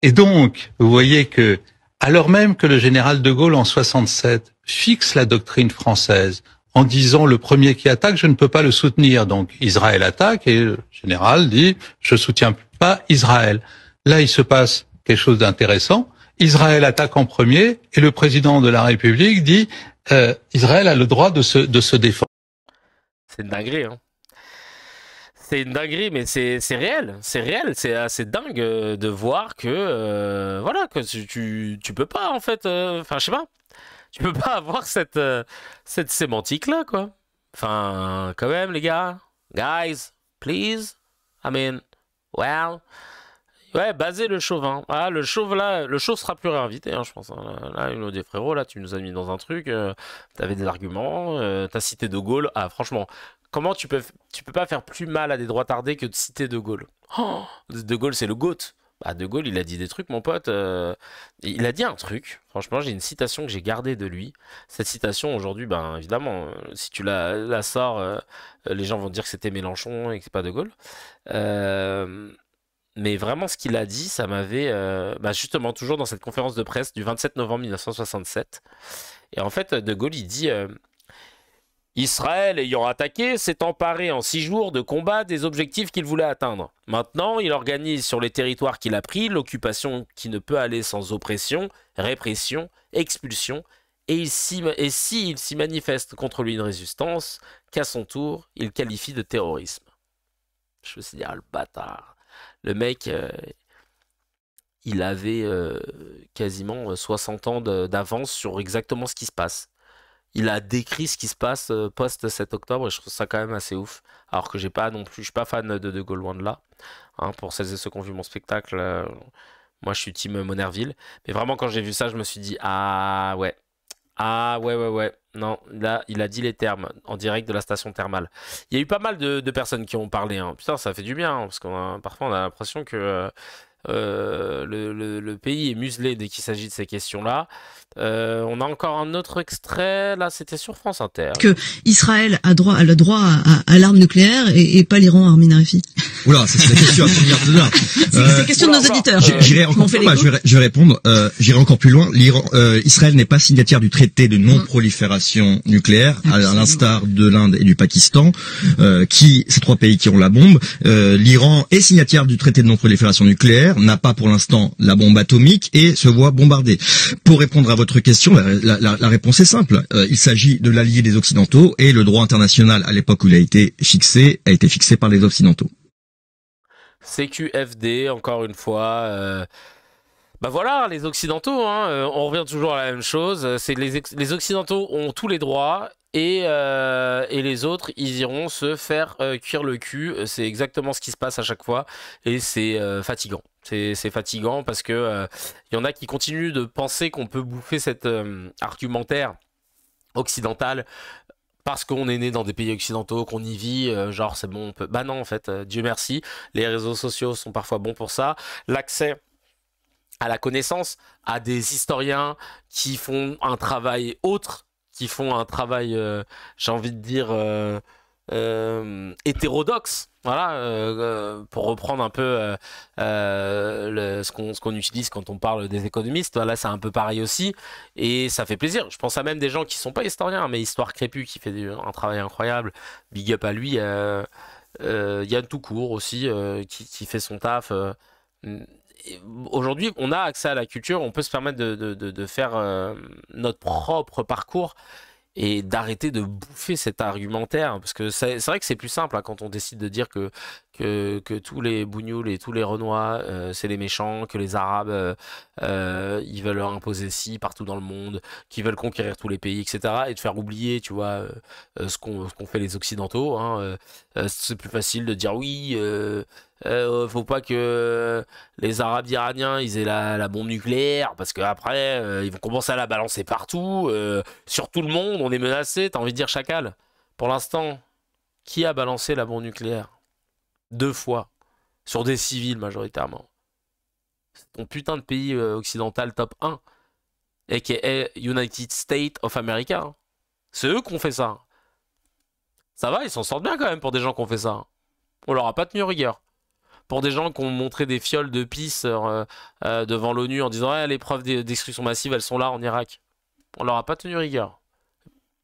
Et donc, vous voyez que, alors même que le général de Gaulle, en 67, fixe la doctrine française, en disant le premier qui attaque, je ne peux pas le soutenir. Donc Israël attaque et le général dit je soutiens pas Israël. Là, il se passe quelque chose d'intéressant. Israël attaque en premier et le président de la République dit Israël a le droit de se défendre. C'est une dinguerie, hein. C'est une dinguerie, mais c'est réel. C'est réel. C'est assez dingue de voir que voilà que tu peux pas en fait. Enfin, je sais pas. Tu peux pas avoir cette sémantique-là, quoi. Enfin, quand même, les gars. Guys, please. I mean, well. Ouais, basez le chauvin. Ah, le chauve, là, le chauve sera plus réinvité, hein, je pense. Là, une des frérots, là, tu nous as mis dans un truc. T'avais des arguments. T'as cité De Gaulle. Ah, franchement, comment tu peux pas faire plus mal à des droits tardés que de citer De Gaulle? Oh, De Gaulle, c'est le GOAT. Bah, De Gaulle, il a dit des trucs, mon pote. Il a dit un truc. Franchement, j'ai une citation que j'ai gardée de lui. Cette citation, aujourd'hui, ben évidemment, si tu la sors, les gens vont dire que c'était Mélenchon et que c'est pas De Gaulle. Mais vraiment, ce qu'il a dit, ça m'avait... bah, justement, toujours dans cette conférence de presse du 27 novembre 1967. Et en fait, De Gaulle, il dit... Israël, ayant attaqué, s'est emparé en 6 jours de combat des objectifs qu'il voulait atteindre. Maintenant, il organise sur les territoires qu'il a pris l'occupation qui ne peut aller sans oppression, répression, expulsion, et s'il s'y manifeste contre lui une résistance, qu'à son tour, il qualifie de terrorisme. Je me suis dit, ah le bâtard. Le mec, il avait quasiment 60 ans d'avance sur exactement ce qui se passe. Il a décrit ce qui se passe post-7 octobre et je trouve ça quand même assez ouf. Alors que je suis pas fan de Gaulle, loin de là. Hein, pour celles et ceux qui ont vu mon spectacle, moi je suis team Monerville. Mais vraiment quand j'ai vu ça, je me suis dit ah ouais. Non, là il a dit les termes en direct de la station thermale. Il y a eu pas mal de personnes qui ont parlé. Hein. Putain, ça fait du bien hein, parce parfois on a l'impression que le pays est muselé dès qu'il s'agit de ces questions-là. On a encore un autre extrait, là c'était sur France Inter. Que Israël a le droit à l'arme nucléaire et pas l'Iran, Armin Arifi. Oula, c'est la question à 100 milliards de dollars. C'est la question de nos auditeurs. Je vais répondre, j'irai encore plus loin. Israël n'est pas signataire du traité de non-prolifération nucléaire, à l'instar de l'Inde et du Pakistan, ces 3 pays qui ont la bombe. L'Iran est signataire du traité de non-prolifération nucléaire, n'a pas pour l'instant la bombe atomique et se voit bombardé. Pour répondre à votre question, la réponse est simple. Il s'agit de l'allié des Occidentaux et le droit international, à l'époque où il a été fixé par les Occidentaux. CQFD, encore une fois. Bah voilà, les Occidentaux, hein, on revient toujours à la même chose. C'est les Occidentaux ont tous les droits et les autres, ils iront se faire cuire le cul. C'est exactement ce qui se passe à chaque fois et c'est fatigant. C'est fatigant parce que y en a qui continuent de penser qu'on peut bouffer cet argumentaire occidental parce qu'on est né dans des pays occidentaux, qu'on y vit, genre c'est bon, on peut... Bah non en fait, Dieu merci, les réseaux sociaux sont parfois bons pour ça. L'accès à la connaissance, à des historiens qui font un travail autre, qui font un travail, j'ai envie de dire, hétérodoxe, Voilà, pour reprendre un peu ce qu'on utilise quand on parle des économistes, là c'est un peu pareil aussi, et ça fait plaisir. Je pense à même des gens qui sont pas historiens, mais Histoire Crépue qui fait un travail incroyable, big up à lui, Yann Toucourt aussi, qui fait son taf. Aujourd'hui, on a accès à la culture, on peut se permettre de faire notre propre parcours, et d'arrêter de bouffer cet argumentaire, parce que c'est vrai que c'est plus simple hein, quand on décide de dire que tous les bougnoules et tous les renois c'est les méchants, que les arabes ils veulent leur imposer ci partout dans le monde, qu'ils veulent conquérir tous les pays, etc. Et de faire oublier, tu vois, ce qu'ont fait les occidentaux. Hein, c'est plus facile de dire oui, faut pas que les arabes iraniens ils aient la bombe nucléaire, parce qu'après ils vont commencer à la balancer partout, sur tout le monde, on est menacé. T'as envie de dire chacal. Pour l'instant, qui a balancé la bombe nucléaire? 2 fois. Sur des civils majoritairement. C'est ton putain de pays occidental top 1. A.k.a. United States of America. Hein. C'est eux qui ont fait ça. Ça va, ils s'en sortent bien quand même pour des gens qui ont fait ça. On leur a pas tenu rigueur. Pour des gens qui ont montré des fioles de pisse devant l'ONU en disant les preuves d'exclusion massive, elles sont là en Irak. On leur a pas tenu rigueur.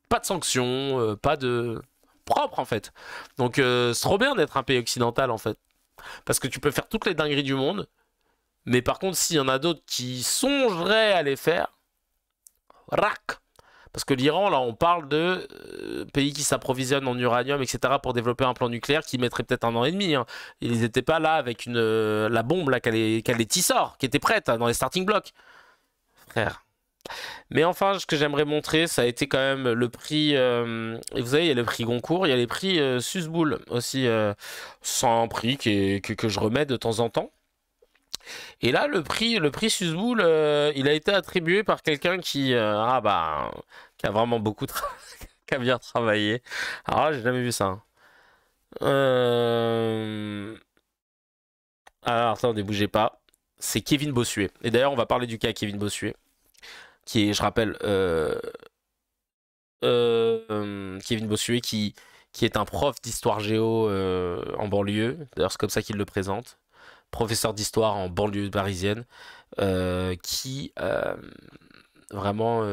Pas de sanctions, pas de... propre en fait. Donc c'est trop bien d'être un pays occidental en fait. Parce que tu peux faire toutes les dingueries du monde, mais par contre s'il y en a d'autres qui songeraient à les faire, rac. Parce que l'Iran, là on parle de pays qui s'approvisionnent en uranium, etc. pour développer un plan nucléaire qui mettrait peut-être 1 an et demi. Hein. Ils n'étaient pas là avec la bombe là qu'elle les tissors, qui était prête hein, dans les starting blocks. Frère. Mais enfin, ce que j'aimerais montrer, ça a été quand même le prix. Et vous savez, il y a le prix Goncourt, il y a les prix Susboul aussi, sans prix que je remets de temps en temps. Et là, le prix Susboul, il a été attribué par quelqu'un qui a vraiment beaucoup qui a bien travaillé. Alors là, j'ai jamais vu ça. Alors attendez, bougez pas. C'est Kevin Bossuet. Et d'ailleurs, on va parler du cas Kevin Bossuet, qui est, je rappelle, Kevin Bossuet, qui est un prof d'histoire géo en banlieue. D'ailleurs, c'est comme ça qu'il le présente. Professeur d'histoire en banlieue parisienne, qui vraiment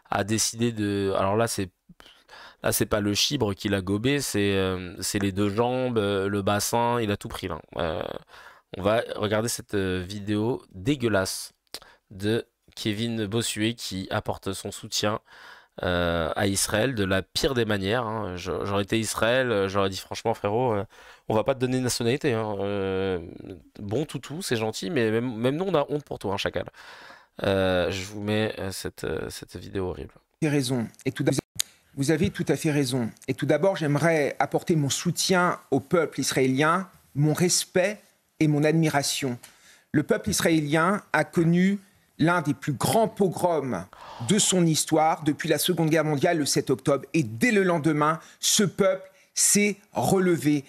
a décidé de... Alors là, c'est pas le chibre qui l'a gobé, c'est les 2 jambes, le bassin, il a tout pris là. On va regarder cette vidéo dégueulasse de Kevin Bossuet qui apporte son soutien à Israël de la pire des manières. Hein. J'aurais été Israël, j'aurais dit franchement frérot, on va pas te donner de nationalité. Hein. Bon toutou, c'est gentil, mais même nous on a honte pour toi, hein, chacal. Je vous mets cette vidéo horrible. Vous avez tout à fait raison. Et tout d'abord, j'aimerais apporter mon soutien au peuple israélien, mon respect et mon admiration. Le peuple israélien a connu l'un des plus grands pogroms de son histoire depuis la Seconde Guerre mondiale, le 7 octobre. Et dès le lendemain, ce peuple s'est relevé.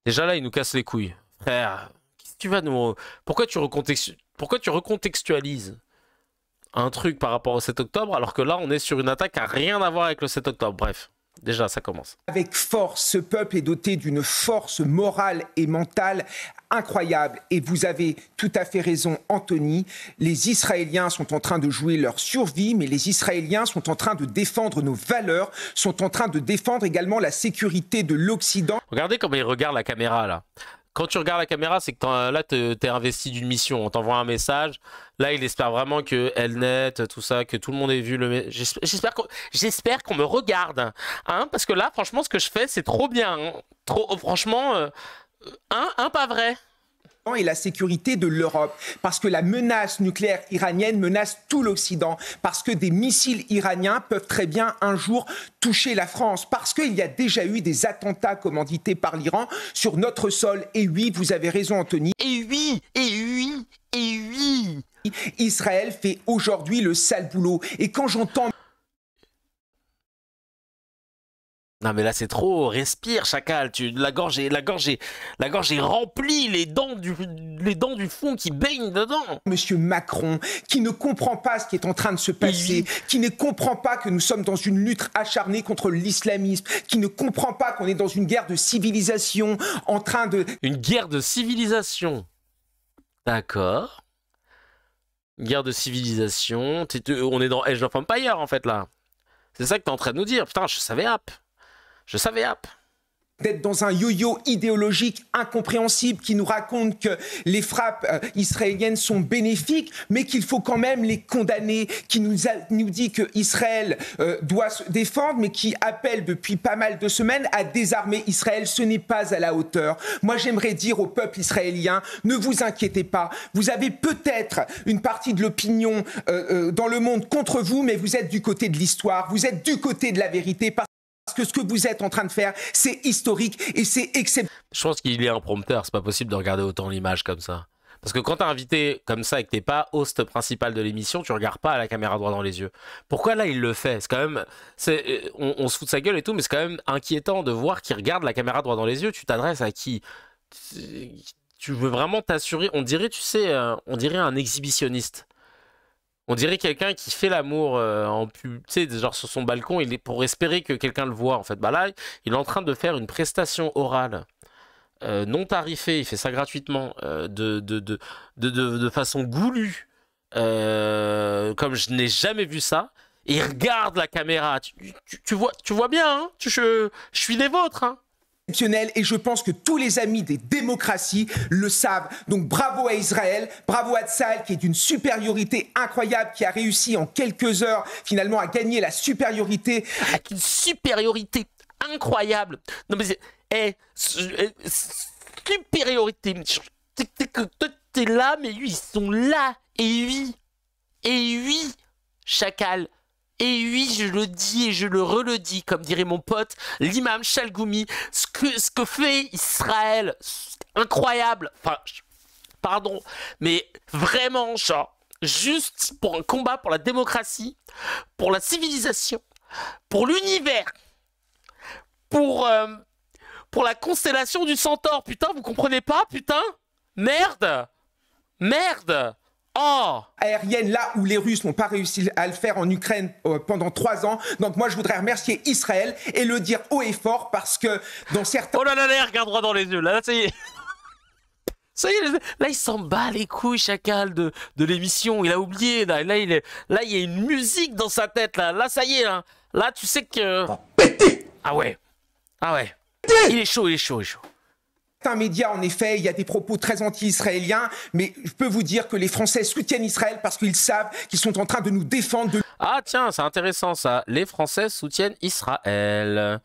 Déjà là, il nous casse les couilles. Frère, tu vas nous... Pourquoi tu recontextualises un truc par rapport au 7 octobre alors que là, on est sur une attaque qui n'a rien à voir avec le 7 octobre. Bref. Déjà, ça commence. Avec force, ce peuple est doté d'une force morale et mentale incroyable. Et vous avez tout à fait raison, Anthony. Les Israéliens sont en train de jouer leur survie, mais les Israéliens sont en train de défendre nos valeurs, sont en train de défendre également la sécurité de l'Occident. Regardez comment il regarde la caméra, là. Quand tu regardes la caméra, c'est que là, t'es investi d'une mission. On t'envoie un message. Là, il espère vraiment que Elnet, tout ça, que tout le monde ait vu le... J'espère qu'on me regarde. Hein, parce que là, franchement, ce que je fais, c'est trop bien. Hein. Franchement, pas vrai. Et la sécurité de l'Europe, parce que la menace nucléaire iranienne menace tout l'Occident, parce que des missiles iraniens peuvent très bien un jour toucher la France, parce qu'il y a déjà eu des attentats commandités par l'Iran sur notre sol. Et oui, vous avez raison, Anthony. Et oui. Israël fait aujourd'hui le sale boulot. Et quand j'entends Non mais là c'est trop, respire Chacal, la gorge est remplie, les dents du fond qui baignent dedans. Monsieur Macron, qui ne comprend pas ce qui est en train de se passer, qui ne comprend pas que nous sommes dans une lutte acharnée contre l'islamisme, qui ne comprend pas qu'on est dans une guerre de civilisation, en train de... Une guerre de civilisation. D'accord. Une guerre de civilisation, on est dans Age of Empire en fait là. C'est ça que t'es en train de nous dire, putain je savais d'être dans un yo-yo idéologique incompréhensible qui nous raconte que les frappes israéliennes sont bénéfiques, mais qu'il faut quand même les condamner, qui nous dit que Israël doit se défendre, mais qui appelle depuis pas mal de semaines à désarmer Israël. Ce n'est pas à la hauteur. Moi, j'aimerais dire au peuple israélien, ne vous inquiétez pas. Vous avez peut-être une partie de l'opinion dans le monde contre vous, mais vous êtes du côté de l'histoire, vous êtes du côté de la vérité, parce que ce que vous êtes en train de faire, c'est historique et c'est exceptionnel. Je pense qu'il est un prompteur, c'est pas possible de regarder autant l'image comme ça. Parce que quand t'es invité comme ça et que t'es pas host principal de l'émission, tu regardes pas à la caméra droit dans les yeux. Pourquoi là il le fait? C'est quand même, on se fout de sa gueule et tout, mais c'est quand même inquiétant de voir qu'il regarde la caméra droit dans les yeux. Tu t'adresses à qui? Tu veux vraiment t'assurer? On dirait, tu sais, on dirait un exhibitionniste. On dirait quelqu'un qui fait l'amour en pub, tu sais, genre sur son balcon, il est pour espérer que quelqu'un le voit en fait. Bah là, il est en train de faire une prestation orale non tarifée, il fait ça gratuitement, de façon goulue, comme je n'ai jamais vu ça. Et il regarde la caméra, tu vois bien, hein, je suis des vôtres, hein. Et je pense que tous les amis des démocraties le savent. Donc bravo à Israël, bravo à Tsahal qui est d'une supériorité incroyable, qui a réussi en quelques heures finalement à gagner la supériorité. Avec une supériorité incroyable. Non mais supériorité. T'es là, mais ils sont là. Et oui, Chacal. Et oui, je le dis et je le redis, comme dirait mon pote, l'imam Chalgoumi, ce que fait Israël, incroyable. Enfin, pardon, mais vraiment, genre, juste pour un combat pour la démocratie, pour la civilisation, pour l'univers, pour la constellation du Centaure. Putain, vous comprenez pas, putain? Merde. Oh, aérienne là où les Russes n'ont pas réussi à le faire en Ukraine pendant 3 ans. Donc moi je voudrais remercier Israël et le dire haut et fort parce que dans certains... Oh là là, regarde droit dans les yeux, là ça y est. Ça y est, là il s'en bat les couilles Chacal de l'émission, il a oublié, là il y a une musique dans sa tête, là ça y est, là tu sais que... Ah ouais, il est chaud. Certains médias, en effet, il y a des propos très anti-israéliens, mais je peux vous dire que les Français soutiennent Israël parce qu'ils savent qu'ils sont en train de nous défendre. Ah tiens, c'est intéressant ça. Les Français soutiennent Israël.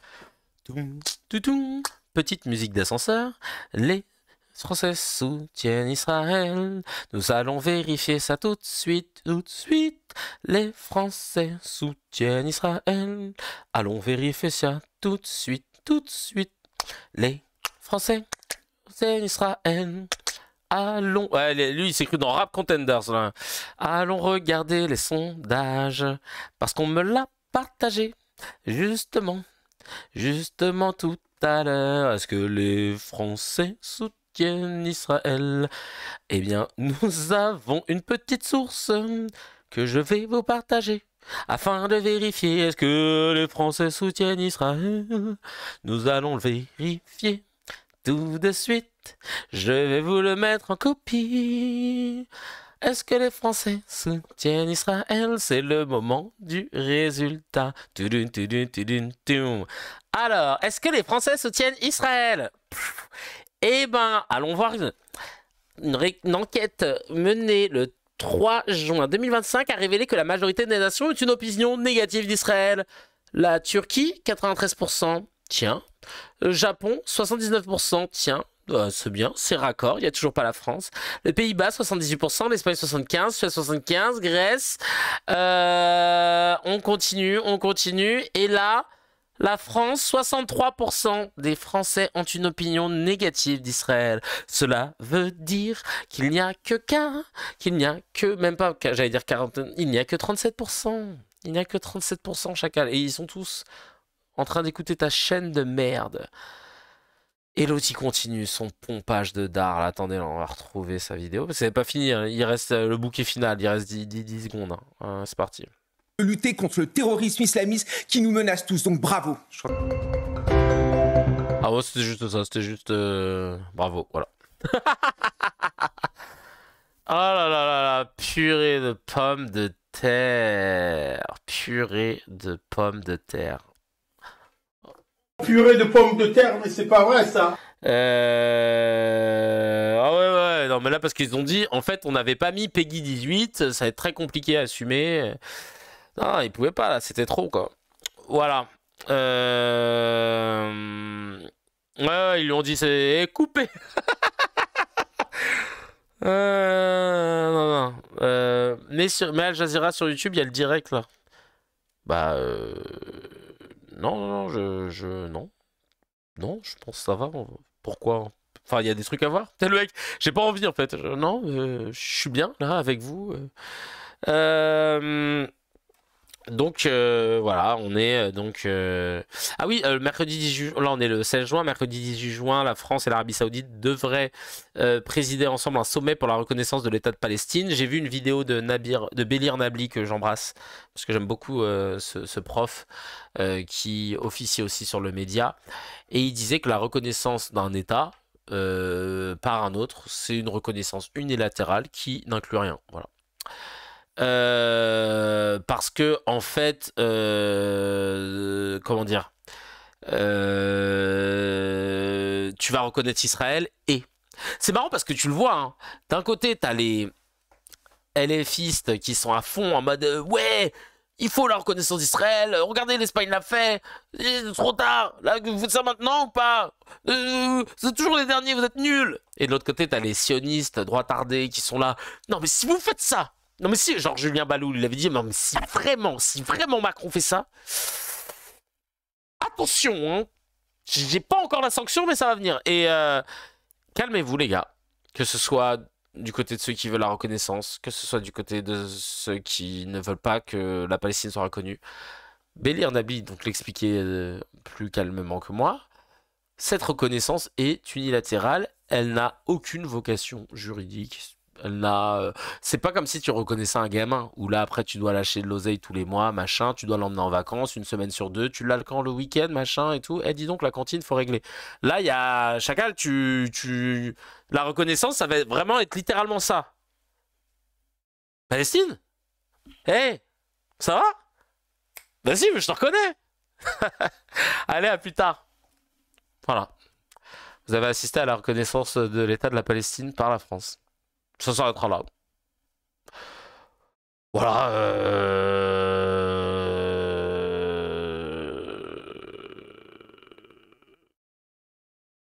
Petite musique d'ascenseur. Les Français soutiennent Israël. Nous allons vérifier ça tout de suite. Les Français soutiennent Israël. Allons vérifier ça tout de suite. Les Français soutiennent Israël. Allons... Ouais, lui, il s'est cru dans Rap Contenders, là. Allons regarder les sondages. Parce qu'on me l'a partagé. Justement tout à l'heure. Est-ce que les Français soutiennent Israël? Eh bien, nous avons une petite source que je vais vous partager. Afin de vérifier, est-ce que les Français soutiennent Israël? Nous allons le vérifier tout de suite. Je vais vous le mettre en copie. Est-ce que les Français soutiennent Israël? C'est le moment du résultat. Alors, est-ce que les Français soutiennent Israël? Eh ben, allons voir une enquête menée le 3 juin 2025 a révélé que la majorité des nations ont une opinion négative d'Israël. La Turquie, 93%, tiens. Le Japon, 79%, tiens. C'est bien, c'est raccord, il n'y a toujours pas la France. Les Pays-Bas, 78%, l'Espagne, 75%, Suède, 75%, Grèce. On continue. Et là, la France, 63% des Français ont une opinion négative d'Israël. Cela veut dire qu'il n'y a que même pas, j'allais dire 40, il n'y a que 37%. Il n'y a que 37% chacun. Et ils sont tous en train d'écouter ta chaîne de merde. Et l'autre, il continue son pompage de dard. Attendez, là, on va retrouver sa vidéo. C'est pas fini, hein. Il reste le bouquet final. Il reste 10 secondes. Hein. C'est parti. De lutter contre le terrorisme islamiste qui nous menace tous. Donc bravo. Ah ouais, c'était juste ça. C'était juste... Bravo, voilà. Oh là là là là. Purée de pommes de terre. Purée de pommes de terre. Purée de pommes de terre, mais c'est pas vrai ça. Ah ouais, non mais là parce qu'ils ont dit, en fait on n'avait pas mis Peggy 18, ça va être très compliqué à assumer. Non, ils pouvaient pas là, c'était trop quoi. Voilà. Ouais, ils lui ont dit c'est coupé. Non. Mais Al Jazeera sur YouTube, il y a le direct là. Bah non, non, je pense que ça va. Pourquoi? Enfin, il y a des trucs à voir. T'es le mec, j'ai pas envie en fait. Non, je suis bien là avec vous. Donc voilà, on est donc... Ah oui, mercredi 18 juin, là on est le 16 juin, mercredi 18 juin, la France et l'Arabie Saoudite devraient présider ensemble un sommet pour la reconnaissance de l'État de Palestine. J'ai vu une vidéo de Bélir Nabli que j'embrasse, parce que j'aime beaucoup ce prof qui officie aussi sur le média, et il disait que la reconnaissance d'un État par un autre, c'est une reconnaissance unilatérale qui n'inclut rien. Voilà. Parce que en fait, comment dire, tu vas reconnaître Israël et c'est marrant parce que tu le vois, hein, d'un côté t'as les LFistes qui sont à fond en mode ouais, il faut la reconnaissance d'Israël, regardez l'Espagne l'a fait, c'est trop tard, là vous faites ça maintenant ou pas, c'est toujours les derniers, vous êtes nuls. Et de l'autre côté t'as les sionistes droitardés qui sont là, non mais si vous faites ça, non mais si, genre Julien Balou il avait dit, non mais si vraiment Macron fait ça, attention, hein, j'ai pas encore la sanction mais ça va venir. Et calmez-vous les gars, que ce soit du côté de ceux qui veulent la reconnaissance, que ce soit du côté de ceux qui ne veulent pas que la Palestine soit reconnue. Bélir Nabli donc l'expliquait plus calmement que moi, cette reconnaissance est unilatérale, elle n'a aucune vocation juridique. C'est pas comme si tu reconnaissais un gamin où là après tu dois lâcher de l'oseille tous les mois, machin, tu dois l'emmener en vacances une semaine sur deux, tu l'as quand le week-end, machin et tout. Dis donc la cantine faut régler. Là il y a Chacal, la reconnaissance ça va vraiment être littéralement ça. Palestine, ça va? Vas-y, je te reconnais. Allez, à plus tard. Voilà. Vous avez assisté à la reconnaissance de l'État de la Palestine par la France. Ça s'arrêtera là. Voilà.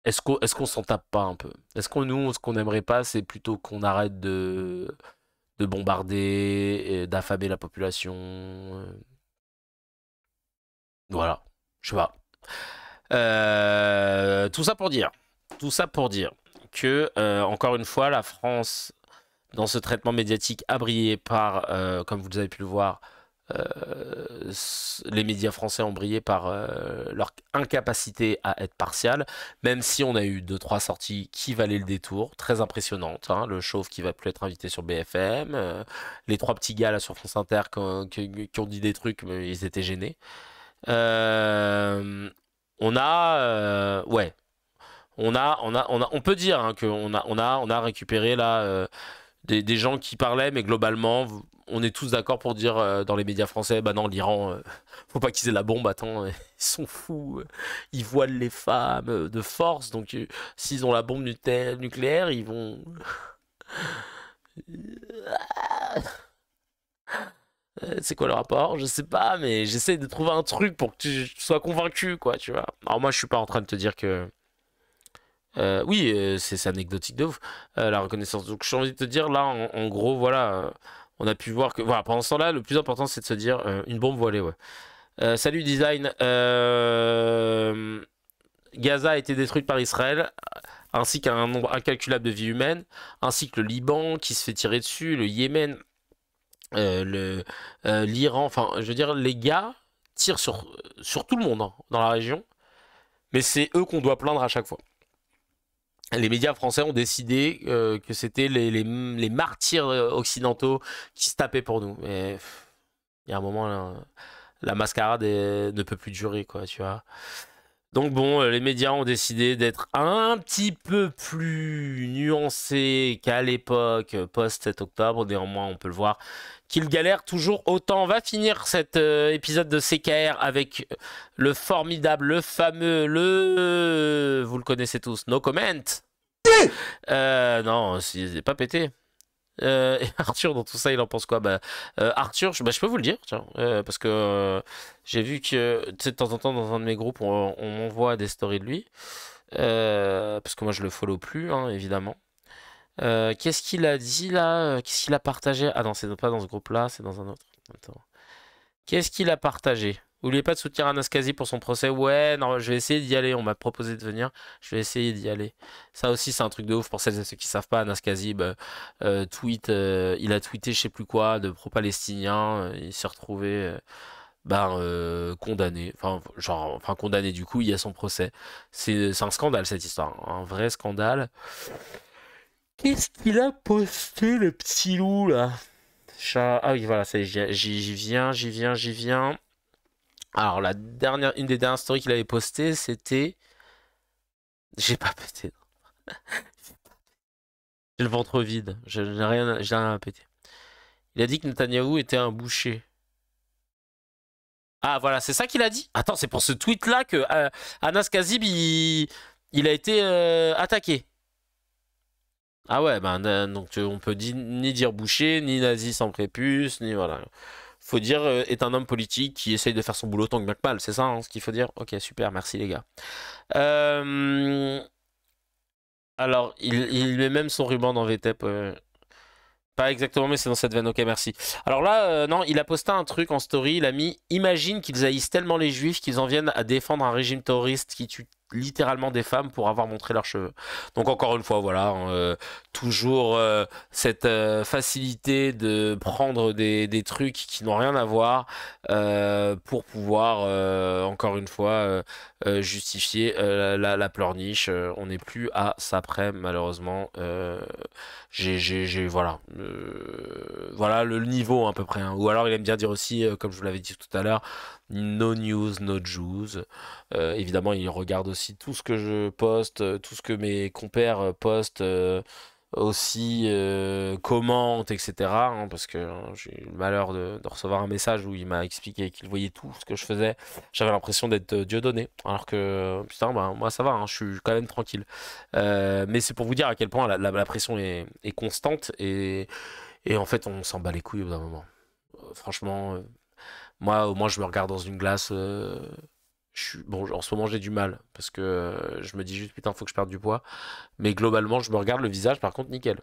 Est-ce qu'on s'en tape pas un peu? Est-ce qu'on aimerait pas, c'est plutôt qu'on arrête de bombarder, d'affamer la population? Voilà. Je sais pas. Tout ça pour dire que, encore une fois, la France, dans ce traitement médiatique, a brillé par, comme vous avez pu le voir, les médias français ont brillé par leur incapacité à être partial, même si on a eu 2-3 sorties qui valaient le détour, très impressionnantes, hein, le chauve qui va plus être invité sur BFM, les 3 petits gars là sur France Inter qui ont dit des trucs mais ils étaient gênés. On peut dire hein, qu'on a récupéré là des gens qui parlaient, mais globalement, on est tous d'accord pour dire dans les médias français, bah non, l'Iran, faut pas qu'ils aient la bombe, attends, ils sont fous, ils voilent les femmes de force, donc s'ils ont la bombe nucléaire, ils vont... C'est quoi le rapport? Je sais pas, mais j'essaie de trouver un truc pour que tu sois convaincu, quoi, tu vois. Alors moi, je suis pas en train de te dire que... oui, c'est anecdotique de ouf, la reconnaissance. Donc j'ai envie de te dire, là, en gros, voilà, on a pu voir que... Voilà, pendant ce temps-là, le plus important, c'est de se dire, une bombe voilée, ouais. Salut Design. Gaza a été détruite par Israël, ainsi qu'un nombre incalculable de vies humaines, ainsi que le Liban qui se fait tirer dessus, le Yémen, l'Iran, enfin, je veux dire, les gars tirent sur tout le monde hein, dans la région, mais c'est eux qu'on doit plaindre à chaque fois. Les médias français ont décidé que c'était les martyrs occidentaux qui se tapaient pour nous. Mais il y a un moment, là, la mascarade ne peut plus durer, quoi, tu vois. Donc bon, les médias ont décidé d'être un petit peu plus nuancés qu'à l'époque, post-7 octobre. Néanmoins, on peut le voir, qu'ils galèrent toujours autant. On va finir cet épisode de CKR avec le formidable, le fameux, vous le connaissez tous, No Comment. Non, c'est pas pété. Et Arthur, dans tout ça, il en pense quoi? Arthur, je peux vous le dire, tiens, parce que j'ai vu que de temps en temps dans un de mes groupes, on m'envoie des stories de lui, parce que moi je le follow plus, hein, évidemment. Qu'est-ce qu'il a dit là? Qu'est-ce qu'il a partagé? Ah non, c'est pas dans ce groupe-là, c'est dans un autre. Attends. Qu'est-ce qu'il a partagé? N'oubliez pas de soutenir Anastasie pour son procès. Ouais, non, je vais essayer d'y aller. On m'a proposé de venir. Je vais essayer d'y aller. Ça aussi, c'est un truc de ouf pour celles et ceux qui savent pas. Anastasie tweet, il a tweeté je sais plus quoi de pro-palestinien. Il s'est retrouvé condamné. Enfin, condamné du coup, il y a son procès. C'est un scandale cette histoire. Un vrai scandale. Qu'est-ce qu'il a posté, le petit loup là? Ah oui, voilà, j'y viens. Alors, une des dernières stories qu'il avait postées, c'était... J'ai pas pété. J'ai le ventre vide. J'ai rien à péter. Il a dit que Netanyahou était un boucher. Ah, voilà, c'est ça qu'il a dit? Attends, c'est pour ce tweet-là que Anas Kazib, il a été attaqué. Ah ouais, donc on peut ni dire boucher, ni nazi sans prépuce, ni voilà. Faut dire est un homme politique qui essaye de faire son boulot tant que bien que mal, c'est ça hein, ce qu'il faut dire? Ok, super, merci les gars. Alors, il met même son ruban dans VTEP. Pas exactement, mais c'est dans cette veine, ok, merci. Alors là, non, il a posté un truc en story, il a mis « Imagine qu'ils haïssent tellement les juifs qu'ils en viennent à défendre un régime terroriste qui tue littéralement des femmes pour avoir montré leurs cheveux. » Donc encore une fois, voilà, toujours cette facilité de prendre des trucs qui n'ont rien à voir pour pouvoir, encore une fois, justifier la pleurniche. On n'est plus à ça près, malheureusement. Voilà. Voilà le niveau à peu près. Hein. Ou alors il aime bien dire aussi, comme je vous l'avais dit tout à l'heure, no news, no Jews. Évidemment, il regarde aussi tout ce que je poste, tout ce que mes compères postent, aussi commentent, etc. Hein, parce que j'ai eu le malheur de recevoir un message où il m'a expliqué qu'il voyait tout ce que je faisais. J'avais l'impression d'être Dieudonné. Alors que, putain, moi ça va, hein, je suis quand même tranquille. Mais c'est pour vous dire à quel point la pression est constante et en fait on s'en bat les couilles au bout d'un moment. Franchement, moi au moins je me regarde dans une glace. Bon, en ce moment j'ai du mal parce que je me dis juste putain faut que je perde du poids, mais globalement je me regarde le visage, par contre nickel,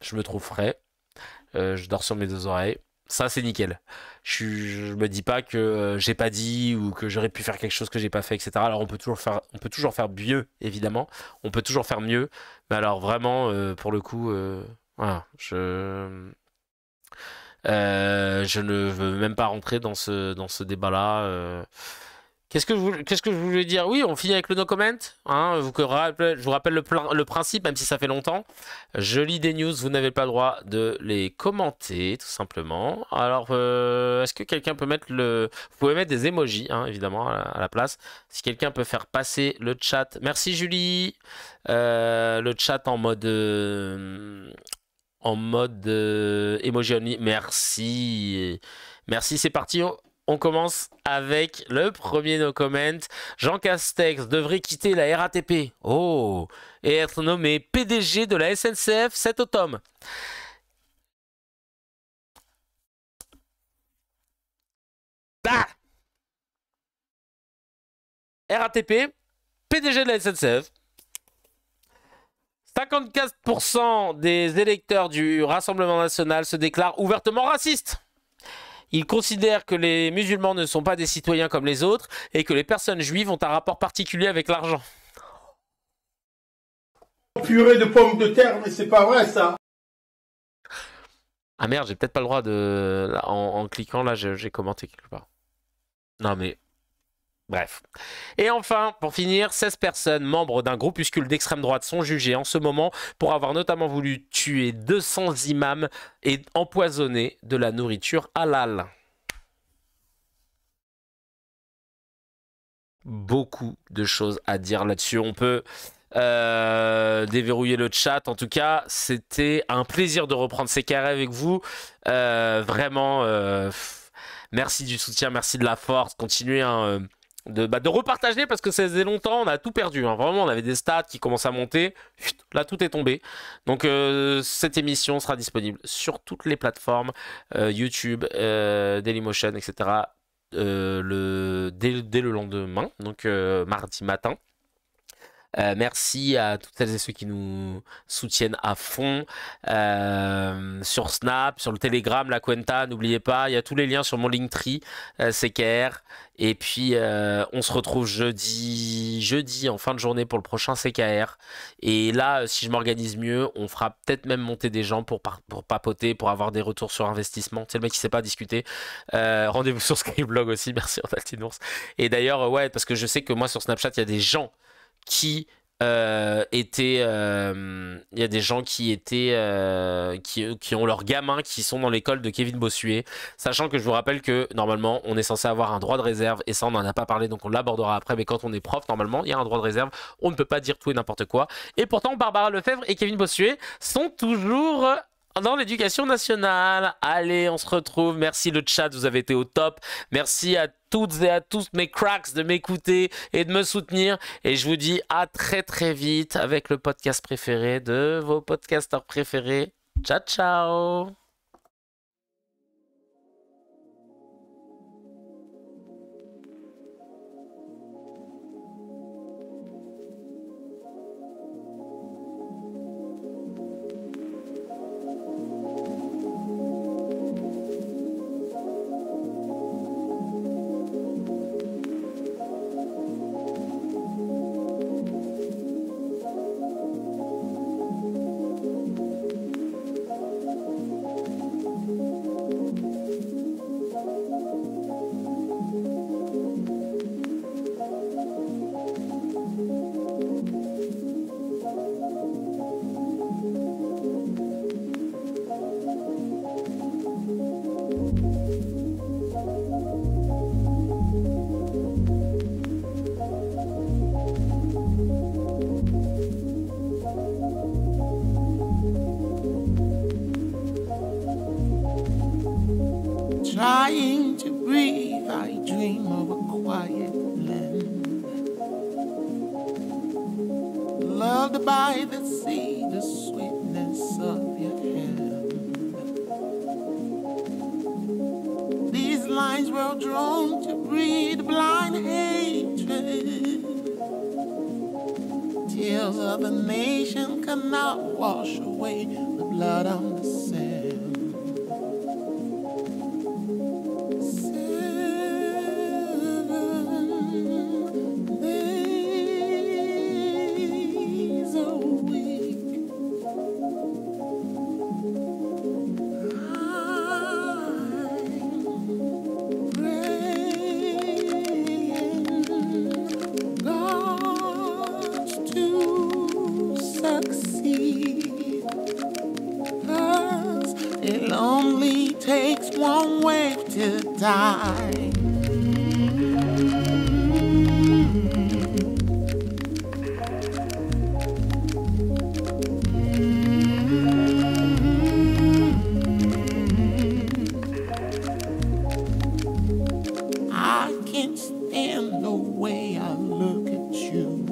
je me trouve frais, je dors sur mes deux oreilles, ça c'est nickel. Je me dis pas que j'ai pas dit ou que j'aurais pu faire quelque chose que j'ai pas fait, etc. Alors on peut toujours faire mieux, évidemment, on peut toujours faire mieux, mais alors vraiment pour le coup voilà, je ne veux même pas rentrer dans ce débat là. Qu'est-ce que je voulais dire? Oui, on finit avec le no comment. Hein, je vous rappelle le principe, même si ça fait longtemps. Je lis des news, vous n'avez pas le droit de les commenter, tout simplement. Alors, est-ce que quelqu'un peut mettre Vous pouvez mettre des emojis, hein, évidemment, à la place. Si quelqu'un peut faire passer le chat. Merci Julie. Le chat en mode emoji only. Merci. Merci, c'est parti. On commence avec le premier no comment. Jean Castex devrait quitter la RATP. Oh, et être nommé PDG de la SNCF cet automne. Bah RATP, PDG de la SNCF. 54% des électeurs du Rassemblement national se déclarent ouvertement racistes. Ils considèrent que les musulmans ne sont pas des citoyens comme les autres et que les personnes juives ont un rapport particulier avec l'argent. Purée de pommes de terre, mais c'est pas vrai ça. Ah merde, j'ai peut-être pas le droit de... En cliquant là, j'ai commenté quelque part. Non mais... Bref. Et enfin, pour finir, 16 personnes membres d'un groupuscule d'extrême droite sont jugées en ce moment pour avoir notamment voulu tuer 200 imams et empoisonner de la nourriture halal. Beaucoup de choses à dire là-dessus. On peut déverrouiller le chat. En tout cas, c'était un plaisir de reprendre ces carrés avec vous. Vraiment, merci du soutien, merci de la force. Continuez de repartager parce que ça faisait longtemps, on a tout perdu. Hein. Vraiment, on avait des stats qui commencent à monter. Là, tout est tombé. Donc, cette émission sera disponible sur toutes les plateformes, YouTube, Dailymotion, etc. Dès le lendemain, donc mardi matin. Merci à toutes celles et ceux qui nous soutiennent à fond sur Snap, sur le Telegram, la Cuenta, n'oubliez pas, il y a tous les liens sur mon Linktree, CKR. Et puis on se retrouve jeudi en fin de journée pour le prochain CKR. Et là, si je m'organise mieux, on fera peut-être même monter des gens pour papoter, pour avoir des retours sur investissement. C'est le mec qui sait pas discuter. Rendez-vous sur Skyblog aussi, merci Antaltinours. Et d'ailleurs, ouais, parce que je sais que moi sur Snapchat, il y a des gens qui qui ont leurs gamins qui sont dans l'école de Kevin Bossuet, sachant que je vous rappelle que normalement on est censé avoir un droit de réserve et ça on n'en a pas parlé donc on l'abordera après, mais quand on est prof normalement il y a un droit de réserve, on ne peut pas dire tout et n'importe quoi, et pourtant Barbara Lefebvre et Kevin Bossuet sont toujours dans l'éducation nationale. Allez, on se retrouve. Merci le chat, vous avez été au top. Merci à toutes et à tous mes cracks de m'écouter et de me soutenir. Et je vous dis à très très vite avec le podcast préféré de vos podcasteurs préférés. Ciao, ciao. Trying to breathe, I dream of a quiet land, loved by the sea, the sweetness of your hand. These lines were drawn to breed blind hatred. Tears of a nation cannot wash away the blood on the sand. One wave to die. I can't stand the way I look at you,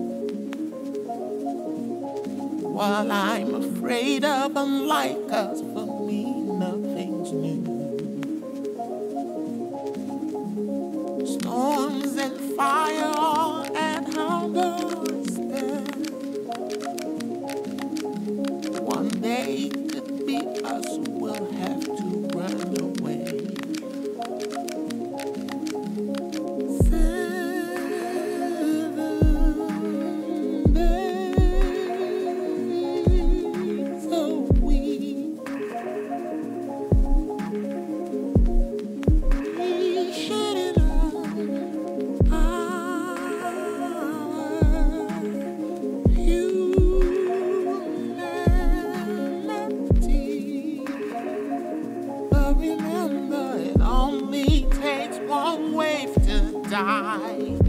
while I'm afraid of unlike us. For me, nothing's new. Storms and fire all at our doorstep. One day could be us, we'll have to run away. Seven days a week. die.